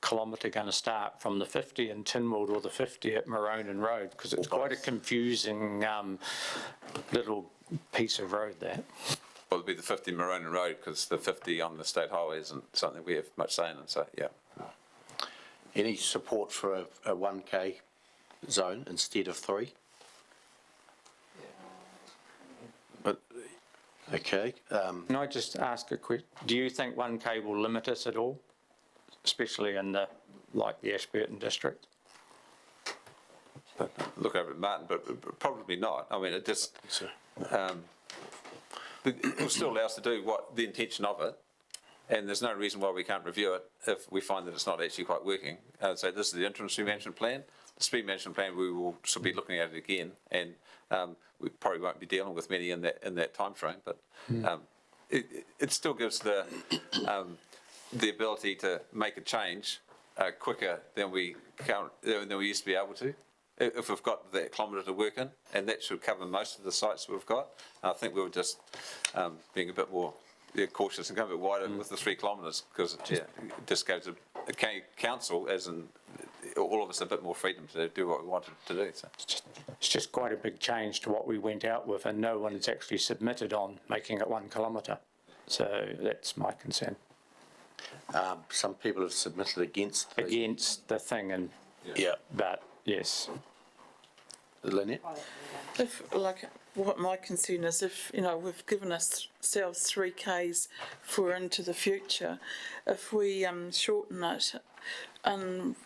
M: kilometre going to start, from the 50 in Tynwald or the 50 at Maronan Road? Because it's quite a confusing little piece of road there.
B: Well, it'd be the 50 Maronan Road because the 50 on the state highway isn't something we have much say in, so yeah.
C: Any support for a 1k zone instead of 3? But, okay.
M: Can I just ask a question? Do you think 1k will limit us at all, especially in the Ashburton district?
B: Look over at Martin, but probably not. I mean, it just it will still allow us to do what the intention of it, and there's no reason why we can't review it if we find that it's not actually quite working. So this is the interim management plan. the speed management plan, we will sort of be looking at it again, and we probably won't be dealing with many in that timeframe, but it still gives the ability to make a change quicker than we used to be able to. If we've got that kilometre to work in, and that should cover most of the sites we've got. I think we were just being a bit more cautious and going a bit wider with the 3 kilometres, because it just gives a council, as in all of us, a bit more freedom to do what we wanted to do. So.
M: It's just quite a big change to what we went out with, and no one has actually submitted on making it 1 kilometre. So that's my concern.
C: Some people have submitted against
M: the thing, and but yes.
C: Lynette?
K: If, like, what my concern is, if, you know, we've given ourselves 3 Ks for into the future, if we shorten it, and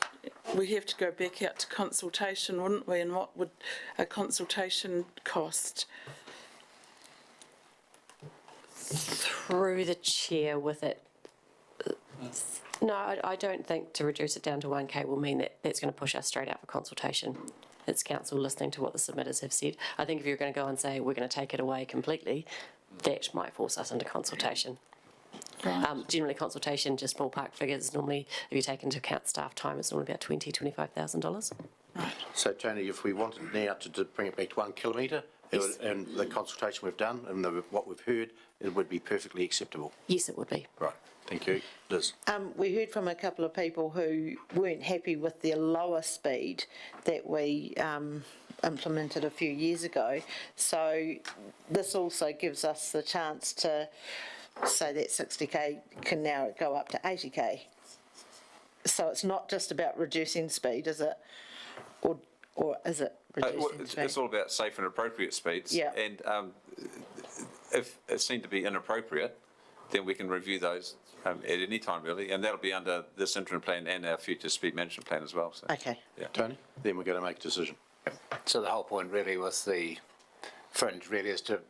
K: we have to go back out to consultation, wouldn't we? And what would a consultation cost?
A: Through the chair with it. No, I don't think to reduce it down to 1K will mean that that's going to push us straight out for consultation. It's council listening to what the submitters have said. I think if you're going to go and say we're going to take it away completely, that might force us into consultation. Right. Generally, consultation, just ballpark figures, normally, if you take into account staff time, it's normally about $20,000 to $25,000.
K: Right.
C: So, Tony, if we wanted now to bring it back to 1 kilometre,
A: Yes.
C: And the consultation we've done and what we've heard, it would be perfectly acceptable.
A: Yes, it would be.
C: Right. Thank you. Liz?
D: We heard from a couple of people who weren't happy with the lower speed that we implemented a few years ago. So this also gives us the chance to say that 60k can now go up to 80k. So it's not just about reducing speed, is it? Or is it reducing speed?
B: It's all about safe and appropriate speeds.
D: Yeah.
B: And if it seemed to be inappropriate, then we can review those at any time, really, and that'll be under this interim plan and our future speed management plan as well. So.
D: Okay.
B: Yeah.
C: Tony? Then we're going to make a decision.
I: So the whole point really with the fringe really is to,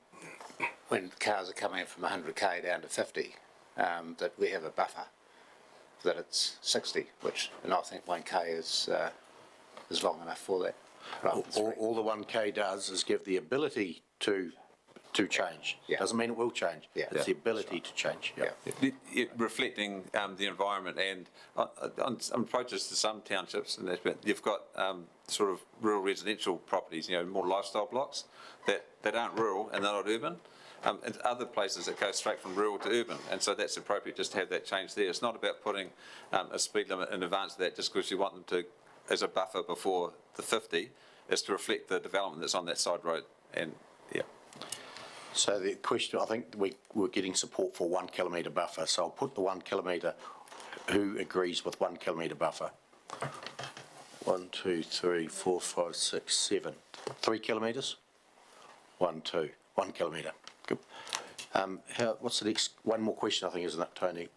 I: when cars are coming from 100k down to 50, that we have a buffer, that it's 60, and I think 1k is long enough for that.
C: All the 1K does is give the ability to change.
I: Yeah.
C: Doesn't mean it will change.
I: Yeah.
C: It's the ability to change. Yeah.
B: Reflecting the environment, and on approaches to some townships, and you've got sort of rural residential properties, more lifestyle blocks that aren't rural and they're not urban. And other places that go straight from rural to urban, and so that's appropriate just to have that change there. It's not about putting a speed limit in advance of that just because you want them to, as a buffer before the 50, is to reflect the development that's on that side road. And
C: So the question, I think we're getting support for 1 kilometre buffer, so I'll put the 1 kilometre, who agrees with 1 kilometre buffer? 1, 2, 3, 4, 5, 6, 7. 3 kilometres? 1, 2. 1 kilometre. Good. What's the next? One more question, I think, isn't it, Tony?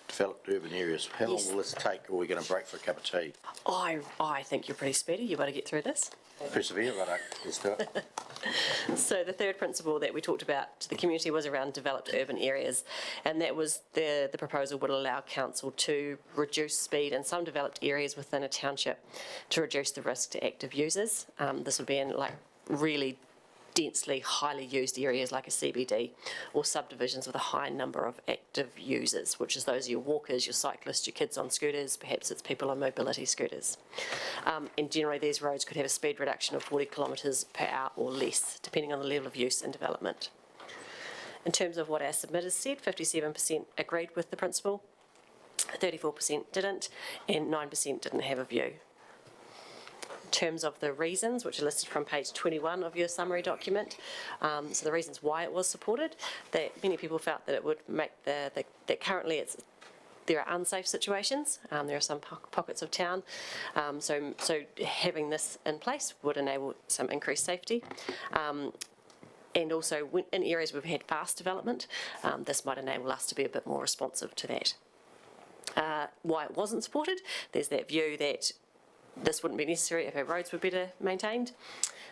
C: Developed urban areas. How long will this take, or are we going to break for a cup of tea?
A: I think you're pretty speedy. You better get through this.
C: Persevere, right? Let's do it.
A: So the third principle that we talked about to the community was around developed urban areas, and that was the proposal would allow council to reduce speed in some developed areas within a township to reduce the risk to active users. This would be in really densely, highly used areas like a CBD, or subdivisions with a high number of active users, which is those your walkers, your cyclists, your kids on scooters, perhaps it's people on mobility scooters. And generally these roads could have a speed reduction of 40 kilometres per hour or less, depending on the level of use and development. In terms of what our submitters said, 57% agreed with the principle, 34% didn't, and 9% didn't have a view. In terms of the reasons, which are listed from page 21 of your summary document, so the reasons why it was supported, that many people felt that it would make that currently there are unsafe situations. There are some pockets of town, so having this in place would enable some increased safety. And also in areas we've had fast development, this might enable us to be a bit more responsive to that. Why it wasn't supported, there's that view that this wouldn't be necessary if our roads were better maintained,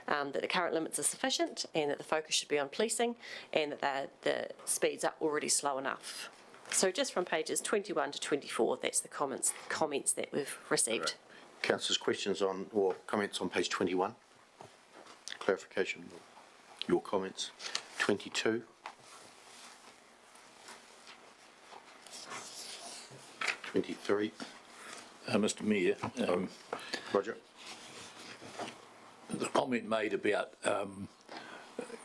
A: that the current limits are sufficient, and that the focus should be on policing, and that the speeds are already slow enough. So just from pages 21 to 24, that's the comments that we've received.
C: Councillors, questions on, or comments on page 21? Clarification, your comments. 22? 23?
L: Mr Mayor,
C: Roger?
L: the comment made about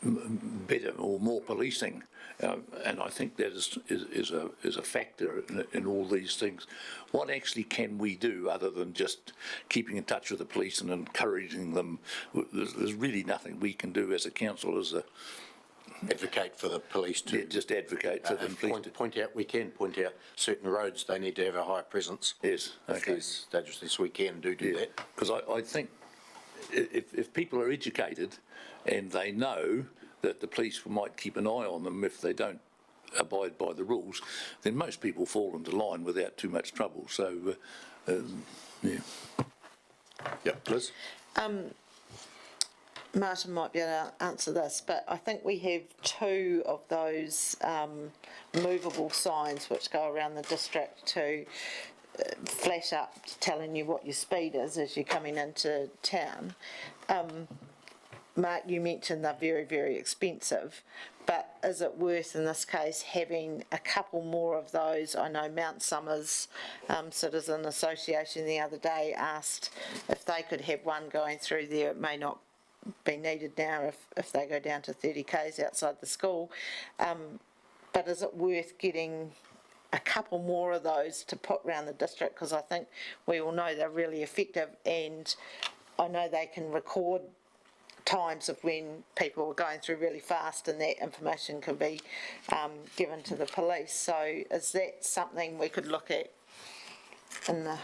L: better or more policing, and I think that is a factor in all these things. What actually can we do other than just keeping in touch with the police and encouraging them? There's really nothing we can do as a council, as a
C: Advocate for the police to...
L: just advocate for the police.
C: Point out certain roads, they need to have a higher presence.
L: Yes,
C: If
L: okay.
C: there's dangerousness, we can do that.
L: Because I think if people are educated and they know that the police might keep an eye on them if they don't abide by the rules, then most people fall into line without too much trouble. So, yeah.
C: Yep, Liz?
D: Martin might be able to answer this, but I think we have two of those movable signs which go around the district to flash up telling you what your speed is as you're coming into town. Mark, you mentioned they're very, very expensive, but is it worth in this case having a couple more of those? I know Mount Somers Citizen Association the other day asked if they could have one going through there. It may not be needed now if they go down to 30 k's outside the school, but is it worth getting a couple more of those to put around the district? Because I think we all know they're really effective, and I know they can record times of when people are going through really fast, and that information can be given to the police. So is that something we could look at in the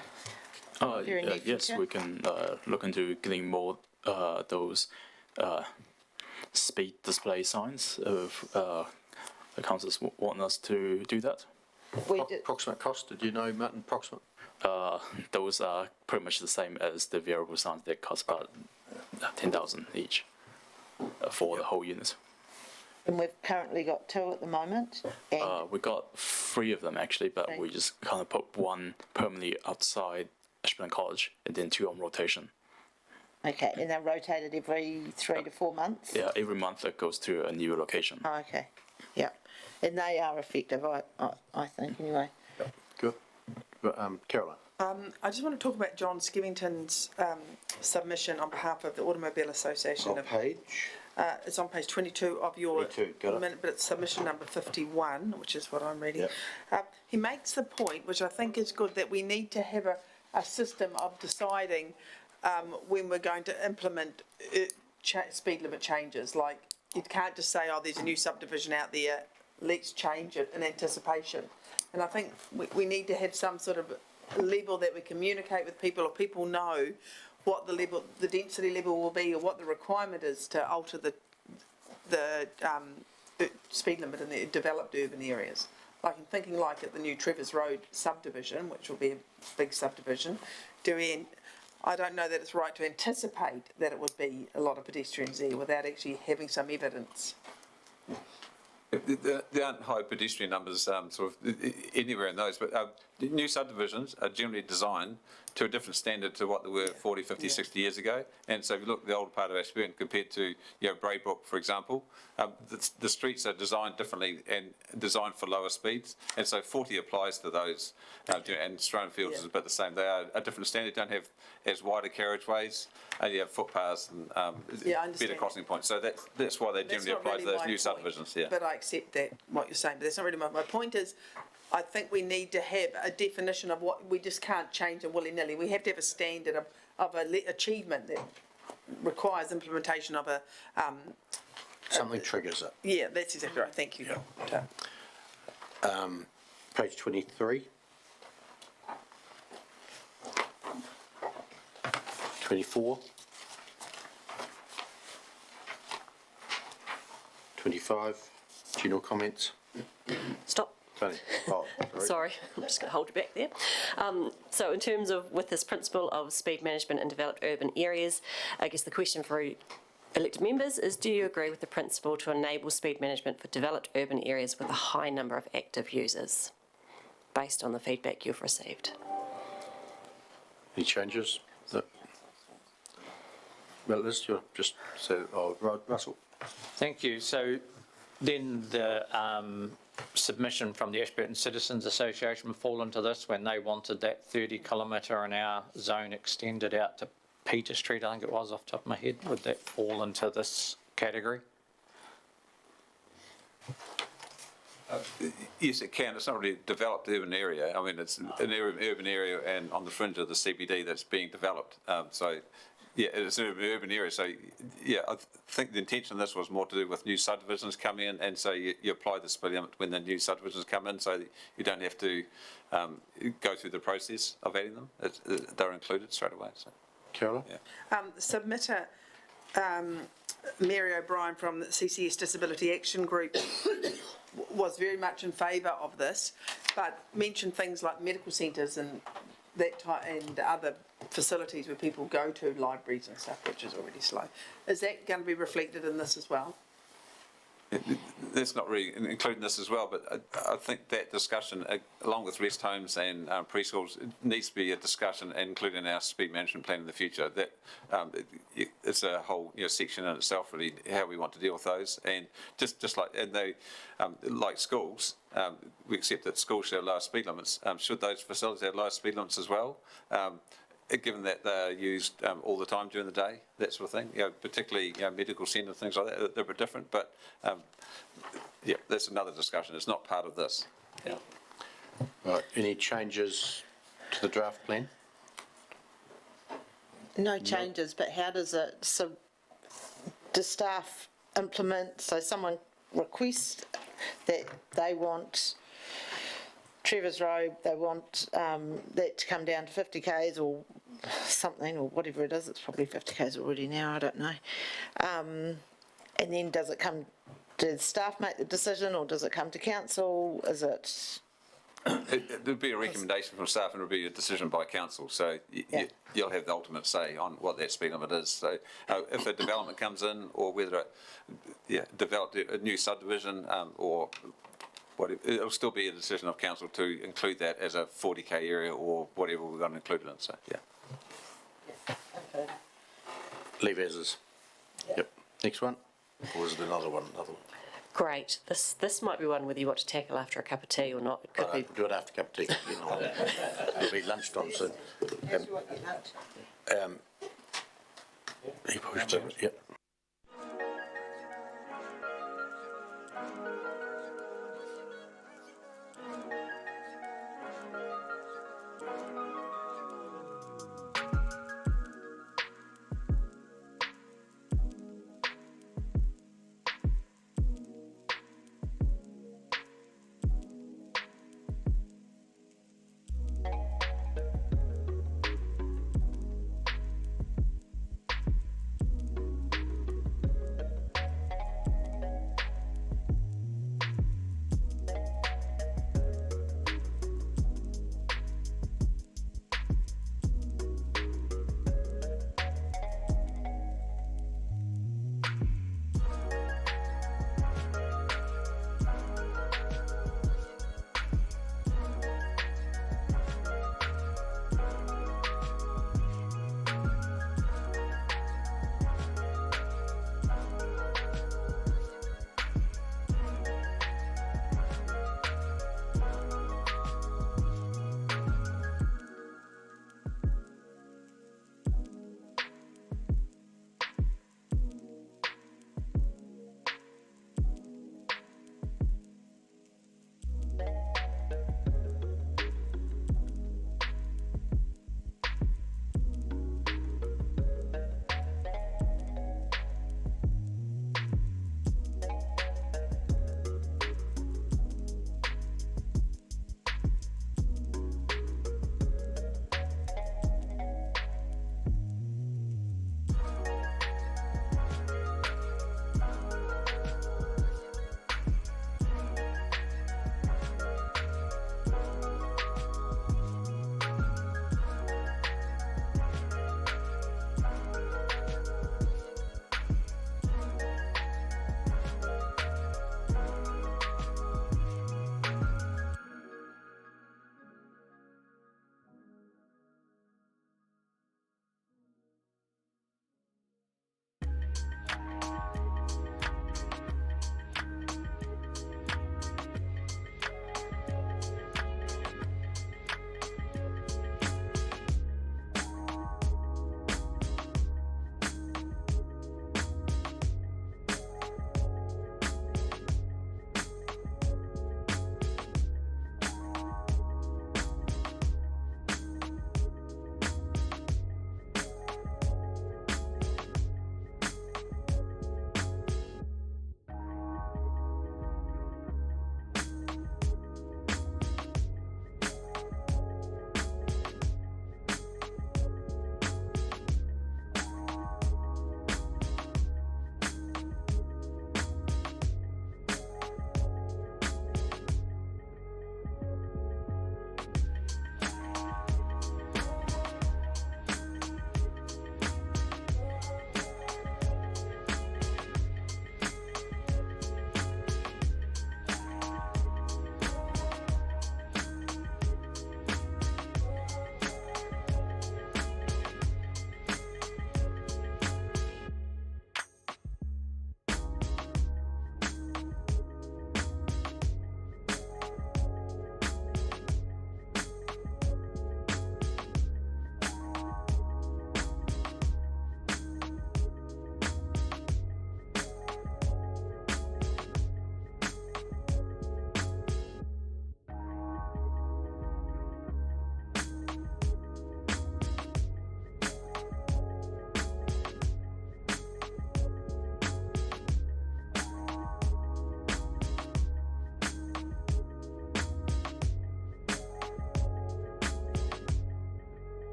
D: very near
F: Yes,
D: future?
F: we can look into getting more those speed display signs if the councils want us to do that.
D: We did,
C: Approximate cost, did you know, Martin, approximate?
F: Those are pretty much the same as the variable signs that cost about 10,000 each for the whole unit.
D: and we've currently got two at the moment, and
F: We got 3 of them actually, but we just kind of put one permanently outside Ashburton College and then 2 on rotation.
D: okay, and they're rotated every 3 to 4 months?
F: Yeah, every month it goes to a new location.
D: Oh, okay, yeah, and they are effective, I think, anyway.
C: Good. Caroline?
E: I just want to talk about John Skivington's submission on behalf of the Automobile Association.
C: On page?
E: It's on page 22 of your
C: 22, got it.
E: minute, but it's submission number 51, which is what I'm reading.
C: Yep.
E: He makes the point, which I think is good, that we need to have a system of deciding when we're going to implement speed limit changes. Like, you can't just say, oh, there's a new subdivision out there, let's change it in anticipation. And I think we need to have some sort of level that we communicate with people, or people know what the density level will be, or what the requirement is to alter the speed limit in the developed urban areas. Like, I'm thinking like at the new Trevors Road subdivision, which will be a big subdivision, I don't know that it's right to anticipate that it would be a lot of pedestrians there without actually having some evidence.
B: There aren't high pedestrian numbers sort of anywhere in those, but new subdivisions are generally designed to a different standard to what they were 40, 50, 60 years ago. And so if you look at the old part of Ashburton compared to, Braybrook, for example, the streets are designed differently and designed for lower speeds. And so 40 applies to those, and Strohan Fields is a bit the same. They are a different standard, don't have as wider carriageways, you have footpaths and
E: I understand
B: better crossing points. So that's why they generally
E: not
B: apply
E: really
B: to those
E: my
B: new
E: point,
B: subdivisions. Yeah.
E: But I accept that, what you're saying, but that's not really my point is, I think we need to have a definition of what, we just can't change it willy-nilly. We have to have a standard of achievement that requires implementation of a...
C: Something triggers it.
E: yeah, that's exactly right, thank you.
C: Page 23. 24. 25. General comments?
A: Stop.
C: Tony? Oh,
A: Sorry, I'm just going to hold you back there. So in terms of with this principle of speed management in developed urban areas, I guess the question for elected members is, do you agree with the principle to enable speed management for developed urban areas with a high number of active users, based on the feedback you've received?
C: Any changes? Well, Liz, you're just, Russell.
M: Thank you. So then the submission from the Ashburton Citizens Association would fall into this when they wanted that 30 kilometre an hour zone extended out to Peter Street, I think it was off the top of my head. Would that fall into this category?
B: Yes, it can. It's not really a developed urban area. I mean, it's an urban area and on the fringe of the CBD that's being developed. So, yeah, it's an urban area. So, yeah, I think the intention of this was more to do with new subdivisions coming in, and so you apply the speed limit when the new subdivisions come in, so you don't have to go through the process of adding them. They're included straight away. So.
C: Caroline?
B: Yeah.
E: Submitter Mary O'Brien from the CCS Disability Action Group was very much in favour of this, but mentioned things like medical centres and that type, and other facilities where people go to, libraries and stuff, which is already slow. Is that going to be reflected in this as well?
B: That's not really including this as well, but I think that discussion, along with rest homes and preschools, it needs to be a discussion, including our speed management plan in the future. That it's a whole section in itself, really, how we want to deal with those. And just like they, like schools, we accept that schools should have lower speed limits. Should those facilities have lower speed limits as well? Given that they're used all the time during the day, that sort of thing, particularly medical centre, things like that, they're a bit different, but yeah, that's another discussion. It's not part of this. Yeah.
C: Right, any changes to the draft plan?
D: No changes, but how does it, so do staff implement, so someone requests that they want Trevor's Road, they want that to come down to 50 k's or something, or whatever it is, it's probably 50 k's already now, I don't know. And then does it come, does staff make the decision, or does it come to council? Is it?
B: It would be a recommendation from staff, and it would be a decision by council. So you'll have the ultimate say on what that speed limit is. So if a development comes in, or whether it developed a new subdivision, or whatever, it'll still be a decision of council to include that as a 40k area or whatever we're going to include it in. So
D: Okay.
C: Leave as is. Yep. Next one. Or is it another one?
A: Great. This might be one whether you want to tackle after a cup of tea or not. It could be.
C: Do it after a cup of tea. It'll be lunchtime soon. He pushed it. Yep.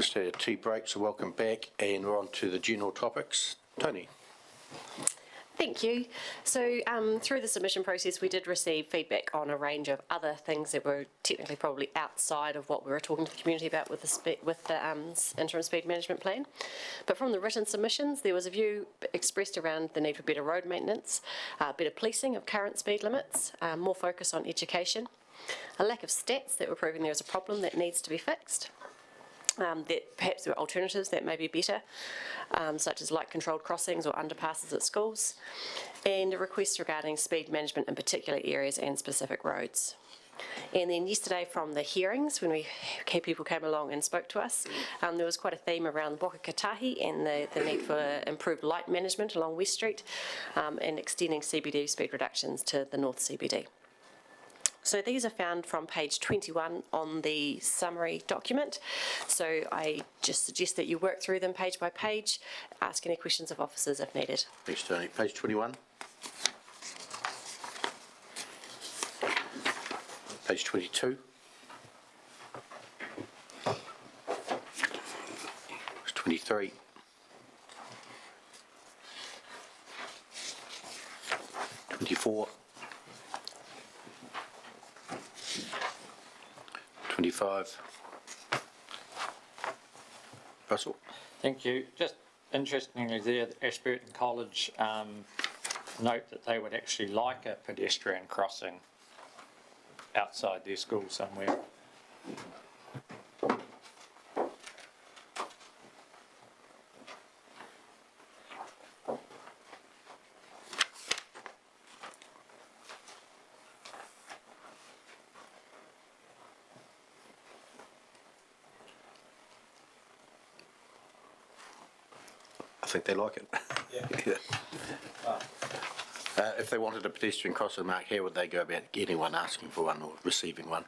C: Just had a tea break, so welcome back, and we're on to the general topics. Tony?
A: Thank you. So through the submission process, we did receive feedback on a range of other things that were technically probably outside of what we were talking to the community about with the interim speed management plan. But from the written submissions, there was a view expressed around the need for better road maintenance, better policing of current speed limits, more focus on education, a lack of stats that were proving there is a problem that needs to be fixed. That perhaps there are alternatives that may be better, such as light-controlled crossings or underpasses at schools, and a request regarding speed management in particular areas and specific roads. And then yesterday from the hearings, when people came along and spoke to us, there was quite a theme around Waka Katahi and the need for improved light management along West Street and extending CBD speed reductions to the North CBD. So these are found from page 21 on the summary document. So I just suggest that you work through them page by page, ask any questions of officers if needed.
C: Thanks, Tony. Page 21. Page 22. Page 23. 24. 25. Russell?
I: Thank you. Just interestingly there, the Ashburton College note that they would actually like a pedestrian crossing outside their school somewhere.
C: I think they like it. Yeah. If they wanted a pedestrian crossing, Mark, how would they go about getting one, asking for one or receiving one?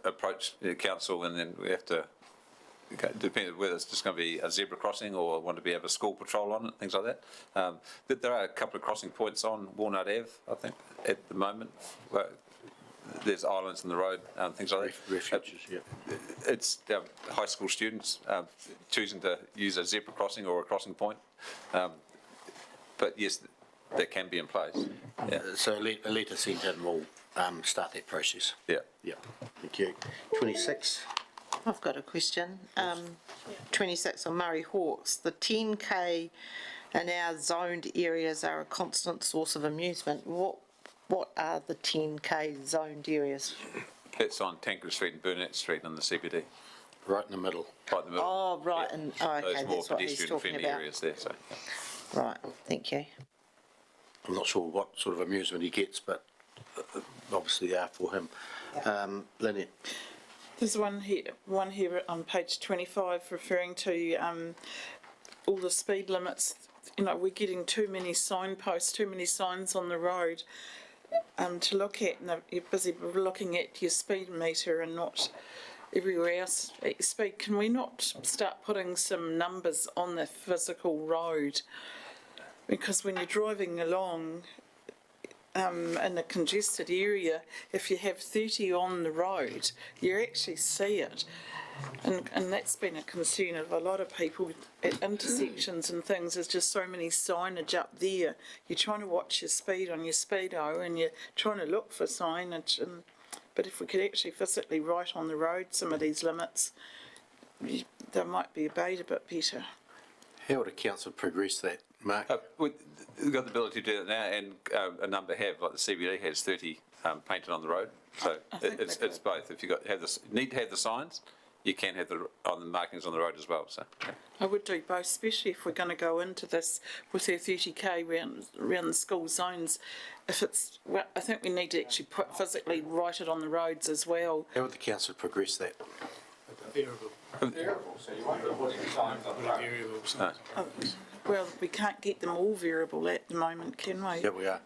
B: Approach the council, and then we have to, depending whether it's just going to be a zebra crossing or want to have a school patrol on it, things like that. There are a couple of crossing points on Walnut Ave, I think, at the moment. Where there's islands in the road, things like that.
C: Refuges, yeah.
B: It's high school students choosing to use a zebra crossing or a crossing point. But yes, that can be in place. Yeah.
C: So a letter sent in will start that process.
B: Yeah.
C: Yeah. Thank you. 26.
D: I've got a question. 26 on Murray Hawkes. The 10K in our zoned areas are a constant source of amusement. What are the 10K zoned areas?
B: It's on Tankard Street and Burnett Street in the CBD.
C: Right in the middle.
B: Right in the middle.
D: Oh, right.
B: Yeah.
D: And, oh, okay,
B: Those more
D: that's what he's talking
B: pedestrian-friendly
D: about.
B: areas there. So. Yeah.
D: Right, thank you.
C: I'm not sure what sort of amusement he gets, but obviously they are for him. Lynette?
K: There's one here on page 25 referring to all the speed limits. You know, we're getting too many signposts, too many signs on the road to look at, and you're busy looking at your speed meter and not everywhere else at your speed. Can we not start putting some numbers on the physical road? Because when you're driving along in a congested area, if you have 30 on the road, you actually see it. And that's been a concern of a lot of people at intersections and things. There's just so many signage up there. You're trying to watch your speed on your speedo and you're trying to look for signage. But if we could actually physically write on the road some of these limits, they might be obeyed a bit better.
C: How would a council progress that, Mark?
B: We've got the ability to do that now, and a number have, like the CBD has 30 painted on the road. So it's both. If you need to have the signs, you can have on the markings on the road as well. So yeah.
K: I would do both, especially if we're going to go into this with our 30k around the school zones. If it's, well, I think we need to actually physically write it on the roads as well.
C: How would the council progress that?
I: Variable, so you won't be putting signs on the road.
K: Well, we can't get them all variable at the moment, can we?
C: Yeah, we are.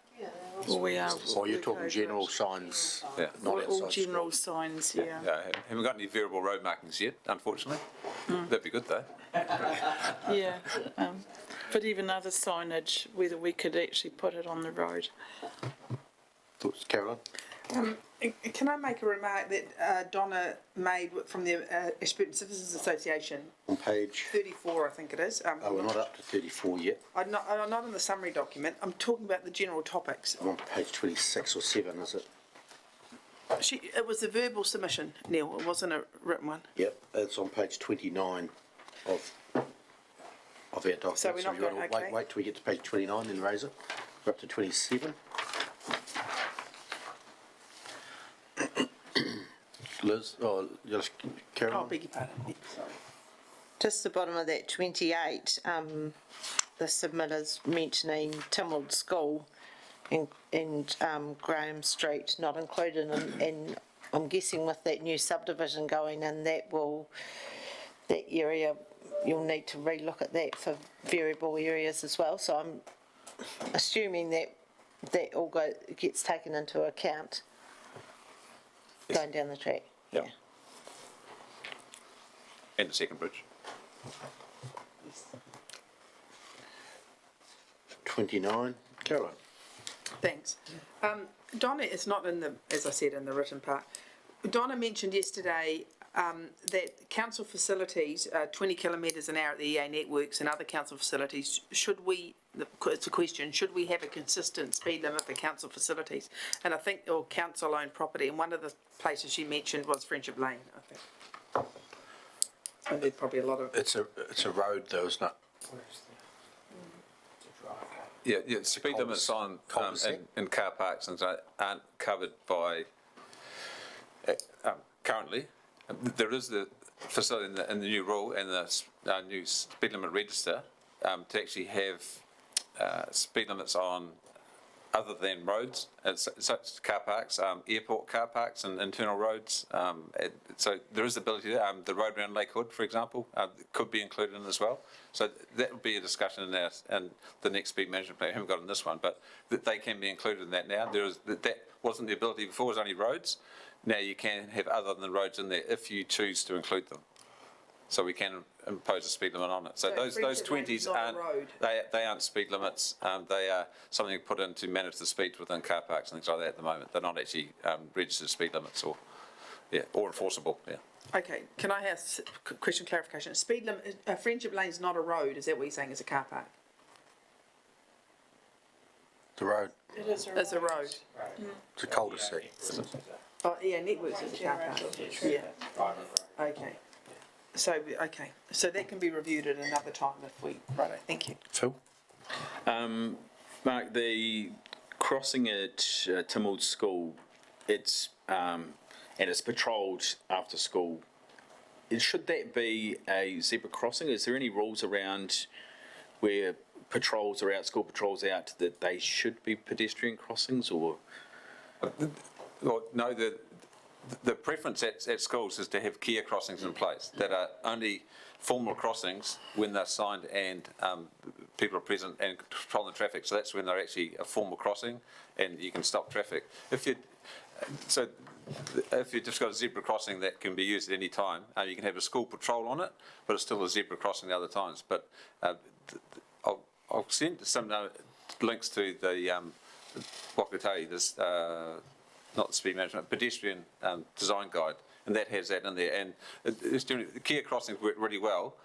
K: Well, we are.
C: Or you're talking general signs,
B: Yeah.
C: not outside
K: All general
C: school.
K: signs, yeah.
B: Haven't got any variable road markings yet, unfortunately. That'd be good though.
K: Yeah, but even other signage, whether we could actually put it on the road.
C: Thoughts, Caroline?
E: Can I make a remark that Donna made from the Ashburton Citizens Association,
C: On page,
E: 34, I think it is.
C: oh, we're not up to 34 yet.
E: I'm not in the summary document. I'm talking about the general topics.
C: I'm on page 26 or 7, is it?
E: It was a verbal submission, Neil. It wasn't a written one.
C: Yep, it's on page 29 of our document.
E: So we're not
C: you wanna
E: going- okay.
C: wait till we get to page 29, then raise it. We're up to 27. Liz, oh, just carry
E: Oh,
C: on.
E: beg your pardon. Yeah, sorry.
D: Just the bottom of that 28, the submitter's mentioning Timwood School and Graham Street not included, and I'm guessing with that new subdivision going in, that area, you'll need to relook at that for variable areas as well. So I'm assuming that all gets taken into account going down the track.
B: Yeah. And the second bridge.
C: 29, Caroline.
E: Thanks. Donna is not in the, as I said, in the written part. Donna mentioned yesterday that council facilities, 20 kilometres an hour at the EA networks and other council facilities, it's a question, should we have a consistent speed limit for council facilities? And I think, or council-owned property, and one of the places she mentioned was Friendship Lane, I think. And there's probably a lot of...
C: It's a road though, isn't it?
B: Yeah, speed limits on in car parks and so aren't covered by currently. There is the facility in the new rule and the new speed limit register to actually have speed limits on other than roads, such as car parks, airport car parks and internal roads. So there is the ability there. The road around Lake Hood, for example, could be included in as well. So that would be a discussion in the next speed management plan. We haven't got in this one, but they can be included in that now. That wasn't the ability before, it was only roads. Now you can have other than roads in there if you choose to include them. So we can impose a speed limit on it. So those 20s aren't, they aren't speed limits. They are something put in to manage the speeds within car parks and things like that at the moment. They're not actually registered speed limits or enforceable. Yeah.
E: Okay, can I ask a question clarification? Speed limit, Friendship Lane is not a road, is that what you're saying, it's a car park?
C: The road.
K: It is
E: It's a road.
C: It's a cul-de-sac.
E: Oh, yeah, Networks is a car park. Yeah. Okay. So that can be reviewed at another time if we, righto, thank you.
C: Phil?
H: Mark, the crossing at Timwood School, it's and it's patrolled after school. Should that be a zebra crossing? Is there any rules around where patrols are out, school patrols out, that they should be pedestrian crossings or?
B: Well, no, the preference at schools is to have care crossings in place that are only formal crossings when they're signed and people are present and controlling the traffic. So that's when they're actually a formal crossing and you can stop traffic. If you've just got a zebra crossing that can be used at any time, you can have a school patrol on it, but it's still a zebra crossing the other times. But I'll send some links to the Whakatei, this not the speed management, pedestrian design guide, and that has that in there. And it's doing the care crossings work really well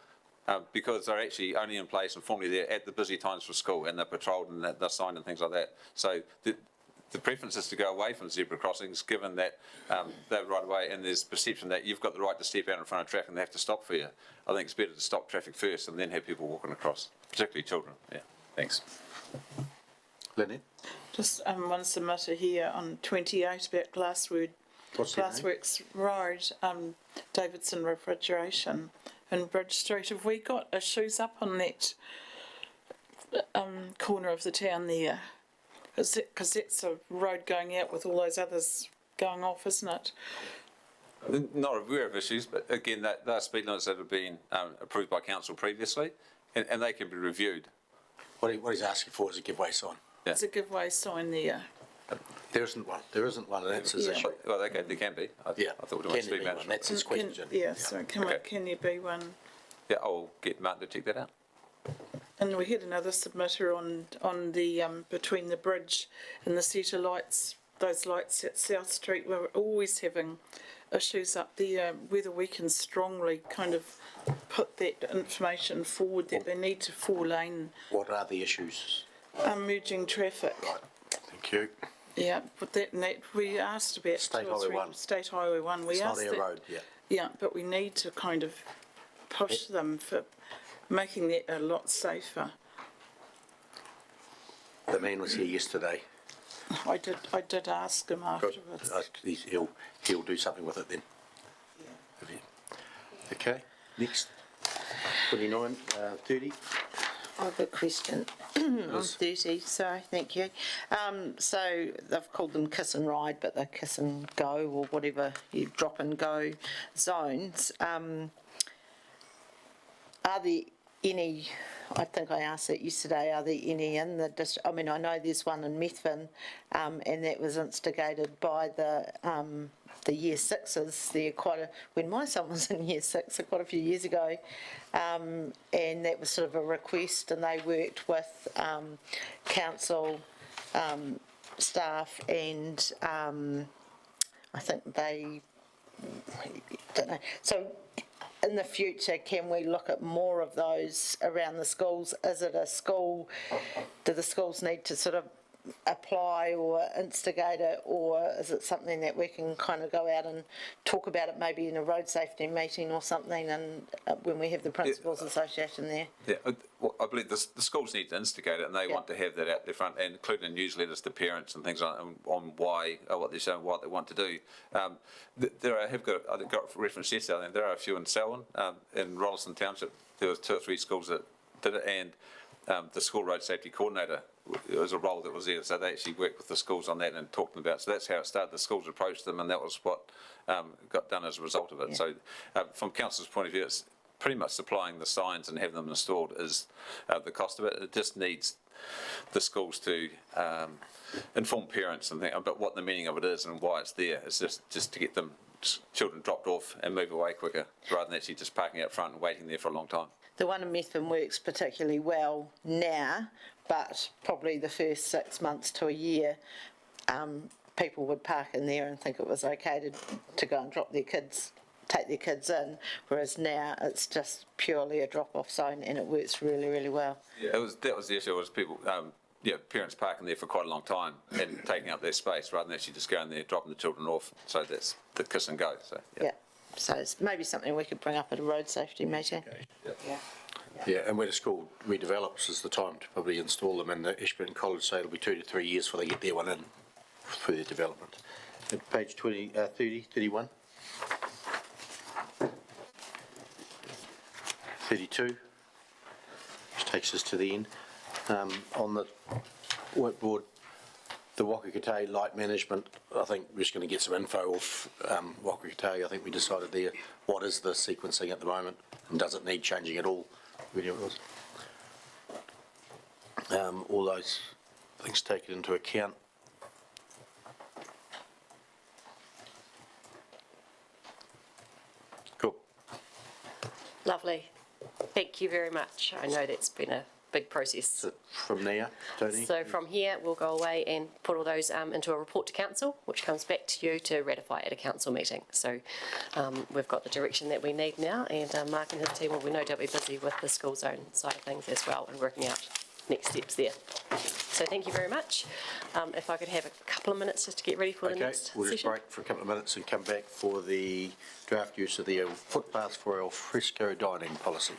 B: because they're actually only in place and formally there at the busy times for school, and they're patrolled and they're signed and things like that. So the preference is to go away from zebra crossings, given that they're right away, and there's perception that you've got the right to step out in front of traffic and they have to stop for you. I think it's better to stop traffic first and then have people walking across, particularly children. Yeah, thanks.
C: Lynette?
K: Just one submitter here on 28 about Glassworks Road, Davidson Refrigeration and Bridge Street. Have we got issues up on that corner of the town there? Because that's a road going out with all those others going off, isn't it?
B: Not aware of issues, but again, they're speed limits that have been approved by council previously, and they can be reviewed.
C: What he's asking for is a giveaway sign.
B: Yeah.
K: There's a giveaway sign there.
C: There isn't one, and that's his issue.
B: Well, okay, there can be. I thought we were speed management.
C: That's his question.
K: So can there be one?
B: Yeah, I'll get Martin to check that out.
K: And we had another submitter on the between the bridge and the Cedar Lights those lights at South Street, we're always having issues up there, whether we can strongly kind of put that information forward that they need to 4-lane
C: What are the issues?
K: merging traffic.
C: Right, thank you.
K: Yeah, but that we asked about
C: State
K: 2 or
C: Highway
K: 3
C: 1.
K: State Highway 1. We
C: It's not
K: asked
C: our
K: that-
C: road yet.
K: Yeah, but we need to kind of push them for making that a lot safer.
C: The man was here yesterday.
K: I did ask him
C: Good.
K: afterwards.
C: He'll do something with it then. Have you- Okay, next. 29, 30.
D: I have a question on 30, sorry, thank you. So they've called them kiss and ride, but they're kiss and go or whatever, you drop and go zones. Are there any, I think I asked that yesterday, are there any in the district? I mean, I know there's one in Methven, and that was instigated by the year sixes there when my son was in year six, so quite a few years ago, and that was sort of a request, and they worked with council staff, and I think they, don't know, so in the future, can we look at more of those around the schools? Is it a school, do the schools need to sort of apply or instigate it, or is it something that we can kind of go out and talk about it maybe in a road safety meeting or something, and when we have the Principals Association there?
B: Yeah, I believe the schools need to instigate it, and they want to have that out their front, and including newsletters to parents and things like on why, what they're showing, what they want to do. I got reference yesterday, and there are a few in Selwyn, in Rolleston Township. There was 2 or 3 schools that did it, and the school road safety coordinator, it was a role that was there, so they actually worked with the schools on that and talked to them about. So that's how it started. The schools approached them, and that was what got done as a result of it. Yeah. So from council's point of view, it's pretty much supplying the signs and having them installed is the cost of it. It just needs the schools to inform parents and think about what the meaning of it is and why it's there. It's just to get them children dropped off and move away quicker, rather than actually just parking out front and waiting there for a long time.
D: The one in Methven works particularly well now, but probably the first 6 months to a year, people would park in there and think it was okay to go and drop their kids, take their kids in, whereas now it's just purely a drop-off zone, and it works really, really well.
B: Yeah, that was the issue, was people, parents parking there for quite a long time and taking up their space rather than actually just going there, dropping the children off. So that's the kiss and go. So
D: yeah. So it's maybe something we could bring up at a road safety meeting.
B: Okay.
C: Yeah, and when a school redevelops is the time to probably install them, and the Ashburton College say it'll be 2 to 3 years before they get their one in for their development. At page 30, 31. 32, which takes us to the end. On the workboard, the Wakakatei light management, I think we're just going to get some info off Wakakatei. I think we decided there, what is the sequencing at the moment, and does it need changing at all? All those things taken into account. Cool.
A: Lovely. Thank you very much. I know that's been a big process.
C: So from there, Tony?
A: So from here, we'll go away and put all those into a report to council, which comes back to you to ratify at a council meeting. So we've got the direction that we need now, and Mark and his team will no doubt be busy with the school zone side of things as well and working out next steps there. So thank you very much. If I could have a couple of minutes just to get ready for the next
C: Okay, we'll just
A: session.
C: break for a couple of minutes and come back for the draft use of the footpaths for al fresco dining policy.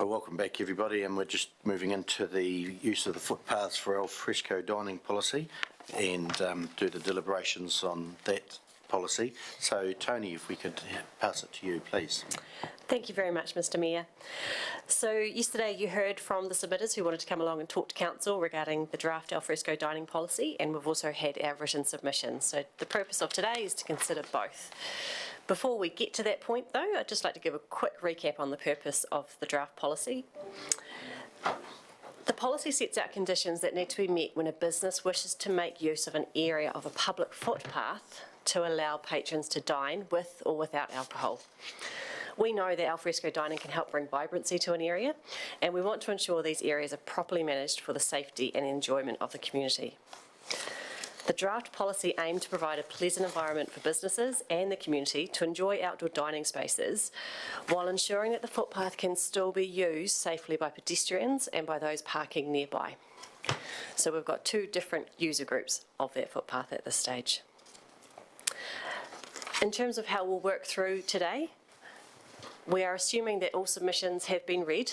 C: welcome back everybody, and we're just moving into the use of the footpaths for al fresco dining policy and do the deliberations on that policy. So Tony, if we could pass it to you, please.
A: Thank you very much, Mr Mayor. So yesterday you heard from the submitters who wanted to come along and talk to Council regarding the draft al fresco dining policy, and we've also had our written submissions. So the purpose of today is to consider both. Before we get to that point though, I'd just like to give a quick recap on the purpose of the draft policy. The policy sets out conditions that need to be met when a business wishes to make use of an area of a public footpath to allow patrons to dine with or without alcohol. We know that alfresco dining can help bring vibrancy to an area, and we want to ensure these areas are properly managed for the safety and enjoyment of the community. The draft policy aimed to provide a pleasant environment for businesses and the community to enjoy outdoor dining spaces, while ensuring that the footpath can still be used safely by pedestrians and by those parking nearby. So we've got two different user groups of that footpath at this stage. In terms of how we'll work through today, we are assuming that all submissions have been read.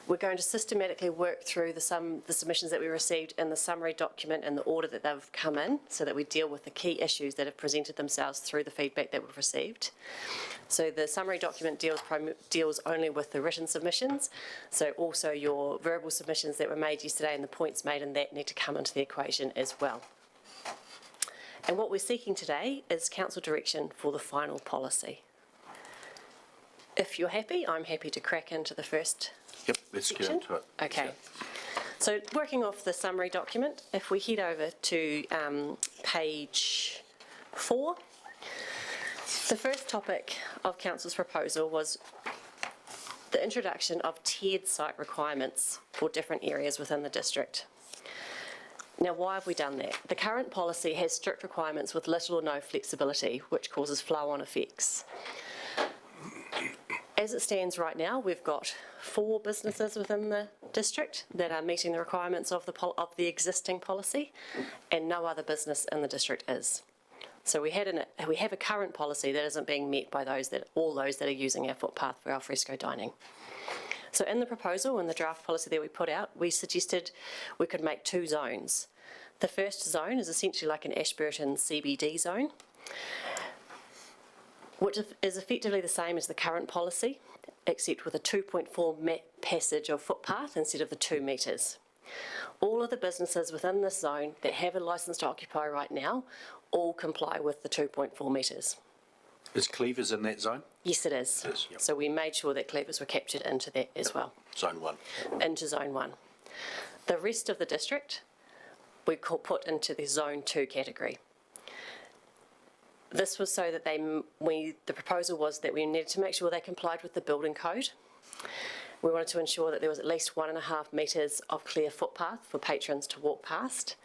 A: We're going to systematically work through the submissions that we received in the summary document in the order that they've come in, so that we deal with the key issues that have presented themselves through the feedback that we've received. So the summary document deals only with the written submissions, so also your verbal submissions that were made yesterday and the points made in that need to come into the equation as well. And what we're seeking today is council direction for the final policy. If you're happy, I'm happy to crack into the first
C: Yep, let's get
A: section.
C: into it.
A: Okay. So working off the summary document, if we head over to page 4, the first topic of council's proposal was the introduction of tiered site requirements for different areas within the district. Now, why have we done that? The current policy has strict requirements with little or no flexibility, which causes flow-on effects. As it stands right now, we've got 4 businesses within the district that are meeting the requirements of the existing policy, and no other business in the district is. So we have a current policy that isn't being met by all those that are using our footpath for al fresco dining. So in the proposal, in the draft policy that we put out, we suggested we could make 2 zones. The first zone is essentially like an Ashburton CBD zone, which is effectively the same as the current policy, except with a 2.4 passage of footpath instead of the 2 metres. All of the businesses within this zone that have a licence to occupy right now all comply with the 2.4 metres.
C: Is Cleavers in that zone?
A: Yes, it is.
C: It is, yep.
A: So we made sure that Cleavers were captured into that as well.
C: Zone 1.
A: Into Zone 1. The rest of the district we put into the Zone 2 category. This was so that the proposal was that we needed to make sure they complied with the building code. We wanted to ensure that there was at least 1.5 metres of clear footpath for patrons to walk past.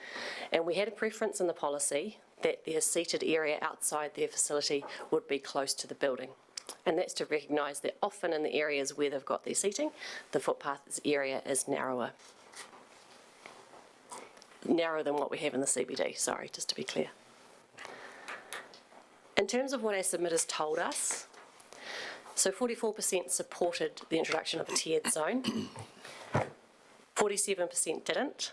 A: And we had a preference in the policy that their seated area outside their facility would be close to the building. And that's to recognise that often in the areas where they've got their seating, the footpath area is narrower. Narrower than what we have in the CBD, sorry, just to be clear. In terms of what our submitters told us, so 44% supported the introduction of a tiered zone, 47% didn't,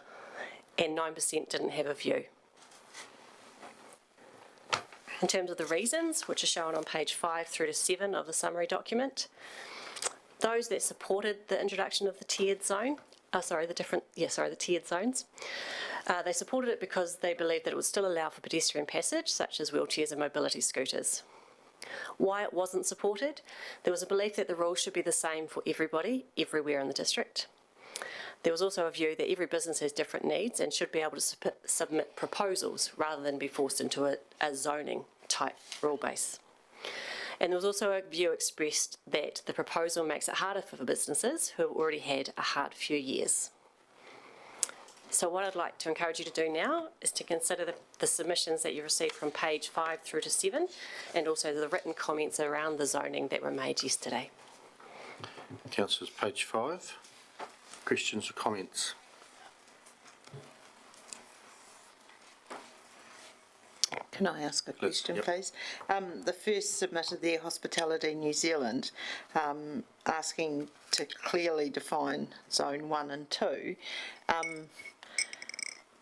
A: and 9% didn't have a view. In terms of the reasons, which are shown on page 5 through to 7 of the summary document, those that supported the introduction of the tiered zone, the tiered zones, they supported it because they believed that it would still allow for pedestrian passage, such as wheelchairs and mobility scooters. Why it wasn't supported? There was a belief that the rules should be the same for everybody, everywhere in the district. There was also a view that every business has different needs and should be able to submit proposals rather than be forced into a zoning type rule base. And there was also a view expressed that the proposal makes it harder for businesses who have already had a hard few years. So what I'd like to encourage you to do now is to consider the submissions that you received from page 5 through to 7, and also the written comments around the zoning that were made yesterday.
C: Councillors, page 5. Questions or comments?
D: Can I ask a question,
C: yep.
D: please? The first submitted there, Hospitality New Zealand, asking to clearly define Zone 1 and 2.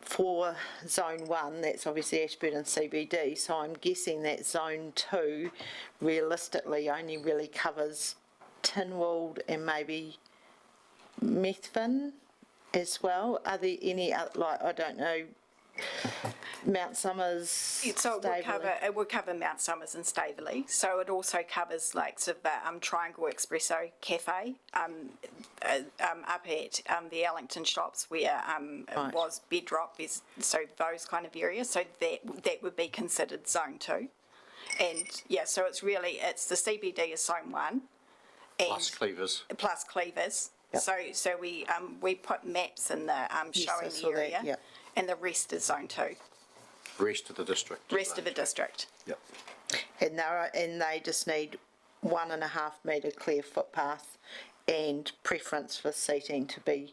D: For Zone 1, that's obviously Ashburton CBD, so I'm guessing that Zone 2 realistically only really covers Tynwald and maybe Methven as well. Are there any, like, I don't know, Mount Somers,
N: So it would cover Mount Somers and Staveley. So it also covers like sort of the Triangle Espresso Cafe up at the Ellington shops where
D: Right.
N: was Bedrock. So those kind of areas. So that would be considered Zone 2. And yeah, so it's the CBD is Zone 1. And
C: Plus Cleavers.
N: Plus Cleavers.
D: Yep.
N: So we put maps in the showing
D: saw
N: the
D: that,
N: area.
D: yep.
N: And the rest is Zone 2.
C: Rest of the district.
N: Rest of the district.
C: Yep.
D: And they just need 1.5 metre clear footpath and preference for seating to be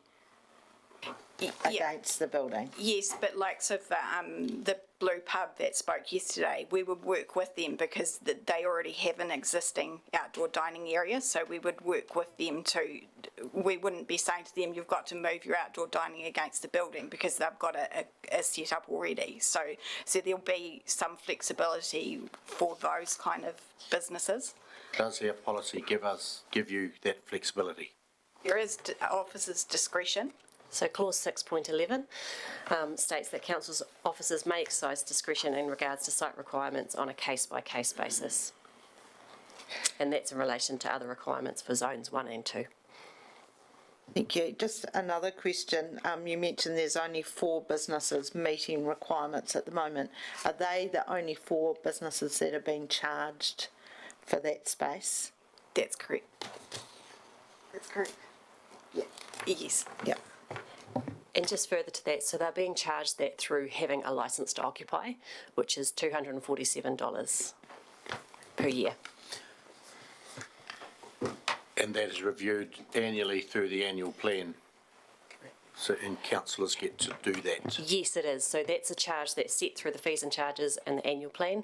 D: against the building.
N: Yes, but like so the Blue Pub that spoke yesterday, we would work with them because they already have an existing outdoor dining area, so we would work with them we wouldn't be saying to them, you've got to move your outdoor dining against the building because they've got a set up already. So there'll be some flexibility for those kind of businesses.
C: Does our policy give you that flexibility?
N: There is officers' discretion.
A: So clause 6.11 states that council's officers may exercise discretion in regards to site requirements on a case-by-case basis. And that's in relation to other requirements for zones 1 and 2.
D: Thank you. Just another question. You mentioned there's only 4 businesses meeting requirements at the moment. Are they the only 4 businesses that are being charged for that space?
N: That's correct. That's correct. Yeah. Yes.
D: Yeah.
A: And just further to that, so they're being charged that through having a licence to occupy, which is $247 per year.
C: And that is reviewed annually through the annual plan. So, and councillors get to do that.
A: Yes, it is. So that's a charge that's set through the fees and charges and the annual plan.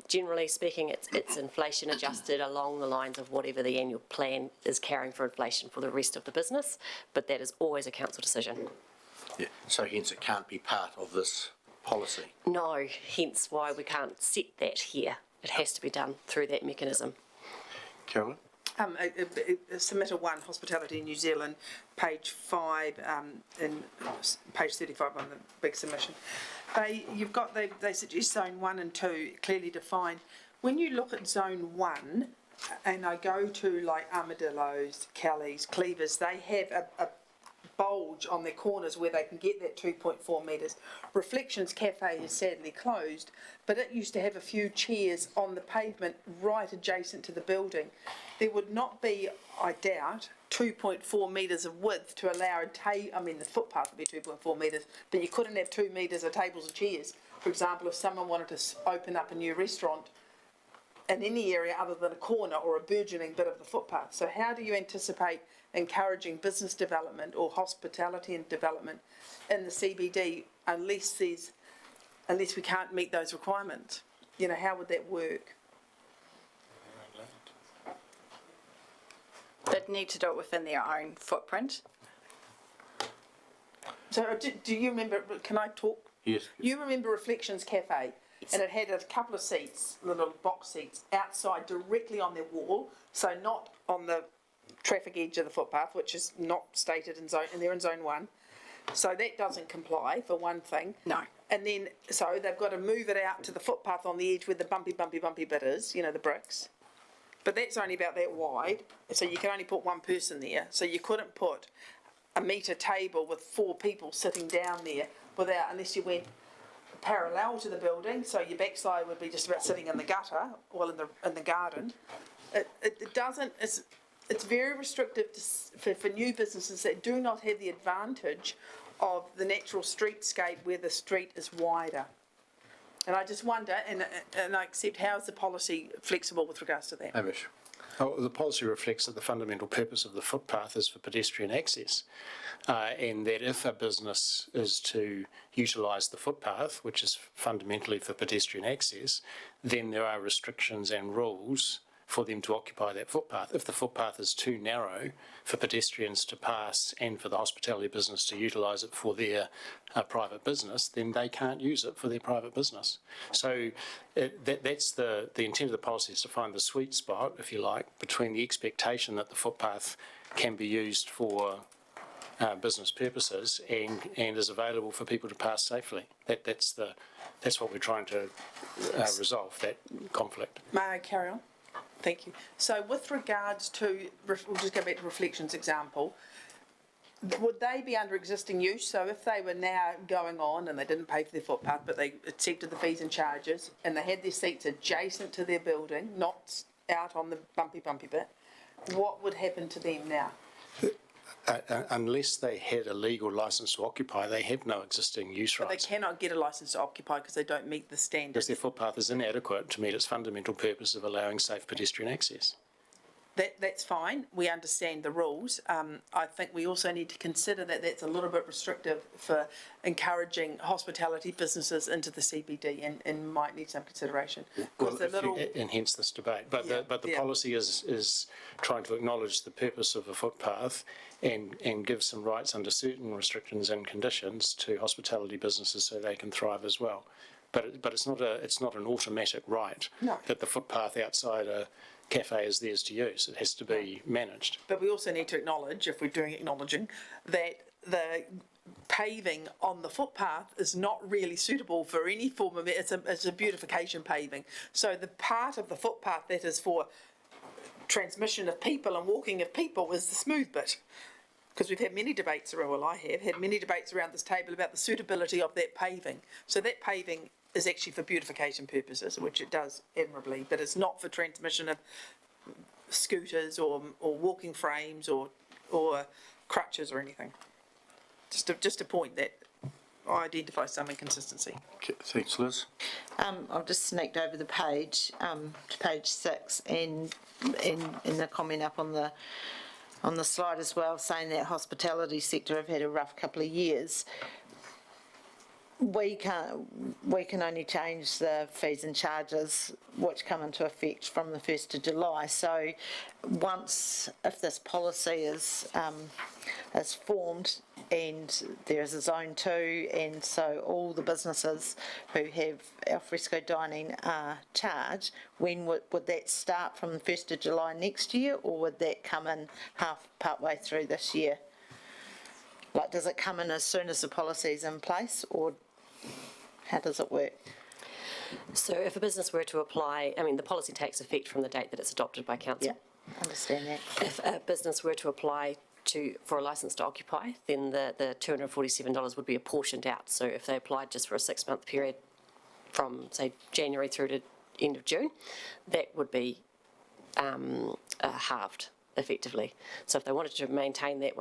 A: Generally speaking, it's inflation adjusted along the lines of whatever the annual plan is carrying for inflation for the rest of the business, but that is always a council decision.
C: Yeah. So hence it can't be part of this policy.
A: No, hence why we can't set that here. It has to be done through that mechanism.
C: Carolyn?
E: Submitter 1, Hospitality New Zealand, page 5, and page 35 on the big submission. They suggest Zone 1 and 2 clearly defined. When you look at Zone 1, and I go to like Armadillos, Kelly's, Cleavers, they have a bulge on their corners where they can get that 2.4 metres. Reflections Cafe is sadly closed, but it used to have a few chairs on the pavement right adjacent to the building. There would not be, I doubt, 2.4 metres of width to allow the footpath would be 2.4 metres, but you couldn't have 2 metres of tables and chairs. For example, if someone wanted to open up a new restaurant in any area other than a corner or a burgeoning bit of the footpath. So how do you anticipate encouraging business development or hospitality and development in the CBD unless we can't meet those requirements? You know, how would that work?
N: They'd need to do it within their own footprint.
E: So do you remember, can I talk?
C: Yes.
E: You remember Reflections Cafe? And it had a couple of seats, little box seats, outside directly on their wall, so not on the traffic edge of the footpath, which is not stated in zone, and they're in Zone 1. So that doesn't comply, for one thing.
N: No.
E: And then, so they've got to move it out to the footpath on the edge where the bumpy bit is, you know, the bricks. But that's only about that wide, so you can only put one person there. So you couldn't put a metre table with 4 people sitting down there unless you went parallel to the building, so your backside would be just about sitting in the gutter, or in the garden. It's very restrictive for new businesses that do not have the advantage of the natural streetscape where the street is wider. And I just wonder, and I accept, how is the policy flexible with regards to that?
C: Hamish.
J: Oh, the policy reflects that the fundamental purpose of the footpath is for pedestrian access, and that if a business is to utilise the footpath, which is fundamentally for pedestrian access, then there are restrictions and rules for them to occupy that footpath. If the footpath is too narrow for pedestrians to pass and for the hospitality business to utilise it for their private business, then they can't use it for their private business. So that's the intent of the policy, is to find the sweet spot, if you like, between the expectation that the footpath can be used for business purposes and is available for people to pass safely. That's what we're trying to resolve, that conflict.
E: May I carry on? Thank you. So with regards to, we'll just go back to Reflections example, would they be under existing use? So if they were now going on and they didn't pay for their footpath, but they accepted the fees and charges, and they had their seats adjacent to their building, not out on the bumpy bit, what would happen to them now?
J: Unless they had a legal licence to occupy, they have no existing use
E: But
J: rights.
E: they cannot get a licence to occupy because they don't meet the standards.
J: Because their footpath is inadequate to meet its fundamental purpose of allowing safe pedestrian access.
E: That's fine. We understand the rules. I think we also need to consider that that's a little bit restrictive for encouraging hospitality businesses into the CBD and might need some consideration.
J: Well, and hence this debate. But the policy is trying to acknowledge the purpose of a footpath and give some rights under certain restrictions and conditions to hospitality businesses so they can thrive as well. But it's not an automatic right that the footpath outside a cafe is theirs to use. It has to be managed.
E: But we also need to acknowledge, if we're doing acknowledging, that the paving on the footpath is not really suitable for any form of, it's a beautification paving. So the part of the footpath that is for transmission of people and walking of people is the smooth bit. Because we've had many debates around, well, I have had many debates around this table about the suitability of that paving. So that paving is actually for beautification purposes, which it does admirably, but it's not for transmission of scooters or walking frames or crutches or anything. Just a point that identifies some inconsistency.
C: Okay, thanks, Liz.
D: I've just sneaked over the page to page 6 and in the comment up on the slide as well, saying that hospitality sector have had a rough couple of years. We can only change the fees and charges which come into effect from the 1st of July. So if this policy is formed and there is a zone 2, and so all the businesses who have alfresco dining are charged, when would that start, from the 1st of July next year, or would that come in partway through this year? Like, does it come in as soon as the policy is in place, or how does it work?
A: So if a business were to apply, the policy takes effect from the date that it's adopted by council.
D: Yeah, understand that.
A: If a business were to apply for a licence to occupy, then the $247 would be apportioned out. So if they applied just for a 6-month period from, say, January through to end of June, that would be halved effectively. So if they wanted to maintain that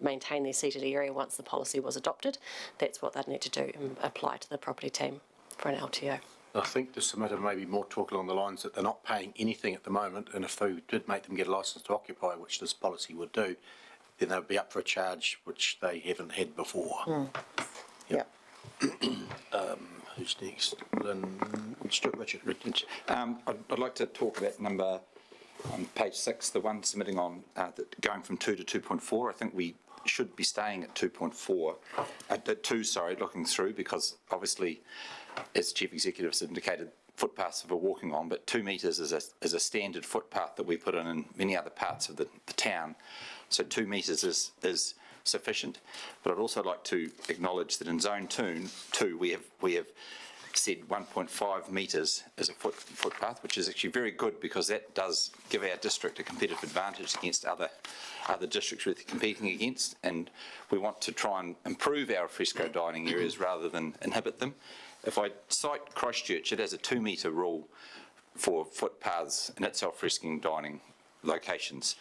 A: maintain their seated area once the policy was adopted, that's what they'd need to do and apply to the property team for an LTO.
C: I think this matter may be more talk along the lines that they're not paying anything at the moment, and if they did make them get a licence to occupy, which this policy would do, then they'd be up for a charge which they haven't had before.
D: Yeah.
C: Who's next? Stuart Richard.
G: I'd like to talk about number on page 6, the one submitting on going from 2 to 2.4. I think we should be staying at 2.4, at 2, sorry, looking through, because obviously, as Chief Executive has indicated, footpaths for walking on, but 2 metres is a standard footpath that we put in many other parts of the town. So 2 metres is sufficient. But I'd also like to acknowledge that in Zone 2 we have said 1.5 metres as a footpath, which is actually very good, because that does give our district a competitive advantage against other districts we're competing against, and we want to try and improve our alfresco dining areas rather than inhibit them. If I cite Christchurch, it has a 2 metre rule for footpaths in its alfresco dining locations.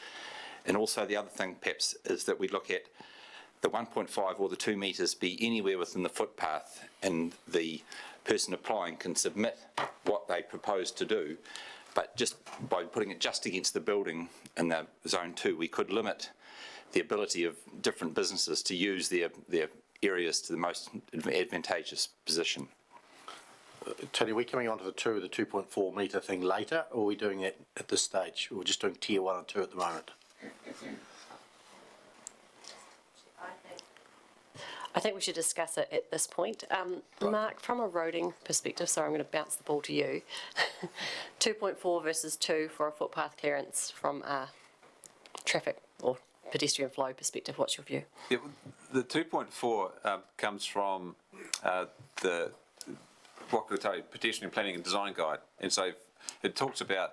G: And also the other thing perhaps is that we look at the 1.5 or the 2 metres be anywhere within the footpath, and the person applying can submit what they propose to do But just by putting it just against the building in the zone 2, we could limit the ability of different businesses to use their areas to the most advantageous position.
C: Tony, are we coming on to the 2.4 metre thing later, or are we doing it at this stage? We're just doing tier 1 and 2 at the moment.
A: I think we should discuss it at this point. Mark, from a roading perspective, sorry, I'm going to bounce the ball to you. 2.4 versus 2 for a footpath clearance from a traffic or pedestrian flow perspective, what's your view?
B: Yeah, the 2.4 comes from what could tell you, pedestrian planning and design guide, and so it talks about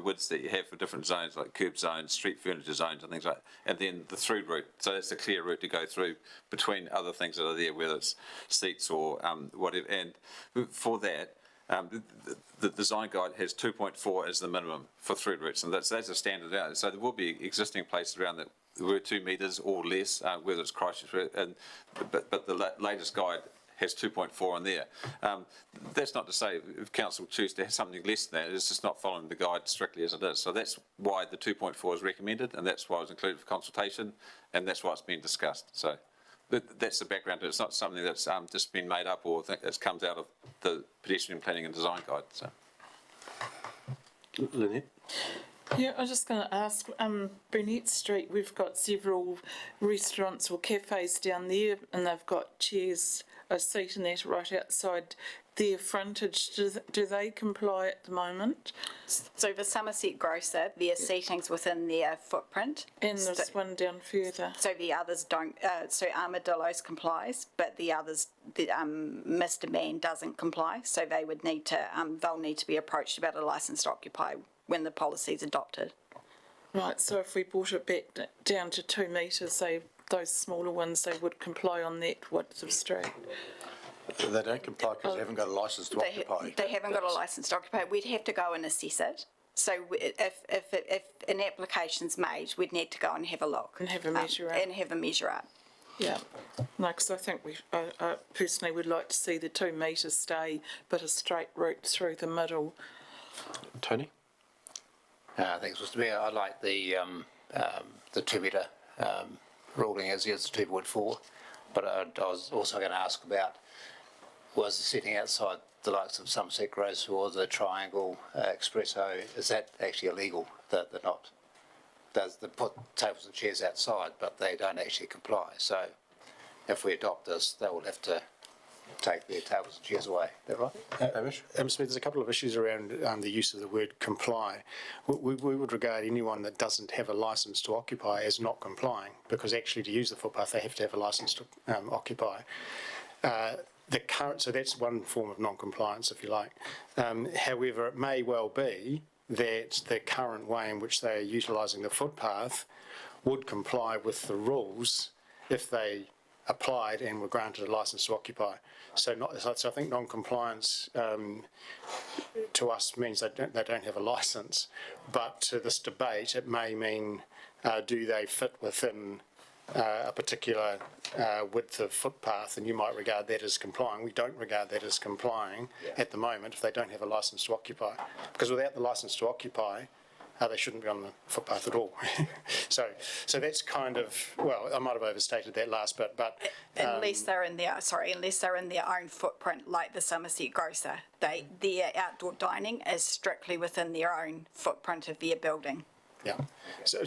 B: widths that you have for different zones, like curb zones, street furniture zones, and things like that, and then the through route. So that's a clear route to go through between other things that are there, whether it's seats or whatever. And for that, the design guide has 2.4 as the minimum for through routes, and that's a standard out. So there will be existing places around that were 2 metres or less, whether it's Christchurch, but the latest guide has 2.4 on there. That's not to say if council choose to have something less than that, it's just not following the guide strictly as it is. So that's why the 2.4 is recommended, and that's why it was included for consultation, and that's why it's been discussed. So that's the background. It's not something that's just been made up or that comes out of the pedestrian planning and design guide. So.
C: Lynette?
K: Yeah, I was just going to ask, Burnett Street, we've got several restaurants or cafes down there, and they've got chairs, a seat and that right outside their frontage. Do they comply at the moment?
N: So for Somerset Grocer, their seating's within their footprint.
K: And there's one down further.
N: So the others don't, so Armadillo's complies, but the others, Mr. Man doesn't comply. So they would need to, they'll need to be approached about a licence to occupy when the policy's adopted.
K: Right, so if we brought it back down to 2 metres, say those smaller ones, they would comply on that width of street?
C: They don't comply because they haven't got a licence to occupy.
N: They haven't got a licence to occupy. We'd have to go and assess it. So if an application's made, we'd need to go and have a look.
K: And have a measure up.
N: And have a measure up.
K: Yeah. No, because I think I personally would like to see the 2 metres stay, but a straight route through the middle.
C: Tony?
I: Thanks, Mr Mayor. I like the 2 metre ruling as it's 2.4, but I was also going to ask about, was the sitting outside the likes of Somerset Grocer or the Triangle Espresso, is that actually illegal? They're not. They put tables and chairs outside, but they don't actually comply. So if we adopt this, they will have to take their tables and chairs away. Is that right?
C: Hamish?
J: Smith, there's a couple of issues around the use of the word comply. We would regard anyone that doesn't have a licence to occupy as not complying, because actually to use the footpath they have to have a licence to occupy. So that's one form of non-compliance, if you like. However, it may well be that the current way in which they are utilising the footpath would comply with the rules if they applied and were granted a licence to occupy. So I think non-compliance to us means they don't have a licence, but to this debate it may mean do they fit within a particular width of footpath, and you might regard that as complying. We don't regard that as complying at the moment if they don't have a licence to occupy, because without the licence to occupy they shouldn't be on the footpath at all. so that's kind of, well, I might have overstated that last bit, but
N: unless they're in their own footprint, like the Somerset Grocer, their outdoor dining is strictly within their own footprint of their building.
J: Yeah. So I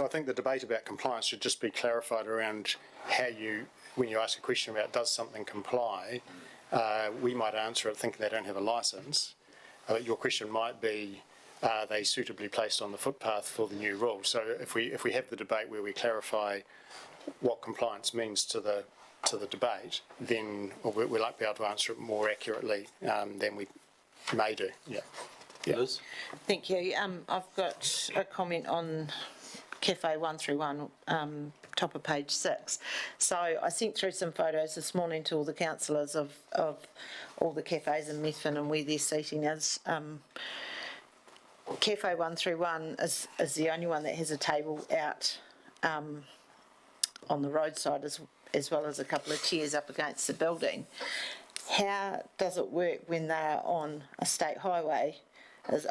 J: think the debate about compliance should just be clarified around how when you ask a question about does something comply, we might answer it thinking they don't have a licence. Your question might be, are they suitably placed on the footpath for the new rules? So if we have the debate where we clarify what compliance means to the debate, then we'll be able to answer it more accurately than we may do. Yeah.
C: Liz?
D: Thank you. I've got a comment on Cafe 131, top of page 6. So I sent through some photos this morning to all the councillors of all the cafes in Methven and where their seating is. Cafe 131 is the only one that has a table out on the roadside as well as a couple of chairs up against the building. how does it work when they're on a state highway?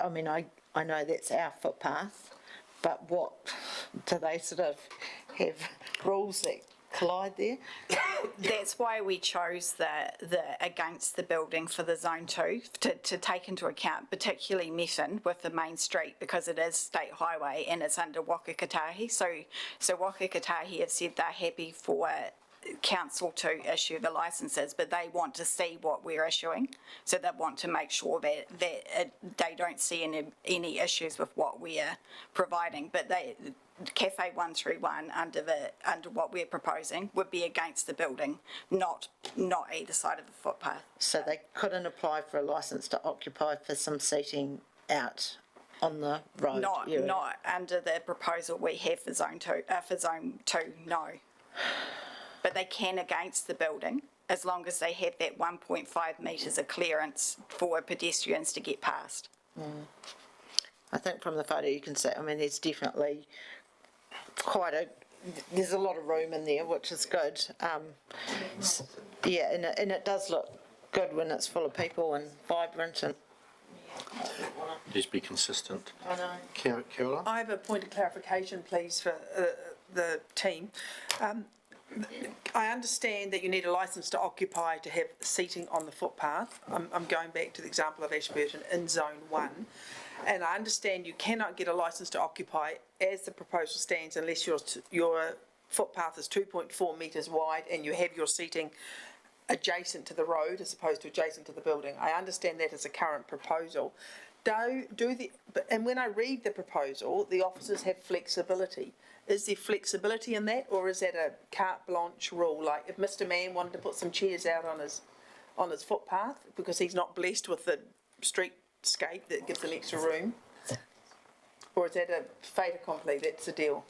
D: I mean, I know that's our footpath, but what, do they sort of have rules that collide there?
N: That's why we chose the against the building for the zone 2 to take into account, particularly Meffen with the main street, because it is state highway and it's under Waka Kotahi. So Waka Kotahi have said they're happy for council to issue the licences, but they want to see what we're issuing. So they want to make sure that they don't see any issues with what we are providing. But Cafe 131 under what we're proposing would be against the building, not either side of the footpath.
D: So they couldn't apply for a licence to occupy for some seating out on the road?
N: Not under the proposal we have for zone 2, no. But they can against the building, as long as they have that 1.5 metres of clearance for pedestrians to get past.
D: I think from the photo you can see, I mean, there's definitely there's a lot of room in there, which is good. Yeah, and it does look good when it's full of people and vibrant and...
C: Just be consistent.
D: I know.
C: Caroline?
E: I have a point of clarification, please, for the team. I understand that you need a licence to occupy to have seating on the footpath. I'm going back to the example of Ashburton in Zone 1. And I understand you cannot get a licence to occupy as the proposal stands unless your footpath is 2.4 metres wide and you have your seating adjacent to the road as opposed to adjacent to the building. I understand that as a current proposal. And when I read the proposal, the officers have flexibility. Is there flexibility in that, or is that a carte blanche rule? Like if Mr. Mann wanted to put some chairs out on his footpath because he's not blessed with the streetscape that gives him extra room, or is that a fait accompli? That's the deal.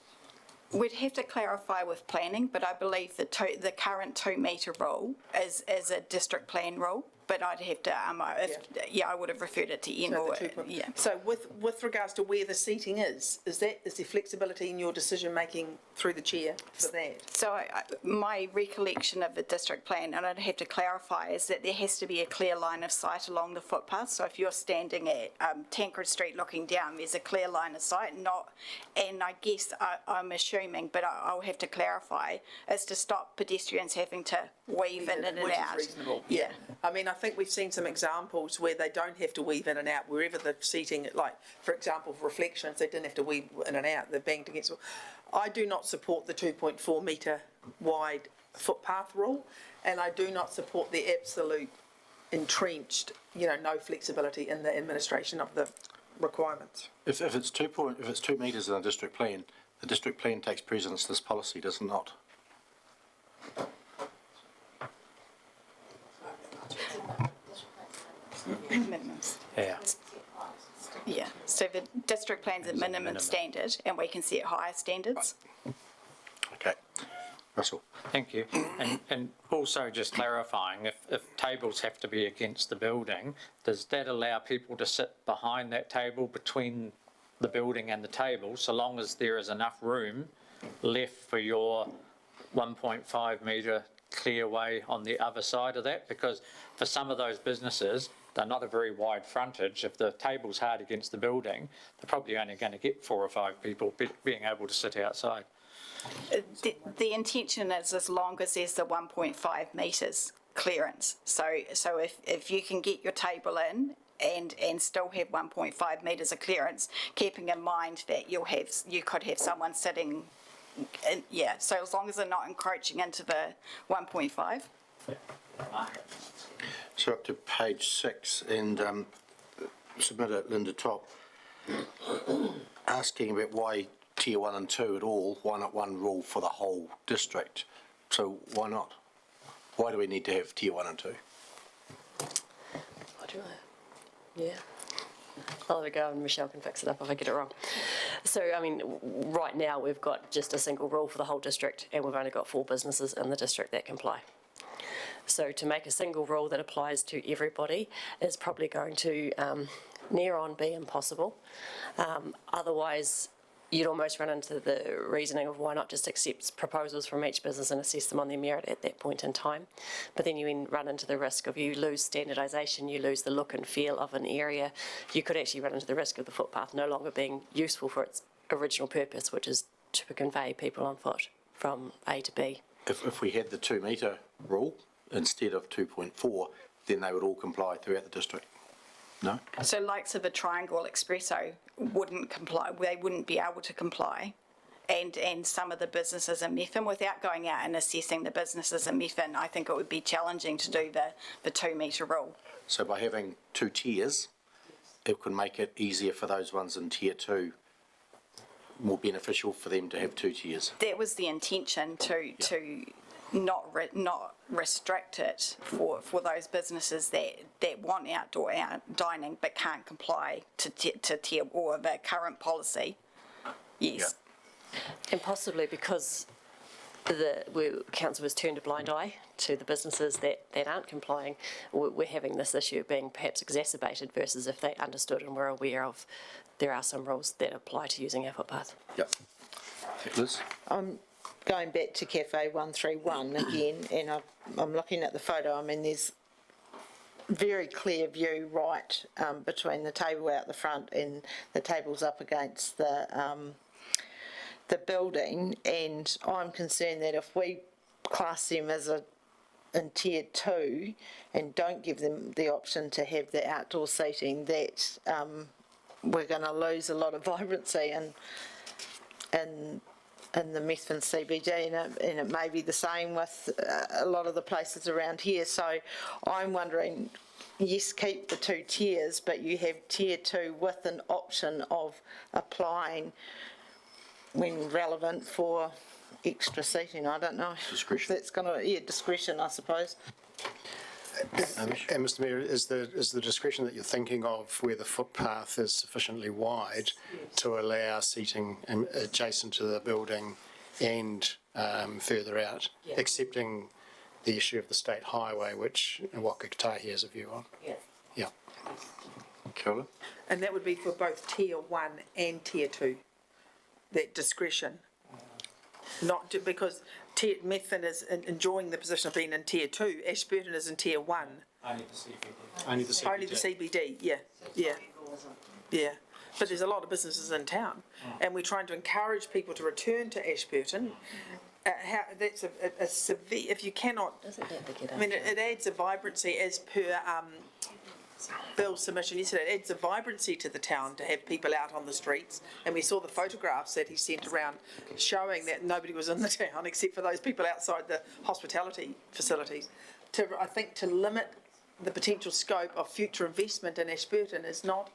N: We'd have to clarify with planning, but I believe the current 2 metre rule is a district plan rule. But I'd have to, I would have referred it to Ian.
E: So with regards to where the seating is there flexibility in your decision making through the chair for that?
N: So my recollection of the district plan, and I'd have to clarify, is that there has to be a clear line of sight along the footpath. So if you're standing at Tancred Street looking down, there's a clear line of sight, and I guess I'm assuming, but I'll have to clarify, is to stop pedestrians having to weave in and out.
E: Which is reasonable. Yeah. I mean, I think we've seen some examples where they don't have to weave in and out wherever the seating, like, for example, for reflections, they didn't have to weave in and out. They're banged against. I do not support the 2.4 metre wide footpath rule, and I do not support the absolute entrenched, no flexibility in the administration of the requirements.
C: If it's 2 metres in a district plan, the district plan takes precedence to this policy, does it not?
N: Minimums.
I: Yeah.
N: Yeah, so the district plan's a minimum standard, and we can set higher standards.
C: Okay. Russell?
M: Thank you. And also just clarifying, if tables have to be against the building, does that allow people to sit behind that table between the building and the table, so long as there is enough room left for your 1.5 metre clear way on the other side of that? Because for some of those businesses, they're not a very wide frontage. If the table's hard against the building, they're probably only going to get 4 or 5 people being able to sit outside.
N: The intention is as long as there's the 1.5 metres clearance. So if you can get your table in and still have 1.5 metres of clearance, keeping in mind that you could have someone sitting, so as long as they're not encroaching into the 1.5.
C: So up to page 6 and submitter Linda Top asking about why tier 1 and 2 at all, why not one rule for the whole district? So why not? Why do we need to have tier 1 and 2?
A: Yeah. I'll have a go and Michelle can fix it up if I get it wrong. So, I mean, right now we've got just a single rule for the whole district and we've only got 4 businesses in the district that comply. So to make a single rule that applies to everybody is probably going to near on be impossible. Otherwise, you'd almost run into the reasoning of why not just accept proposals from each business and assess them on their merit at that point in time. But then you run into the risk of you lose standardisation, you lose the look and feel of an area. You could actually run into the risk of the footpath no longer being useful for its original purpose, which is to convey people on foot from A to B.
C: If we had the 2 metre rule instead of 2.4, then they would all comply throughout the district. No?
N: So likes of a Triangle Espresso wouldn't comply, they wouldn't be able to comply. And some of the businesses in Methven, without going out and assessing the businesses in Methven, I think it would be challenging to do the 2 metre rule.
C: So by having 2 tiers, it could make it easier for those ones in tier 2, more beneficial for them to have 2 tiers.
N: That was the intention, to not restrict it for those businesses that want outdoor dining but can't comply to tier or the current policy. Yes.
A: And possibly because council has turned a blind eye to the businesses that aren't complying, we're having this issue being perhaps exacerbated versus if they understood and were aware of there are some rules that apply to using our footpath.
C: Yep. Liz?
D: I'm going back to Cafe 131 again, and I'm looking at the photo. I mean, there's very clear view right between the table out the front and the tables up against the building, and I'm concerned that if we class them as in tier 2 and don't give them the option to have the outdoor seating, that we're going to lose a lot of vibrancy in the Methven CBD, and it may be the same with a lot of the places around here. So I'm wondering, yes, keep the 2 tiers, but you have tier 2 with an option of applying when relevant for extra seating. I don't know.
C: Discretion.
D: That's going to, discretion, I suppose.
J: And Mr Mayor, is the discretion that you're thinking of where the footpath is sufficiently wide to allow seating adjacent to the building and further out, accepting the issue of the state highway, which Waka Kotahi has a view on?
A: Yeah.
J: Yeah.
C: Carolyn?
E: And that would be for both tier 1 and tier 2, that discretion. Not because Methven is enjoying the position of being in tier 2, Ashburton is in tier 1.
M: Only the CBD.
J: Only the CBD.
E: Only the CBD, yeah. But there's a lot of businesses in town, and we're trying to encourage people to return to Ashburton. That's a severe, if you cannot, I mean, it adds a vibrancy as per Bill's submission yesterday. It adds a vibrancy to the town to have people out on the streets, and we saw the photographs that he sent around showing that nobody was in the town except for those people outside the hospitality facilities. I think to limit the potential scope of future investment in Ashburton is not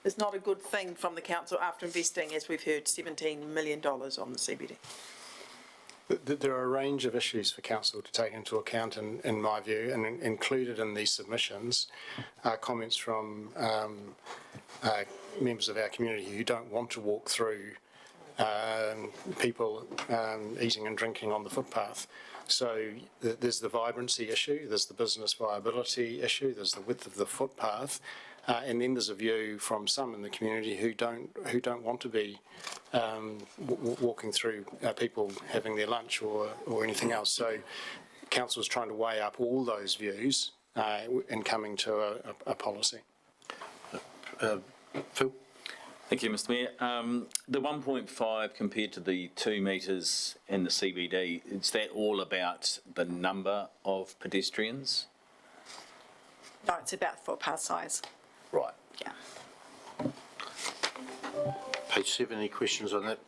E: a good thing from the council after investing, as we've heard, $17 million on the CBD.
J: There are a range of issues for council to take into account, in my view, and included in these submissions are comments from members of our community who don't want to walk through people eating and drinking on the footpath. So there's the vibrancy issue, there's the business viability issue, there's the width of the footpath, and then there's a view from some in the community who don't want to be walking through people having their lunch or anything else. So council's trying to weigh up all those views in coming to a policy.
C: Phil?
H: Thank you, Mr Mayor. The 1.5 compared to the 2 metres in the CBD, is that all about the number of pedestrians?
N: No, it's about footpath size.
H: Right.
N: Yeah.
C: Page 7, any questions on that?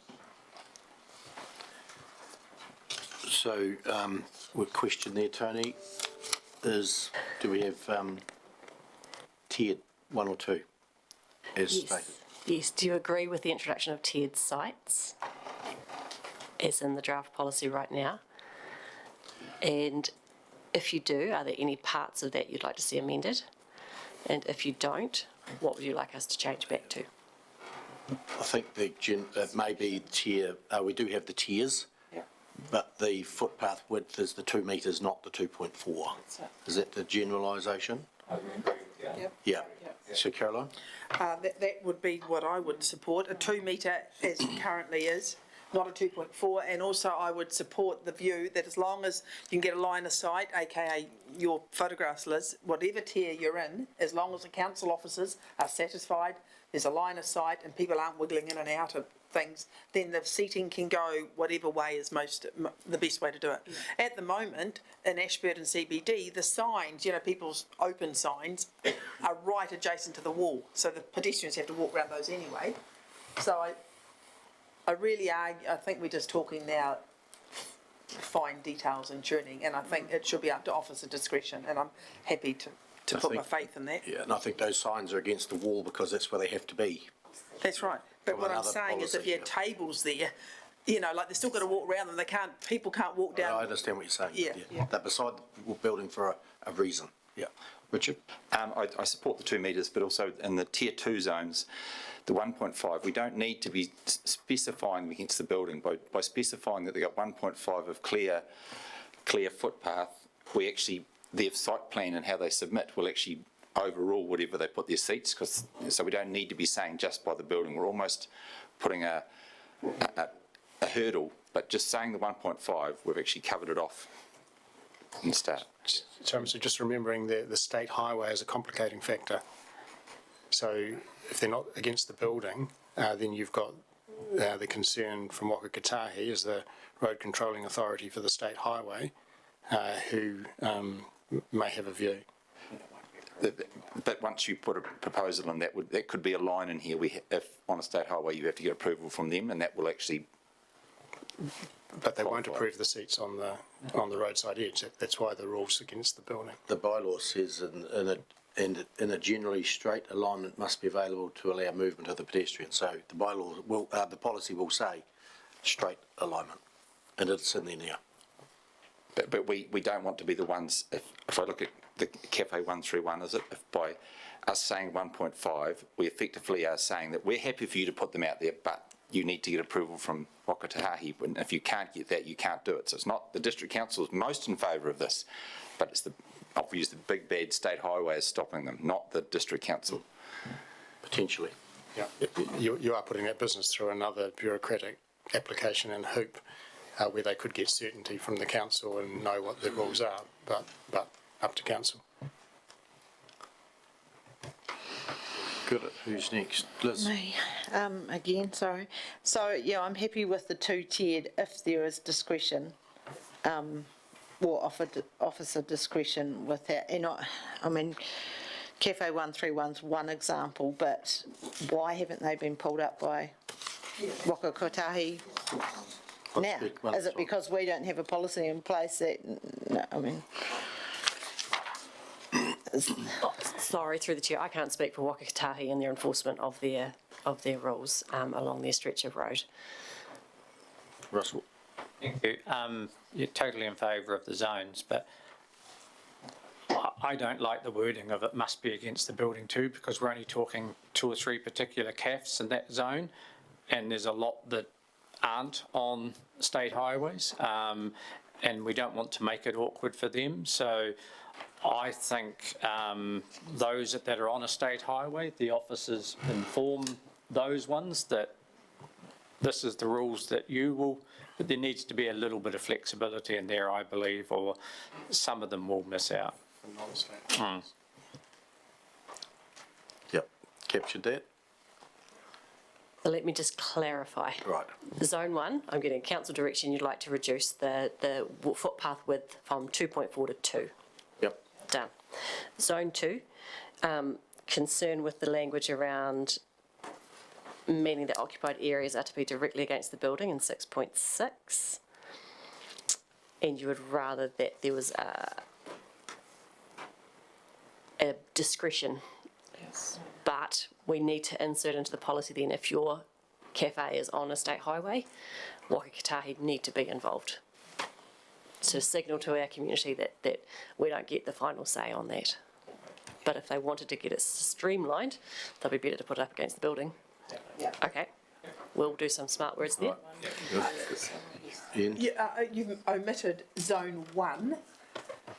C: So, with question there, Tony, do we have tiered 1 or 2 as stated?
A: Yes. Do you agree with the introduction of tiered sites as in the draft policy right now? And if you do, are there any parts of that you'd like to see amended? And if you don't, what would you like us to change back to?
C: I think it may be tier, we do have the tiers, but the footpath width is the 2 metres, not the 2.4. Is that the generalisation?
M: I would agree with the
C: Yeah. So Caroline?
E: That would be what I would support, a 2 metre as it currently is, not a 2.4, and also I would support the view that as long as you can get a line of sight, aka your photographs, Liz, whatever tier you're in, as long as the council officers are satisfied, there's a line of sight and people aren't wiggling in and out of things, then the seating can go whatever way is the best way to do it. At the moment, in Ashburton CBD, the signs, people's open signs, are right adjacent to the wall, so the pedestrians have to walk around those anyway. So I think we're just talking now fine details and tuning, and I think it should be up to officer discretion, and I'm happy to put my faith in that.
C: Yeah, and I think those signs are against the wall because that's where they have to be.
E: That's right. But
C: From
E: what I'm
C: another
E: saying is if
C: policy,
E: you had tables there, they've still got to walk around them. People can't walk down.
C: I understand what you're saying.
E: Yeah.
C: They're beside the building for a reason. Yeah. Richard?
G: I support the 2 metres, but also in the tier 2 zones, the 1.5, we don't need to be specifying against the building. By specifying that they got 1.5 of clear footpath, we actually, their site plan and how they submit will actually overrule whatever they put their seats, so we don't need to be saying just by the building. We're almost putting a hurdle, but just saying the 1.5, we've actually covered it off in the start.
J: So just remembering the state highway as a complicating factor. So if they're not against the building, then you've got the concern from Waka Kotahi as the road controlling authority for the state highway, who may have a view.
G: But once you put a proposal in, that could be a line in here. If on a state highway you have to get approval from them, and that will actually.
J: But they won't approve the seats on the roadside edge. That's why the rule's against the building.
C: The bylaw says in a generally straight alignment must be available to allow movement of the pedestrian. So the bylaw the policy will say straight alignment, and it's in there now.
G: But we don't want to be the ones. If I look at the Cafe 131, is it? If by us saying 1.5, we effectively are saying that we're happy for you to put them out there, but you need to get approval from Waka Kotahi. And if you can't get that, you can't do it. So it's not the district council is most in favour of this, but it's I'll use the big bad state highway as stopping them, not the district council.
C: Potentially.
J: Yeah, you are putting that business through another bureaucratic application and hoop where they could get certainty from the council and know what the rules are, but up to council.
C: Good. Who's next? Liz?
D: Me, again, sorry. So, I'm happy with the 2-tiered if there is discretion, or officer discretion with that. And Cafe 131's one example, but why haven't they been pulled up by Waka Kotahi now? Is it because we don't have a policy in place that,
A: Sorry, through the chair, I can't speak for Waka Kotahi and their enforcement of their rules along their stretch of road.
C: Russell?
M: Thank you. You're totally in favour of the zones, but I don't like the wording of it must be against the building too, because we're only talking 2 or 3 particular CAFs in that zone, and there's a lot that aren't on state highways, and we don't want to make it awkward for them. So I think those that are on a state highway, the officers inform those ones that this is the rules that you will, but there needs to be a little bit of flexibility in there, I believe, or some of them will miss out.
C: Yep. Captured that?
A: So let me just clarify.
C: Right.
A: Zone 1, I'm getting council direction, you'd like to reduce the footpath width from 2.4 to 2.
C: Yep.
A: Done. Zone 2, concern with the language around meaning that occupied areas are to be directly against the building in 6.6. And you would rather that there was a discretion. Yes. But we need to insert into the policy then if your cafe is on a state highway, Waka Kotahi need to be involved. To signal to our community that we don't get the final say on that. But if they wanted to get it streamlined, they'll be better to put it up against the building. Yeah. Okay. We'll do some smart words there.
E: You've omitted zone 1,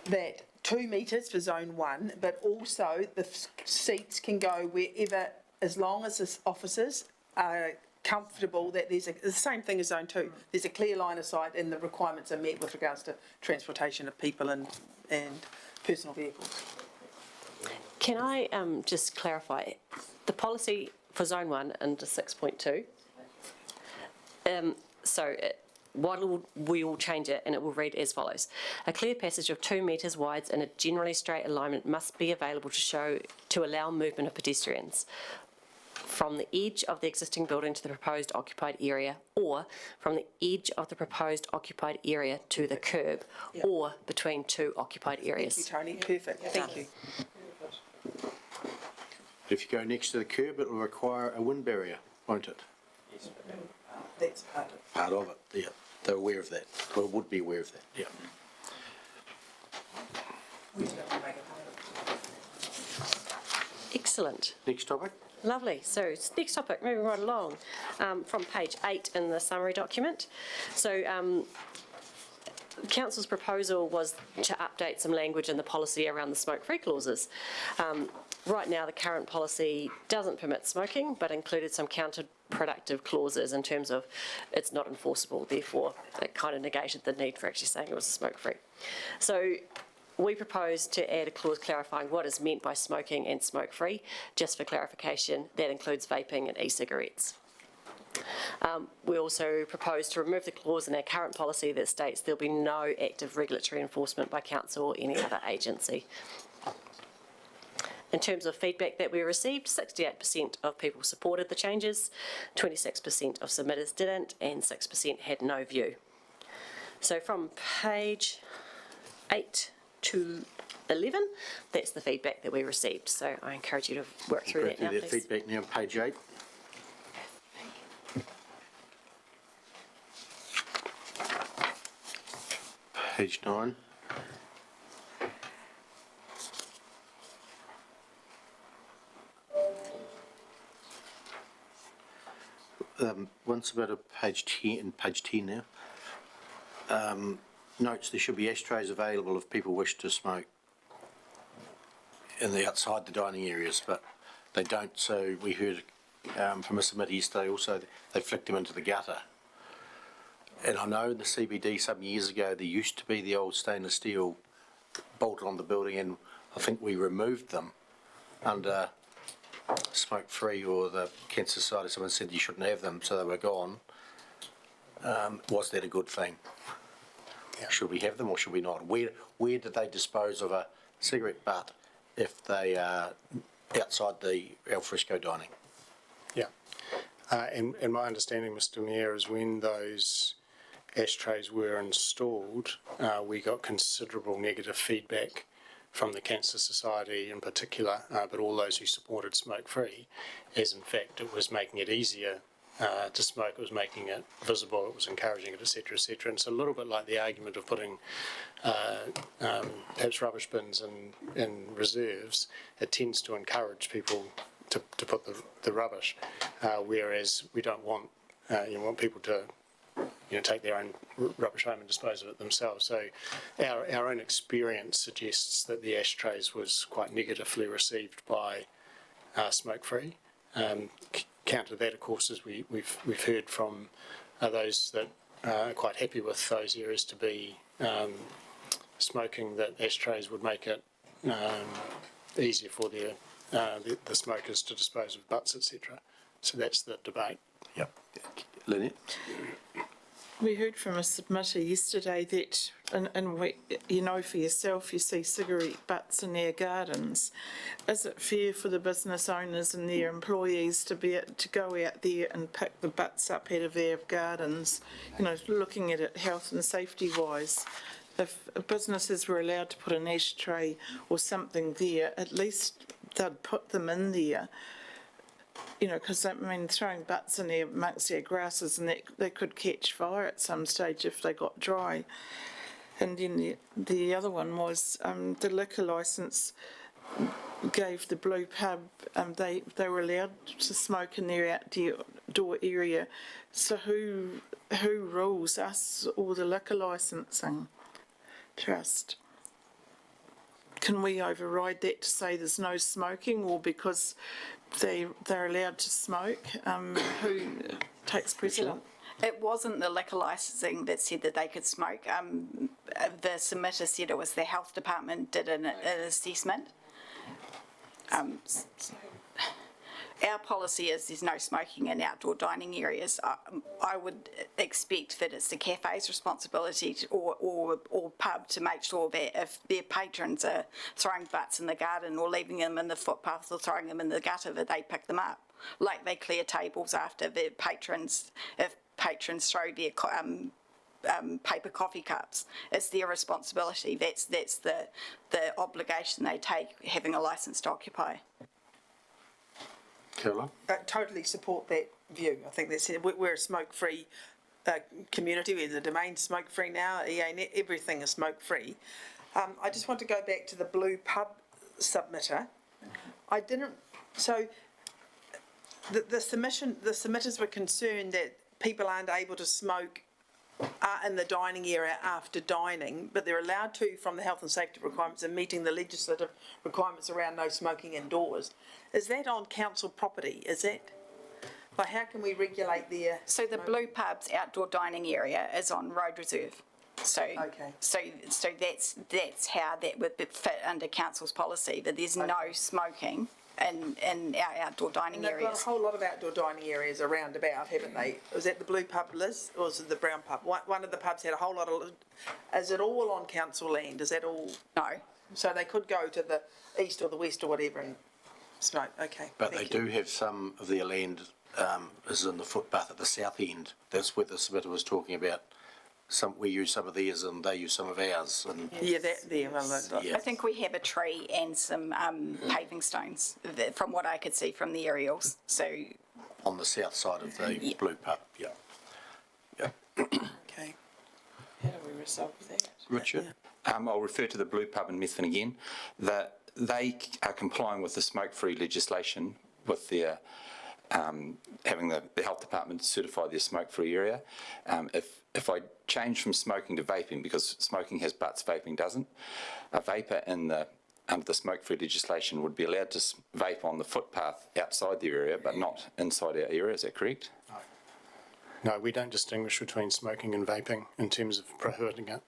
E: that 2 metres for zone 1, but also the seats can go wherever, as long as the officers are comfortable that there's the same thing as zone 2. There's a clear line of sight and the requirements are met with regards to transportation of people and personal vehicles.
A: Can I just clarify, the policy for zone 1 under 6.2, we will change it and it will read as follows. A clear passage of 2 metres wide in a generally straight alignment must be available to allow movement of pedestrians from the edge of the existing building to the proposed occupied area, or from the edge of the proposed occupied area to the curb, or between 2 occupied areas.
E: Thank you, Tony. Perfect. Thank you.
C: If you go next to the curb, it will require a wind barrier, won't it?
E: That's part of it.
C: Part of it, yeah. They're aware of that, or would be aware of that, yeah.
A: Excellent.
C: Next topic?
A: Lovely. So next topic, moving right along, from page 8 in the summary document. So Council's proposal was to update some language in the policy around the smoke-free clauses. Right now, the current policy doesn't permit smoking, but included some counterproductive clauses in terms of it's not enforceable, therefore it kind of negated the need for actually saying it was smoke-free. So we propose to add a clause clarifying what is meant by smoking and smoke-free. Just for clarification, that includes vaping and e-cigarettes. We also propose to remove the clause in our current policy that states there'll be no active regulatory enforcement by council or any other agency. In terms of feedback that we received, 68% of people supported the changes, 26% of submitters didn't, and 6% had no view. So from page 8 to 11, that's the feedback that we received. So I encourage you to work through that now, please.
C: Feedback now, page 8. Page 9. Once about page 10 now. Notes there should be ashtrays available if people wish to smoke outside the dining areas, but they don't. So we heard from a submitter yesterday also they flicked them into the gutter. And I know in the CBD some years ago there used to be the old stainless steel bolted on the building, and I think we removed them under smoke-free or the Cancer Society. Someone said you shouldn't have them, so they were gone. Was that a good thing? Yeah. Should we have them or should we not? Where did they dispose of a cigarette butt if they are outside the alfresco dining?
J: Yeah. And my understanding, Mr Mayor, is when those ashtrays were installed, we got considerable negative feedback from the Cancer Society in particular, but all those who supported smoke-free, as in fact it was making it easier to smoke, it was making it visible, it was encouraging it, etc., etc. And it's a little bit like the argument of putting perhaps rubbish bins in reserves. It tends to encourage people to put the rubbish, whereas we don't want, want people to take their own rubbish home and dispose of it themselves. So our own experience suggests that the ashtrays was quite negatively received by smoke-free. Counter that, of course, is we've heard from those that are quite happy with those areas to be smoking, that ashtrays would make it easier for the smokers to dispose of butts, etc. So that's the debate.
C: Yep. Lynette?
K: We heard from a submitter yesterday that, and we, for yourself, you see cigarette butts in their gardens. Is it fair for the business owners and their employees to go out there and pick the butts up out of their gardens? Looking at it health and safety wise, if businesses were allowed to put an ashtray or something there, at least they'd put them in there. Because throwing butts in there amongst their grasses, and they could catch fire at some stage if they got dry. And then the other one was the liquor licence gave the Blue Pub, they were allowed to smoke in their outdoor area. So who rules, us or the liquor licensing trust? can we override that to say there's no smoking, or because they're allowed to smoke? Who takes precedent?
N: It wasn't the liquor licensing that said that they could smoke. The submitter said it was the health department did an assessment. Our policy is there's no smoking in outdoor dining areas. I would expect that it's the cafe's responsibility or pub to make sure that if their patrons are throwing butts in the garden or leaving them in the footpath or throwing them in the gutter, that they pick them up. Like they clear tables after their patrons, if patrons throw their paper coffee cups, it's their responsibility. That's the obligation they take having a licence to occupy.
C: Caroline?
E: I totally support that view. I think that's it. We're a smoke-free community. We're the Domain smoke-free now. Everything is smoke-free. I just want to go back to the Blue Pub submitter. So the submitters were concerned that people aren't able to smoke in the dining area after dining, but they're allowed to from the health and safety requirements and meeting the legislative requirements around no smoking indoors. Is that on council property? Is that, like, how can we regulate their?
N: So the Blue Pub's outdoor dining area is on road reserve. So
E: Okay.
N: So that's how that would fit under council's policy, that there's no smoking in our outdoor dining
E: They've got
N: areas.
E: a whole lot of outdoor dining areas around about, haven't they? Was that the Blue Pub, Liz, or was it the Brown Pub? One of the pubs had a whole lot of. Is it all on council land? Is that all?
N: No.
E: So they could go to the east or the west or whatever and smoke. Okay.
C: But they do have some of their land is in the footpath at the south end. That's where the submitter was talking about. We use some of theirs and they use some of ours. And
E: Yeah, that there. Well,
C: yeah.
N: I think we have a tree and some paving stones, from what I could see from the aerials. So
C: On the south side of the Blue Pub, yeah. Yeah.
E: Okay.
K: How do we resolve that?
C: Richard?
G: I'll refer to the Blue Pub in Methven again. They are complying with the smoke-free legislation with their having the health department certify their smoke-free area. If I change from smoking to vaping, because smoking has butts, vaping doesn't, a vapour under the smoke-free legislation would be allowed to vape on the footpath outside the area, but not inside our area. Is that correct?
J: No, we don't distinguish between smoking and vaping in terms of prohibiting it.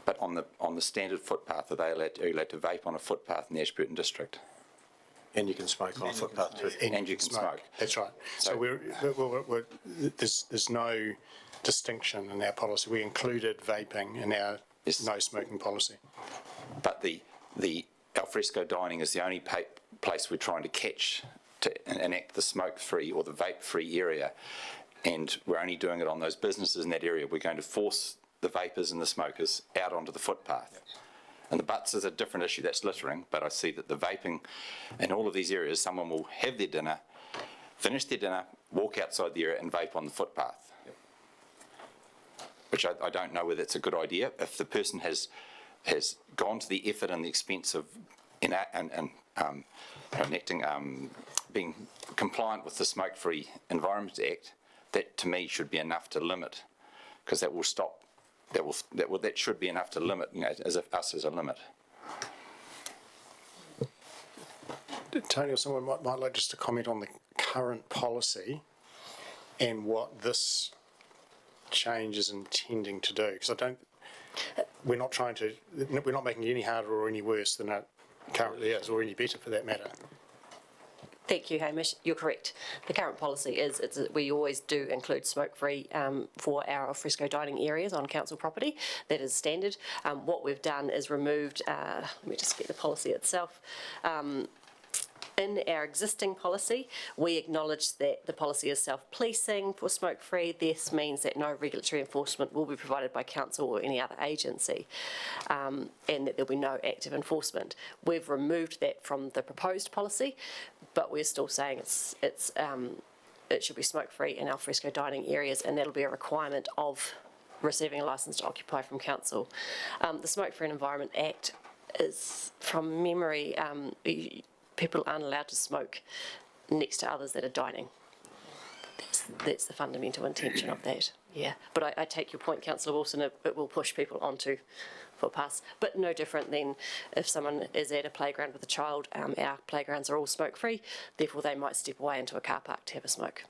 G: But on the standard footpath, are you allowed to vape on a footpath in the Ashburton District?
C: And you can smoke on a footpath too.
G: And you can smoke.
J: That's right. So there's no distinction in our policy. We included vaping in our no smoking policy.
G: But the alfresco dining is the only place we're trying to catch to enact the smoke-free or the vape-free area, and we're only doing it on those businesses in that area. We're going to force the vapors and the smokers out onto the footpath. And the butts is a different issue, that's littering, but I see that the vaping in all of these areas, someone will have their dinner, finish their dinner, walk outside the area and vape on the footpath. Which I don't know whether it's a good idea. If the person has gone to the effort and the expense of enacting, being compliant with the Smoke-Free Environment Act, that to me should be enough to limit, because that will stop. That should be enough to limit, as if us as a limit.
J: Tony or someone might like just to comment on the current policy and what this change is intending to do, because we're not making it any harder or any worse than it currently is, or any better for that matter.
A: Thank you, Hamish. You're correct. The current policy is we always do include smoke-free for our alfresco dining areas on council property. That is standard. What we've done is removed, let me just get the policy itself. In our existing policy, we acknowledge that the policy is self-policing for smoke-free. This means that no regulatory enforcement will be provided by council or any other agency, and that there'll be no active enforcement. We've removed that from the proposed policy, but we're still saying it should be smoke-free in alfresco dining areas, and that'll be a requirement of receiving a licence to occupy from council. The Smoke-Free Environment Act is, from memory, people aren't allowed to smoke next to others that are dining. That's the fundamental intention of that, yeah. But I take your point, Councillor Wilson, it will push people onto footpaths, but no different than if someone is at a playground with a child. Our playgrounds are all smoke-free, therefore they might step away into a car park to have a smoke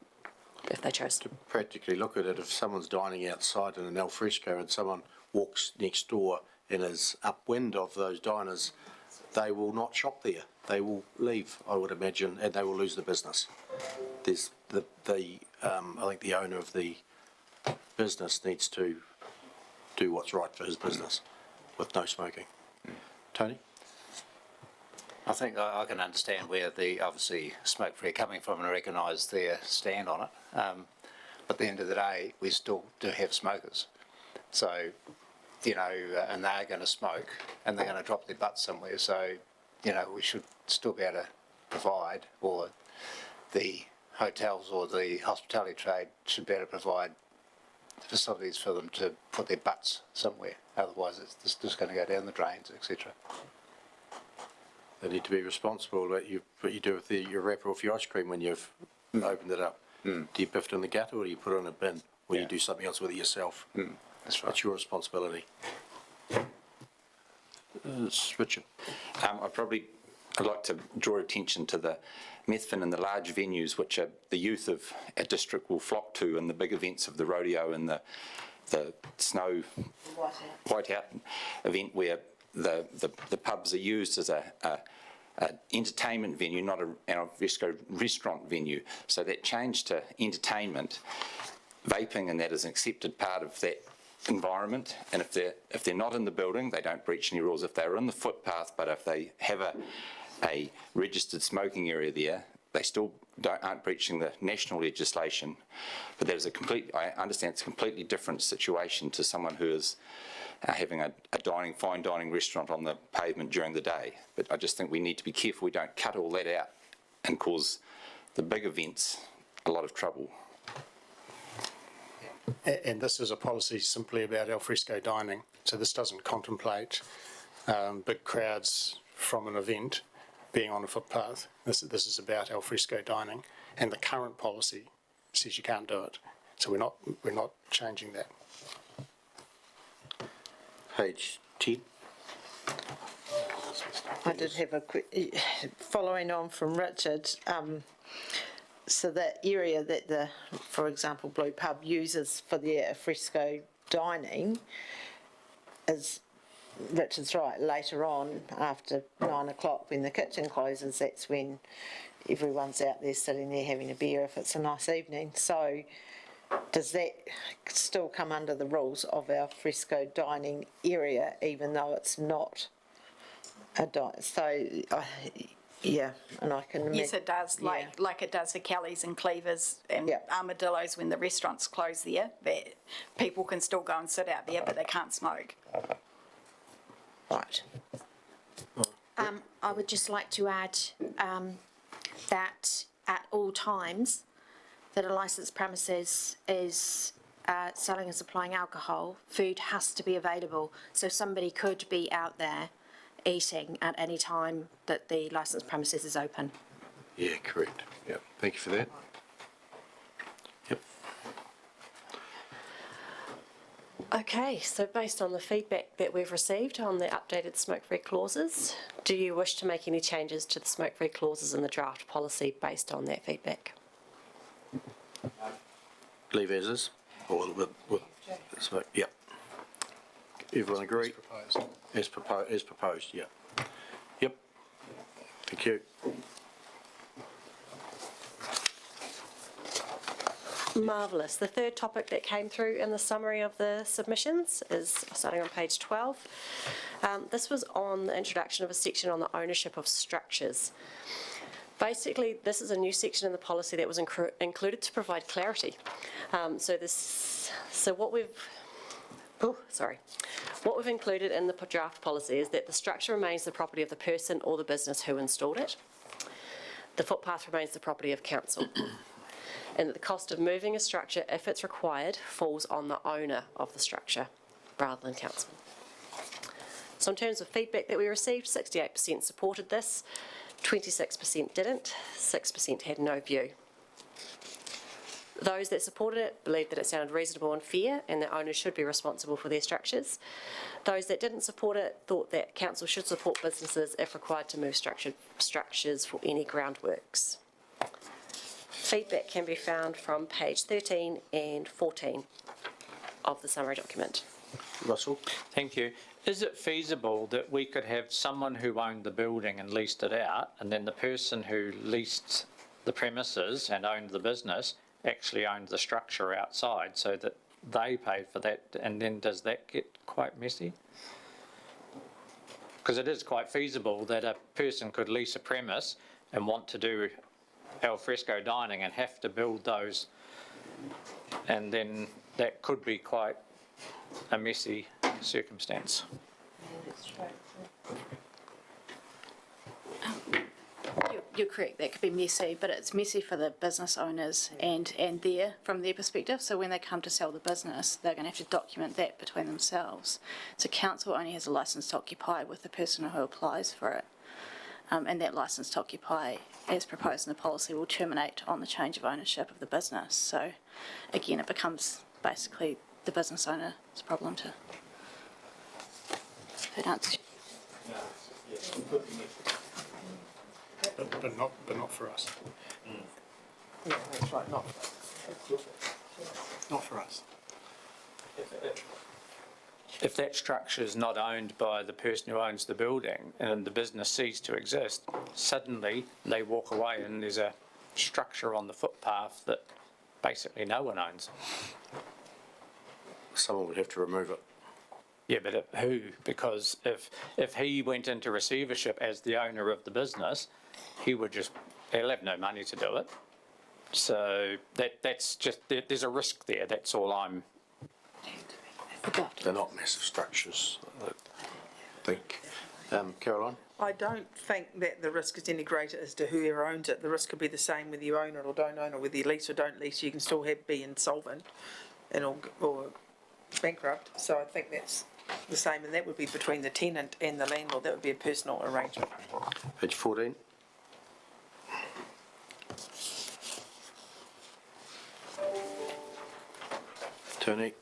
A: if they chose.
C: To practically look at it, if someone's dining outside in an alfresco and someone walks next door and is upwind of those diners, they will not shop there. They will leave, I would imagine, and they will lose the business. There's I think the owner of the business needs to do what's right for his business with no smoking. Tony?
I: I think I can understand where the, obviously, smoke-free are coming from and recognise their stand on it. But at the end of the day, we still do have smokers. So, you know, and they're going to smoke and they're going to drop their butts somewhere. So, you know, we should still be able to provide, or the hotels or the hospitality trade should be able to provide facilities for them to put their butts somewhere. Otherwise, it's just going to go down the drains, etc.
C: They need to be responsible about what you do with your wrapper off your ice cream when you've opened it up. Do you biff it in the gutter or do you put it in a bin? Or you do something else with it yourself?
I: That's right.
C: It's your responsibility. Richard?
G: I'd like to draw attention to the methven and the large venues which the youth of our district will flock to, and the big events of the rodeo and the snow whiteout event, where the pubs are used as a entertainment venue, not an alfresco restaurant venue. So that change to entertainment, vaping and that is an accepted part of that environment, and if they're not in the building, they don't breach any rules. If they're in the footpath, but if they have a registered smoking area there, they still aren't breaching the national legislation. But that is I understand it's a completely different situation to someone who is having a fine dining restaurant on the pavement during the day. But I just think we need to be careful we don't cut all that out and cause the big events a lot of trouble.
J: And this is a policy simply about alfresco dining, so this doesn't contemplate big crowds from an event being on a footpath. This is about alfresco dining, and the current policy says you can't do it. So we're not changing that.
C: Page 10.
D: I did have a quick, following on from Richard, so that area that for example, Blue Pub uses for their fresco dining is, Richard's right, later on after 9 o'clock when the kitchen closes, that's when everyone's out there sitting there having a beer if it's a nice evening. So does that still come under the rules of our fresco dining area, even though it's not a yeah, and I can imagine.
N: Yes, it does, like it does for Kelly's and Cleavers and Armadillos when the restaurants close there, that people can still go and sit out there, but they can't smoke.
D: Right.
O: I would just like to add that at all times that a licensed premises is selling and supplying alcohol, food has to be available. So somebody could be out there eating at any time that the licensed premises is open.
C: Yeah, correct. Yep. Thank you for that. Yep.
A: Okay, so based on the feedback that we've received on the updated smoke-free clauses, do you wish to make any changes to the smoke-free clauses in the draft policy based on that feedback?
C: Leave as is, or with smoke? Yep. Everyone agree? As proposed, yeah. Yep. Thank you.
A: Marvellous. The third topic that came through in the summary of the submissions is starting on page 12. This was on the introduction of a section on the ownership of structures. Basically, this is a new section in the policy that was included to provide clarity. What we've included in the draft policy is that the structure remains the property of the person or the business who installed it. The footpath remains the property of council. And that the cost of moving a structure, if it's required, falls on the owner of the structure rather than council. So in terms of feedback that we received, 68% supported this, 26% didn't, 6% had no view. Those that supported it believed that it sounded reasonable and fair and that owners should be responsible for their structures. Those that didn't support it thought that council should support businesses if required to move structures for any groundworks. Feedback can be found from page 13 and 14 of the summary document.
C: Russell?
M: Thank you. Is it feasible that we could have someone who owned the building and leased it out, and then the person who leased the premises and owned the business actually owned the structure outside, so that they paid for that, and then does that get quite messy? Because it is quite feasible that a person could lease a premise and want to do al fresco dining and have to build those, and then that could be quite a messy circumstance.
P: You're correct, that could be messy, but it's messy for the business owners and from their perspective. So when they come to sell the business, they're going to have to document that between themselves. So council only has a licence to occupy with the person who applies for it. And that licence to occupy, as proposed in the policy, will terminate on the change of ownership of the business. So again, it becomes basically the business owner's problem to answer.
J: But not for us.
E: Yeah, that's right, not.
J: Not for us.
M: If that structure is not owned by the person who owns the building and the business ceases to exist, suddenly they walk away and there's a structure on the footpath that basically no one owns.
C: Someone would have to remove it.
M: Yeah, but who? Because if he went into receivership as the owner of the business, he'll have no money to do it. So that's just, there's a risk there, that's all I'm...
C: They're not massive structures, I think. Caroline?
E: I don't think that the risk is any greater as to whoever owns it. The risk could be the same whether you own it or don't own it, whether you lease or don't lease. You can still be insolvent and or bankrupt. So I think that's the same, and that would be between the tenant and the landlord. That would be a personal arrangement.
C: Page 14. Tony?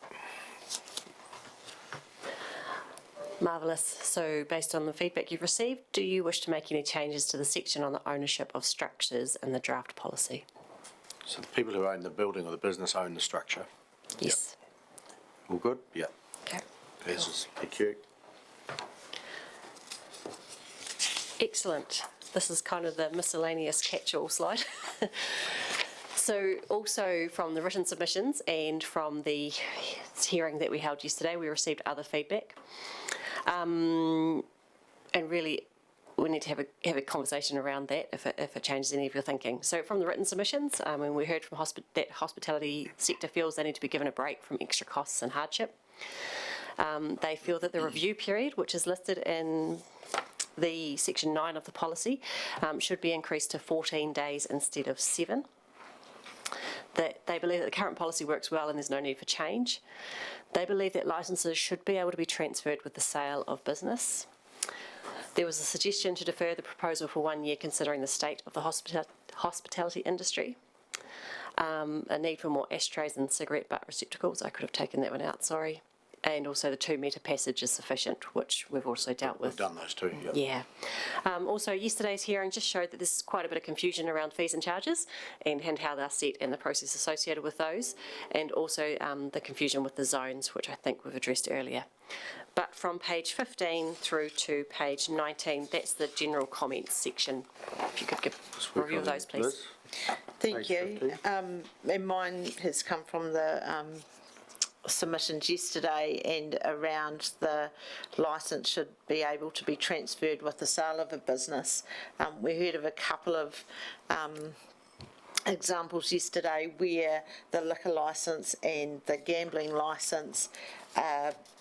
A: Marvellous. So based on the feedback you've received, do you wish to make any changes to the section on the ownership of structures in the draft policy?
C: So the people who own the building or the business own the structure?
A: Yes.
C: Yep. All good? Yeah.
A: Okay.
C: Thank you.
A: Excellent. This is kind of the miscellaneous catch-all slide. So also from the written submissions and from the hearing that we held yesterday, we received other feedback. And really, we need to have a conversation around that if it changes any of your thinking. So from the written submissions, when we heard from that hospitality sector feels they need to be given a break from extra costs and hardship. They feel that the review period, which is listed in the section 9 of the policy, should be increased to 14 days instead of 7. That they believe that the current policy works well and there's no need for change. They believe that licences should be able to be transferred with the sale of business. There was a suggestion to defer the proposal for 1 year considering the state of the hospitality industry. A need for more ashtrays and cigarette butt receptacles. I could have taken that one out, sorry. And also the 2 metre passage is sufficient, which we've also dealt with.
C: We've done those too,
A: Yeah. Also, yesterday's hearing just showed that there's quite a bit of confusion around fees and charges and how they're set and the process associated with those, and also the confusion with the zones, which I think we've addressed earlier. But from page 15 through to page 19, that's the general comments section. If you could give a review of those, please.
D: Thank you. And mine has come from the submissions yesterday and around the licence should be able to be transferred with the sale of a business. We heard of a couple of examples yesterday where the liquor licence and the gambling licence,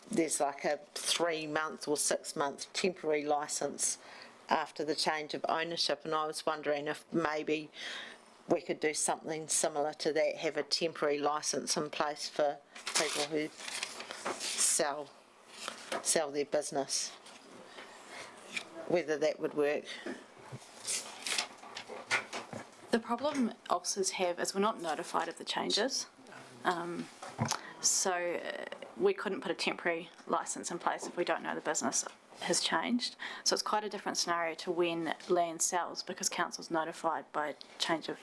D: there's like a 3-month or 6-month temporary licence after the change of ownership, and I was wondering if maybe we could do something similar to that, have a temporary licence in place for people who sell their business, whether that would work.
P: The problem officers have is we're not notified of the changes. So we couldn't put a temporary licence in place if we don't know the business has changed. So it's quite a different scenario to when land sells, because council's notified by change of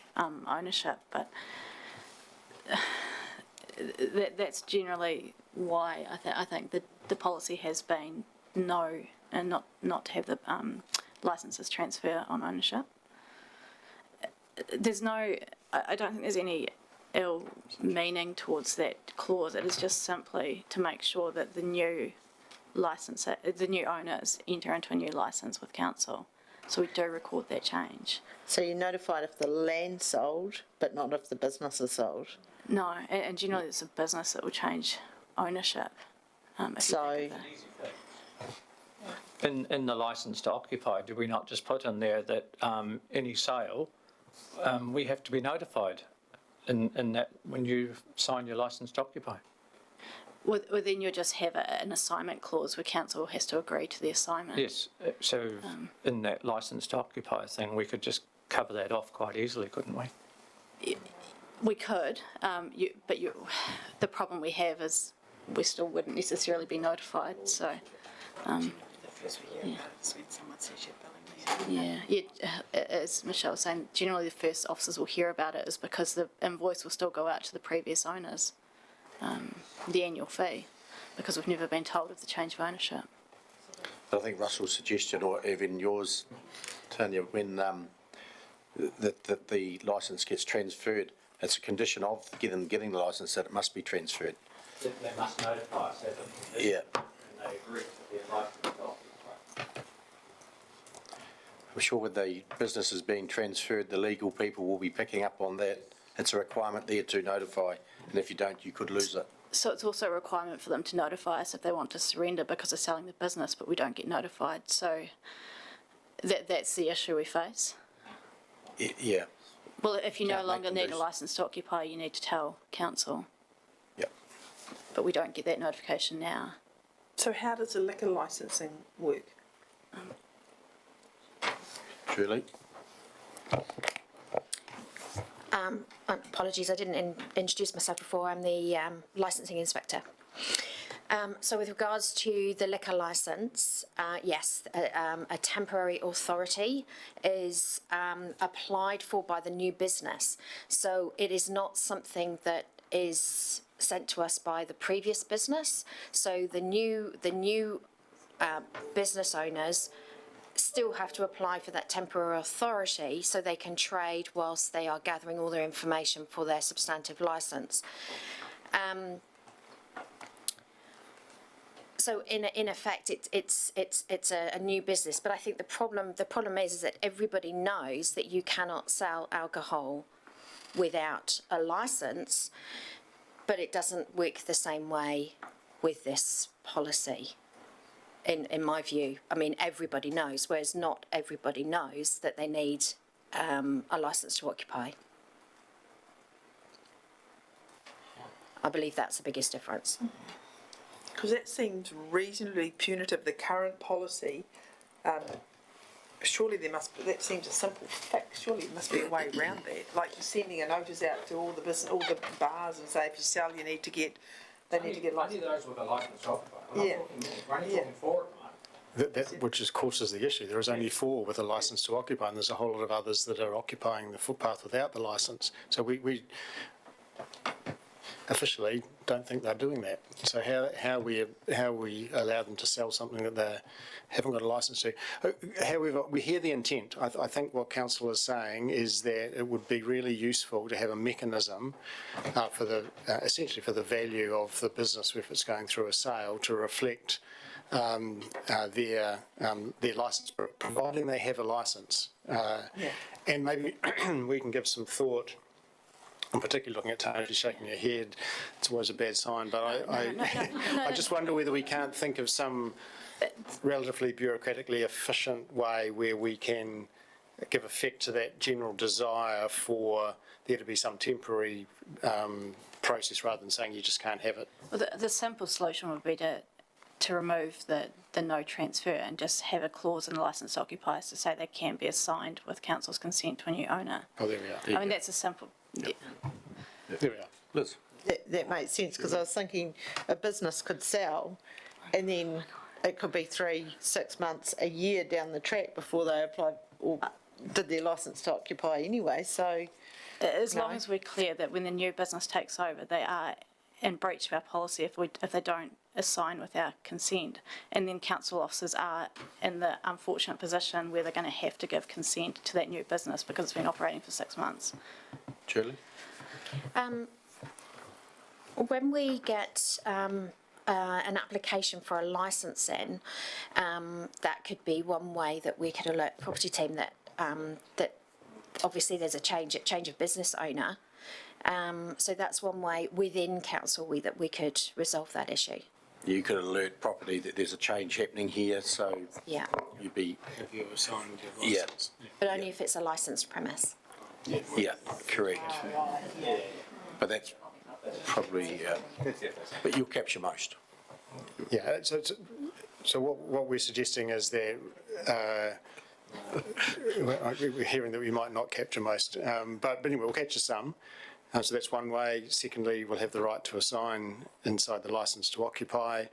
P: ownership. But that's generally why I think the policy has been no, and not to have the licences transfer on ownership. There's no, I don't think there's any ill meaning towards that clause. It is just simply to make sure that the new owners enter into a new licence with council. So we do record that change.
D: So you're notified if the land sold, but not if the business is sold?
P: No, and generally it's a business that will change ownership.
D: So,
M: In the licence to occupy, do we not just put in there that any sale, we have to be notified in that when you sign your licence to occupy?
P: Well, then you just have an assignment clause where council has to agree to the assignment.
M: Yes, so in that licence to occupy thing, we could just cover that off quite easily, couldn't we?
P: We could, but the problem we have is we still wouldn't necessarily be notified, so. Yeah, as Michelle was saying, generally the first officers will hear about it is because the invoice will still go out to the previous owners, the annual fee, because we've never been told of the change of ownership.
C: I think Russell's suggestion, or even yours, Tanya, when that the licence gets transferred, it's a condition of getting the licence that it must be transferred.
M: They must notify us that
C: Yeah.
M: and they agree to their licence to occupy.
C: I'm sure with the businesses being transferred, the legal people will be picking up on that. It's a requirement there to notify, and if you don't, you could lose it.
P: So it's also a requirement for them to notify us if they want to surrender because they're selling the business, but we don't get notified. So that's the issue we face.
C: Yeah.
P: Well, if you no
C: Can't
P: longer
C: make them
P: need a
C: do-
P: licence to occupy, you need to tell council.
C: Yep.
P: But we don't get that notification now.
E: So how does the liquor licensing work?
C: Julie?
O: Apologies, I didn't introduce myself before. I'm the licensing inspector. So with regards to the liquor licence, yes, a temporary authority is applied for by the new business. So it is not something that is sent to us by the previous business. So the new business owners still have to apply for that temporary authority so they can trade whilst they are gathering all their information for their substantive licence. So in effect, it's a new business. But I think the problem is that everybody knows that you cannot sell alcohol without a licence, but it doesn't work the same way with this policy. In my view, I mean, everybody knows, whereas not everybody knows that they need a licence to occupy. I believe that's the biggest difference.
E: Because that seems reasonably punitive, the current policy. Surely that seems a simple fix. Surely there must be a way around that. Like sending a notice out to all the bars and say, if you sell, they need to get licensed.
I: Only those with a licence to occupy.
E: Yeah.
I: We're only talking four at the moment.
J: Which of course is the issue. There is only 4 with a licence to occupy, and there's a whole lot of others that are occupying the footpath without the licence. So we officially don't think they're doing that. So how we allow them to sell something that they haven't got a licence to? However, we hear the intent. I think what council is saying is that it would be really useful to have a mechanism for the essentially for the value of the business if it's going through a sale to reflect their licence, providing they have a licence. And maybe we can give some thought. I'm particularly looking at Tony, she's shaking her head. It's always a bad sign, but I just wonder whether we can't think of some relatively bureaucratically efficient way where we can give effect to that general desire for there to be some temporary process rather than saying you just can't have it.
P: Well, the simple solution would be to to remove the no transfer and just have a clause in the licensed occupiers to say they can be assigned with council's consent when you own it.
J: Oh, there we are.
P: I mean, that's a simple,
J: There we are. Liz?
D: That makes sense, because I was thinking a business could sell and then it could be 3, 6 months, a year down the track before they apply or did their licence to occupy anyway, so.
P: as long as we're clear that when the new business takes over, they are in breach of our policy if they don't assign with our consent. And then council officers are in the unfortunate position where they're going to have to give consent to that new business because it's been operating for 6 months.
C: Julie?
O: When we get an application for a licence in, that could be one way that we could alert the property team that that obviously there's a change of business owner. So that's one way within council that we could resolve that issue.
C: You could alert property that there's a change happening here, so
O: Yeah,
C: you'd be,
J: Have you assigned your licence?
O: but only if it's a licensed premise.
C: yeah, correct. But that's probably, but you'll capture most.
J: Yeah, so what we're suggesting is that we're hearing that we might not capture most, but anyway, we'll capture some. So that's one way. Secondly, we'll have the right to assign inside the licence to occupy.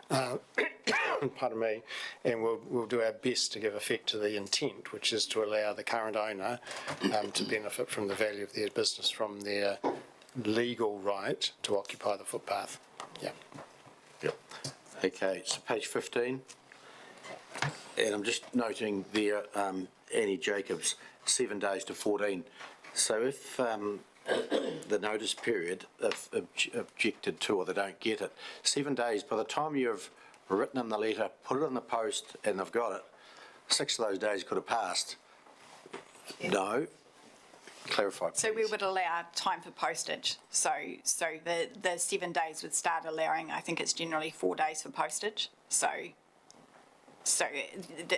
J: Pardon me, and we'll do our best to give effect to the intent, which is to allow the current owner to benefit from the value of their business from their legal right to occupy the footpath. Yeah.
C: Yep. Okay, so page 15. And I'm just noting there, Annie Jacobs, 7 days to 14. So if the notice period, if objected to or they don't get it, 7 days, by the time you've written in the letter, put it in the post and they've got it, 6 of those days could have passed. No? Clarify, please.
N: So we would allow time for postage. So the 7 days would start allowing, I think it's generally 4 days for postage. So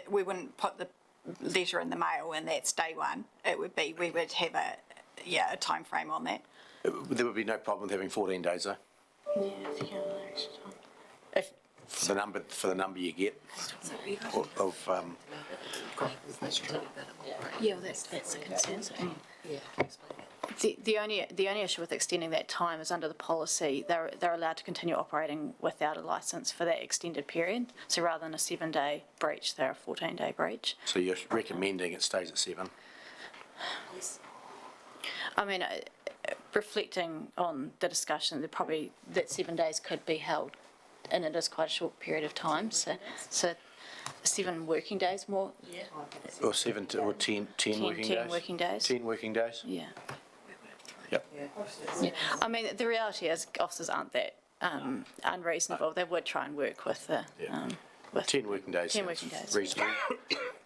N: we wouldn't put the letter in the mail and that's day one. It would be, we would have a time frame on that.
C: There would be no problem with having 14 days, though?
O: Yeah, if you can alert extra time.
D: If,
C: For the number you get of
P: Yeah, that's a concern. The only issue with extending that time is under the policy, they're allowed to continue operating without a licence for that extended period. So rather than a 7-day breach, they're a 14-day breach.
C: So you're recommending it stays at 7?
P: I mean, reflecting on the discussion, that 7 days could be held, and it is quite a short period of time. So 7 working days more. Yeah.
C: Or 7 to, or 10 working days?
P: 10 working days.
C: 10 working days?
P: Yeah.
C: Yep.
P: Yeah. I mean, the reality is officers aren't that unreasonable. They would try and work with the. With
C: 10 working days.
P: 10 working days.
C: Reasonable.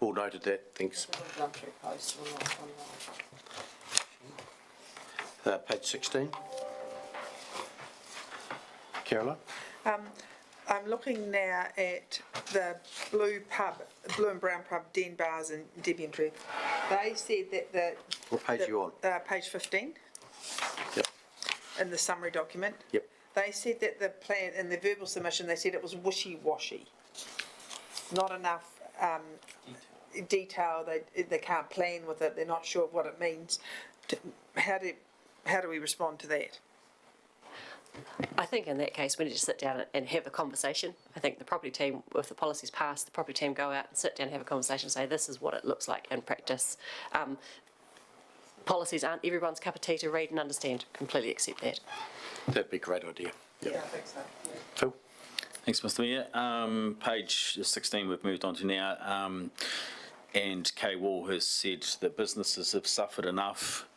C: All noted that, thanks. Page 16. Caroline?
E: I'm looking now at the Blue and Brown Pub, Den Bars and Debian. They said that
C: What page are you on?
E: Page 15.
C: Yep.
E: In the summary document.
C: Yep.
E: They said that the plan, in the verbal submission, they said it was wishy-washy. Not enough detail, they can't plan with it, they're not sure what it means. How do we respond to that?
A: I think in that case, we need to sit down and have a conversation. I think the property team, if the policy's passed, the property team go out and sit down and have a conversation and say, this is what it looks like in practice. Policies aren't everyone's cup of tea to read and understand. Completely accept that.
C: That'd be a great idea. Yep.
E: Yeah, I think so.
C: Phil?
H: Thanks, Mr Mayor. Page 16 we've moved on to now, and Kay Wall has said that businesses have suffered enough.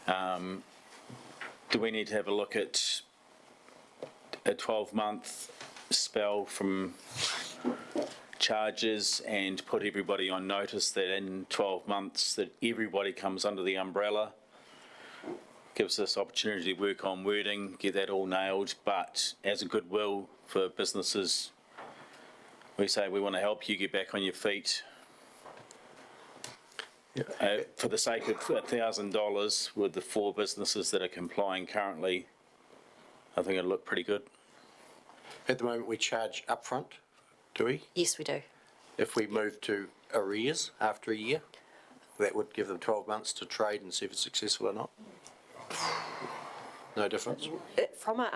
H: Do we need to have a look at a 12-month spell from charges and put everybody on notice that in 12 months that everybody comes under the umbrella? Gives us opportunity to work on wording, get that all nailed, but as a goodwill for businesses, we say we want to help you get back on your feet. For the sake of $1,000 with the 4 businesses that are complying currently, I think it'll look pretty good.
C: At the moment, we charge upfront, do we?
A: Yes, we do.
C: If we move to arrears after a year, that would give them 12 months to trade and see if it's successful or not? No difference?
A: From a,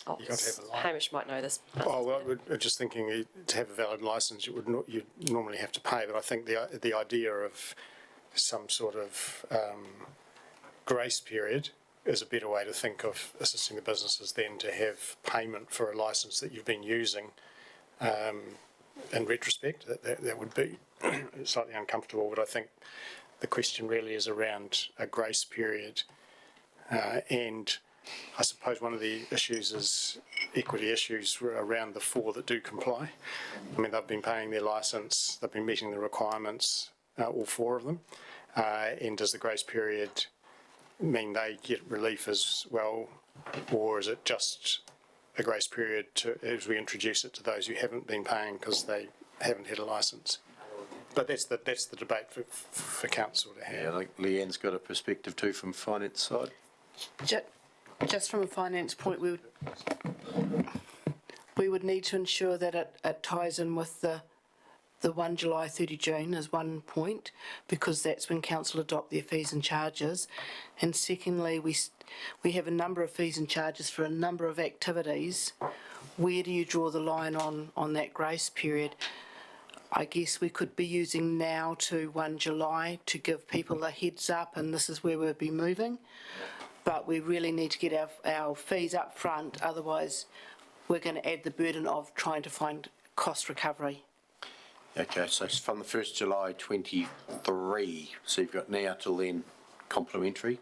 J: got to have a license.
A: Hamish might know this.
J: Oh, well, we're just thinking to have a valid licence, you normally have to pay, but I think the idea of some sort of grace period is a better way to think of assisting the businesses than to have payment for a licence that you've been using in retrospect. That would be slightly uncomfortable, but I think the question really is around a grace period. And I suppose one of the issues is equity issues around the 4 that do comply. I mean, they've been paying their licence, they've been meeting the requirements, all 4 of them. And does the grace period mean they get relief as well, or is it just a grace period as we introduce it to those who haven't been paying because they haven't had a licence? But that's the debate for council to have.
C: Yeah, I think Leanne's got a perspective too from finance side.
E: Just from a finance point, we would need to ensure that it ties in with the 1 July 30 June as one point, because that's when council adopt their fees and charges. And secondly, we have a number of fees and charges for a number of activities. Where do you draw the line on that grace period? I guess we could be using now to 1 July to give people a heads up, and this is where we'll be moving. But we really need to get our fees up front, otherwise we're going to add the burden of trying to find cost recovery.
C: Okay, so it's from the 1st July 23, so you've got now till then complimentary.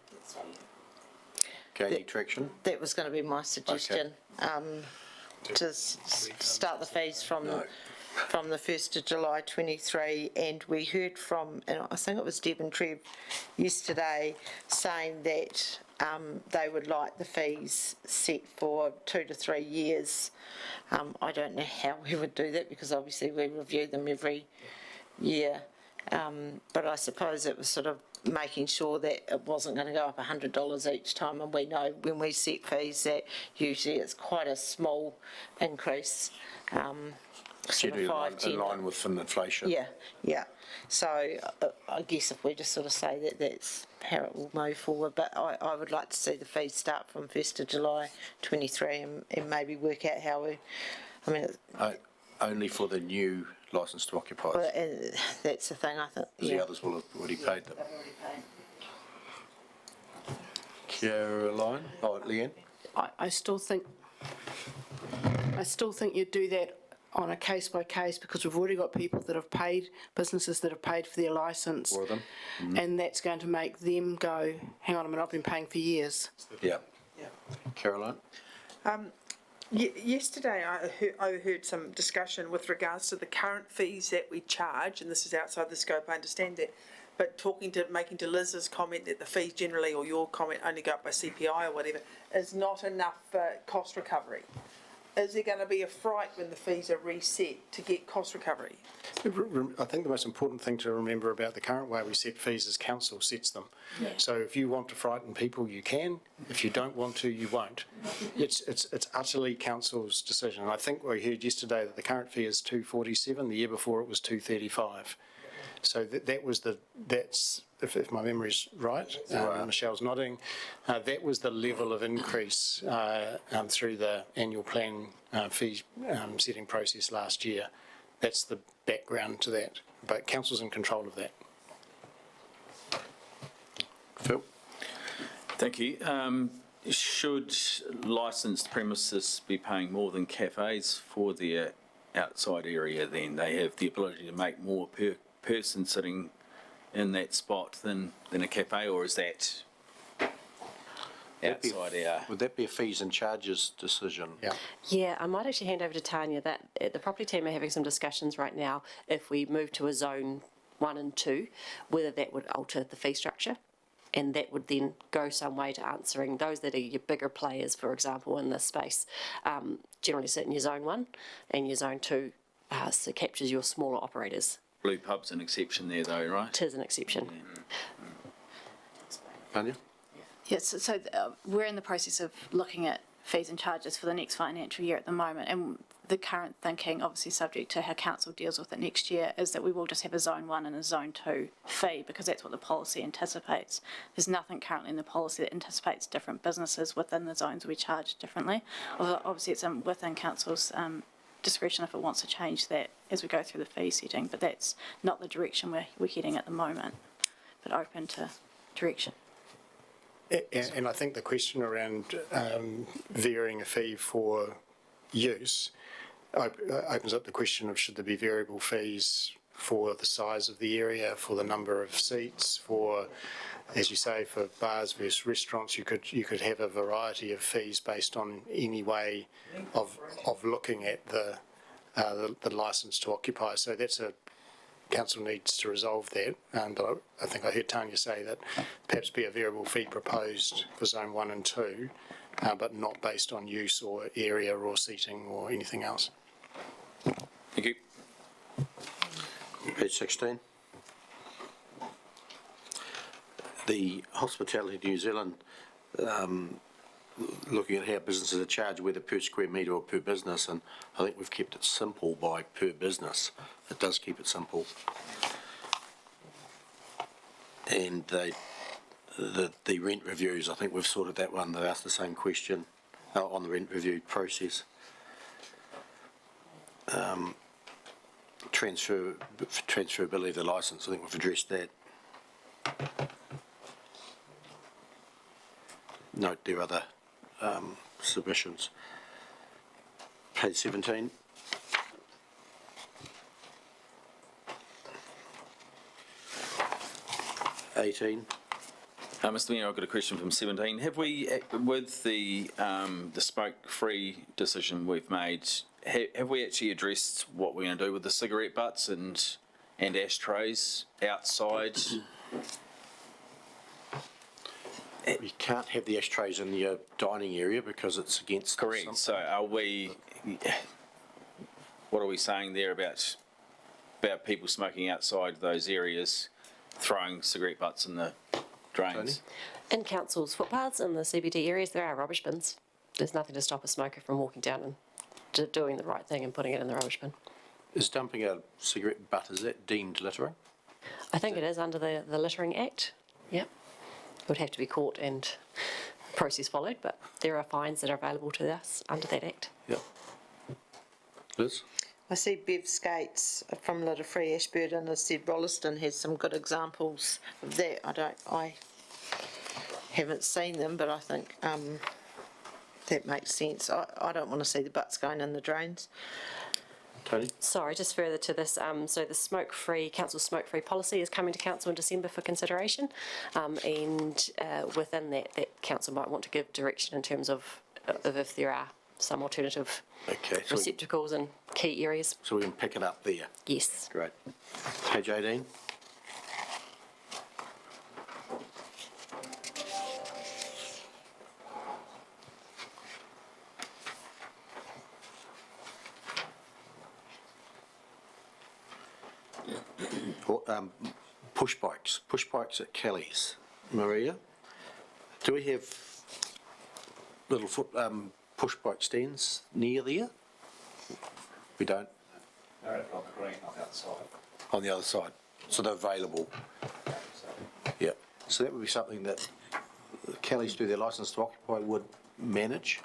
C: Gaining traction?
D: That was going to be my suggestion, to start the fees from the 1st of July 23, and we heard from, and I think it was Deb and Trev yesterday, saying that they would like the fees set for 2 to 3 years. I don't know how we would do that, because obviously we review them every year, but I suppose it was sort of making sure that it wasn't going to go up $100 each time, and we know when we set fees that usually it's quite a small increase. Sort of
C: in line with inflation.
D: Yeah. So I guess if we just sort of say that that's how it will move forward, but I would like to see the fees start from 1st of July 23 and maybe work out how we, I mean.
C: Only for the new licence to occupy.
D: Well, that's the thing, I think.
C: The others will have already paid them. Caroline? Oh, Leanne?
E: I still think you'd do that on a case by case, because we've already got people that have paid, businesses that have paid for their licence.
C: For them.
E: And that's going to make them go, hang on a minute, I've been paying for years.
C: Yeah. Caroline?
E: Yesterday I heard some discussion with regards to the current fees that we charge, and this is outside the scope, I understand that, but making to Liz's comment that the fees generally, or your comment, only go up by CPI or whatever, is not enough cost recovery. Is there going to be a fright when the fees are reset to get cost recovery?
J: I think the most important thing to remember about the current way we set fees is council sets them. Yeah. So if you want to frighten people, you can. If you don't want to, you won't. It's utterly council's decision. And I think we heard yesterday that the current fee is $247. The year before it was $235. So that's if my memory's right, Michelle's nodding, that was the level of increase through the annual plan fee setting process last year. That's the background to that, but council's in control of that.
C: Phil?
H: Thank you. Should licensed premises be paying more than cafes for their outside area, then they have the ability to make more per person sitting in that spot than a cafe, or is that outside our...
C: Would that be a fees and charges decision?
A: Yeah, I might actually hand over to Tanya that the property team are having some discussions right now if we move to a zone 1 and 2, whether that would alter the fee structure, and that would then go some way to answering those that are your bigger players, for example, in this space, generally sit in your zone 1, and your zone 2 so captures your smaller operators.
H: Blue pub's an exception there though, right?
A: It is an exception.
C: Tanya?
P: Yes, so we're in the process of looking at fees and charges for the next financial year at the moment. And the current thinking, obviously subject to how council deals with it next year, is that we will just have a Zone 1 and a Zone 2 fee, because that's what the policy anticipates. There's nothing currently in the policy that anticipates different businesses within the zones we charge differently. Although obviously it's within council's discretion if it wants to change that as we go through the fee setting, but that's not the direction we're heading at the moment, but open to direction.
J: And I think the question around varying a fee for use opens up the question of should there be variable fees for the size of the area, for the number of seats, for, as you say, for bars versus restaurants. You could have a variety of fees based on any way of looking at the licence to occupy. So that's council needs to resolve that, and I think I heard Tanya say that perhaps be a variable fee proposed for Zone 1 and 2, but not based on use or area or seating or anything else.
H: Thank you.
C: Page 16. The Hospitality New Zealand, looking at how businesses are charged, whether per square metre or per business, and I think we've kept it simple by per business. It does keep it simple. And the rent reviews, I think we've sorted that one. They asked the same question on the rent review process. Transferability of the licence, I think we've addressed that. Note there are other submissions. Page 17.
H: Mr Mayor, I've got a question from 17. Have we, with the smoke-free decision we've made, have we actually addressed what we're going to do with the cigarette butts and ashtrays outside?
C: You can't have the ashtrays in your dining area because it's against...
H: Correct. So are we... What are we saying there about people smoking outside those areas, throwing cigarette butts in the drains?
A: In council's footpaths in the CBD areas, there are rubbish bins. There's nothing to stop a smoker from walking down and doing the right thing and putting it in the rubbish bin.
C: Is dumping a cigarette butt, is that deemed littering?
A: I think it is under the Littering Act. Yep. It would have to be caught and process followed, but there are fines that are available to us under that Act.
C: Yep. Liz?
D: I see Bev Skates from Litter Free Ashburton has said Rolleston has some good examples of that. I haven't seen them, but I think that makes sense. I don't want to see the butts going in the drains.
C: Tony?
A: Sorry, just further to this, so the council smoke-free policy is coming to council in December for consideration, and within that council might want to give direction in terms of if there are some alternative receptacles in key areas.
C: So we can pick it up there?
A: Yes.
C: Great. Page 18. Push bikes at Kelly's. Maria, do we have little push bike stands near there? We don't?
M: They're on the green on the other side.
C: On the other side, so they're available. Yeah, so that would be something that Kelly's, through their licence to occupy, would manage.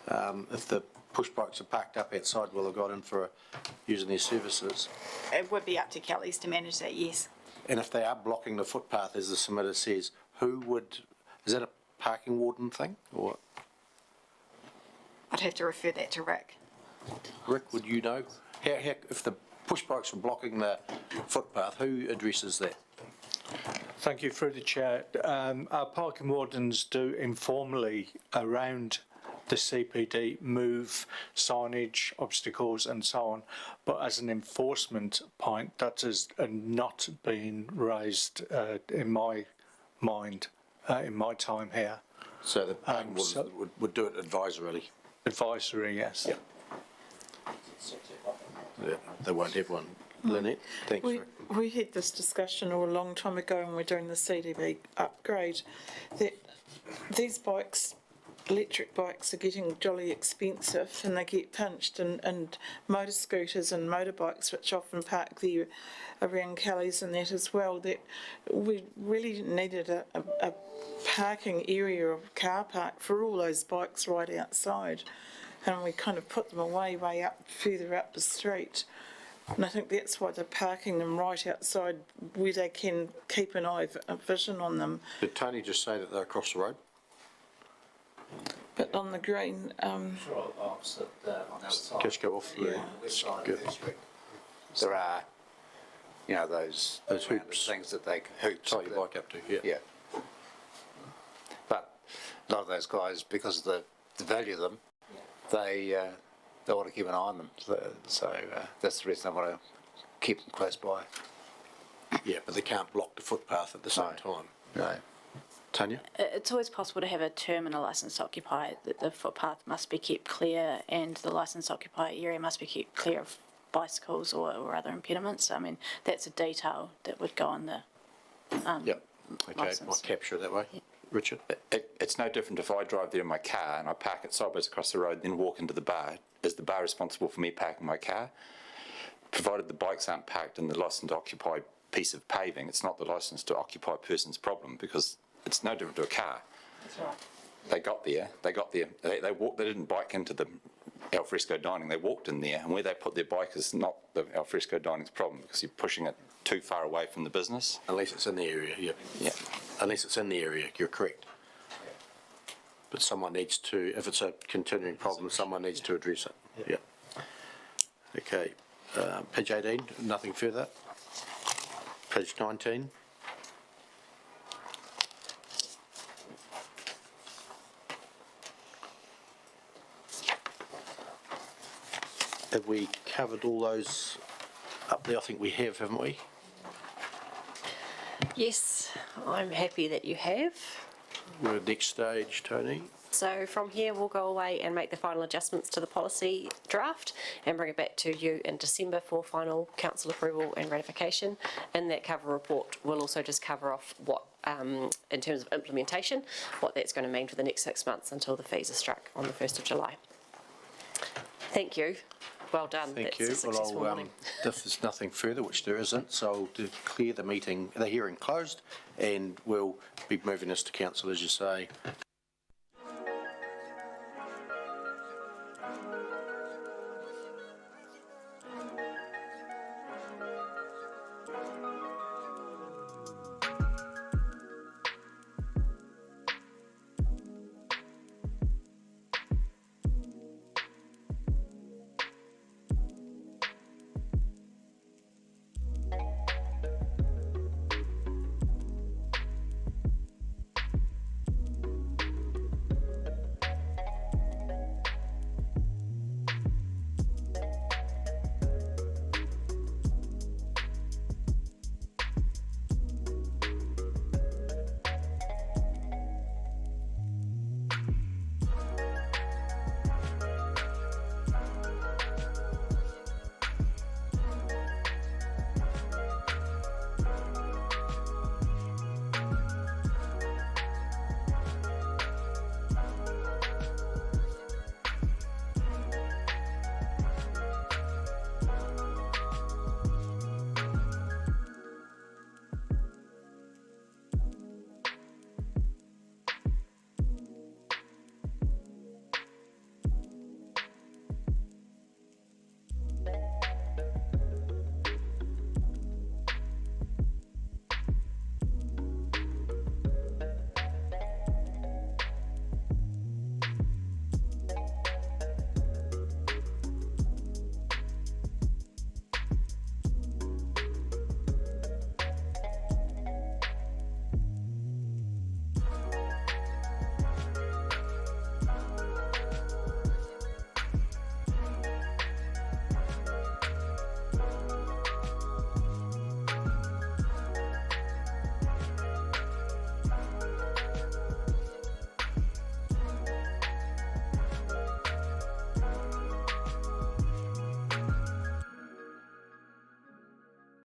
C: If the push bikes are parked up outside while they've got in for using their services.
N: It would be up to Kelly's to manage that, yes.
C: And if they are blocking the footpath, as the submitter says, is that a parking warden thing, or?
N: I'd have to refer that to Rick.
C: Rick, would you know? How, if the push bikes are blocking the footpath, who addresses that?
Q: Thank you, through the chair. Our parking wardens do informally around the CPD move signage, obstacles and so on, but as an enforcement point, that has not been raised in my mind in my time here.
C: So the parking wardens would do it advisorily?
Q: Advisory, yes.
C: Yeah. Yeah, they won't have one. Lynette, thanks.
K: We had this discussion a long time ago when we were doing the CDB upgrade, that these bikes electric bikes are getting jolly expensive and they get pinched, and motor scooters and motorbikes, which often park there around Kelly's and that as well, that we really needed a parking area of car park for all those bikes right outside. And we kind of put them away way up, further up the street. And I think that's why they're parking them right outside where they can keep an eye, a vision on them.
C: Did Tony just say that they're across the road?
K: But on the green,
I: Sure, opposite, on the outside.
C: Just go off the
I: West side of the district. There are, you know, those
C: hoops.
I: things that they hoops.
C: Tie your bike up to, yeah.
I: Yeah. But a lot of those guys, because of the value of them, they want to keep an eye on them. So that's the reason I want to keep them close by.
C: Yeah, but they can't block the footpath at the same time.
I: No.
C: Tanya?
P: It's always possible to have a term in a licensed occupier that the footpath must be kept clear and the licensed occupier area must be kept clear of bicycles or other impediments. I mean, that's a detail that would go on the
C: Yep. Okay,
P: licence.
C: might capture it that way. Richard?
G: It's no different if I drive there in my car and I park it sideways across the road, then walk into the bar. Is the bar responsible for me parking my car? Provided the bikes aren't parked in the licensed to occupy piece of paving, it's not the licensed to occupy person's problem, because it's no different to a car.
P: That's right.
G: They got there, they walked, they didn't bike into the alfresco dining, they walked in there, and where they put their bike is not the alfresco dining's problem, because you're pushing it too far away from the business.
C: Unless it's in the area, yeah.
G: Yeah.
C: Unless it's in the area, you're correct. But someone needs to, if it's a continuing problem, someone needs to address it. Yeah. Okay, page 18, nothing further. Page 19. Have we covered all those up there? I think we have, haven't we?
A: Yes, I'm happy that you have.
C: We're at next stage, Tony.
A: So from here, we'll go away and make the final adjustments to the policy draft and bring it back to you in December for final council approval and ratification. In that cover report, we'll also just cover off what, in terms of implementation, what that's going to mean for the next 6 months until the fees are struck on the 1st of July. Thank you. Well done.
C: Thank
A: That's
C: you.
A: a successful morning.
C: If there's nothing further, which there isn't, so I'll declare the hearing closed, and we'll be moving this to council, as you say,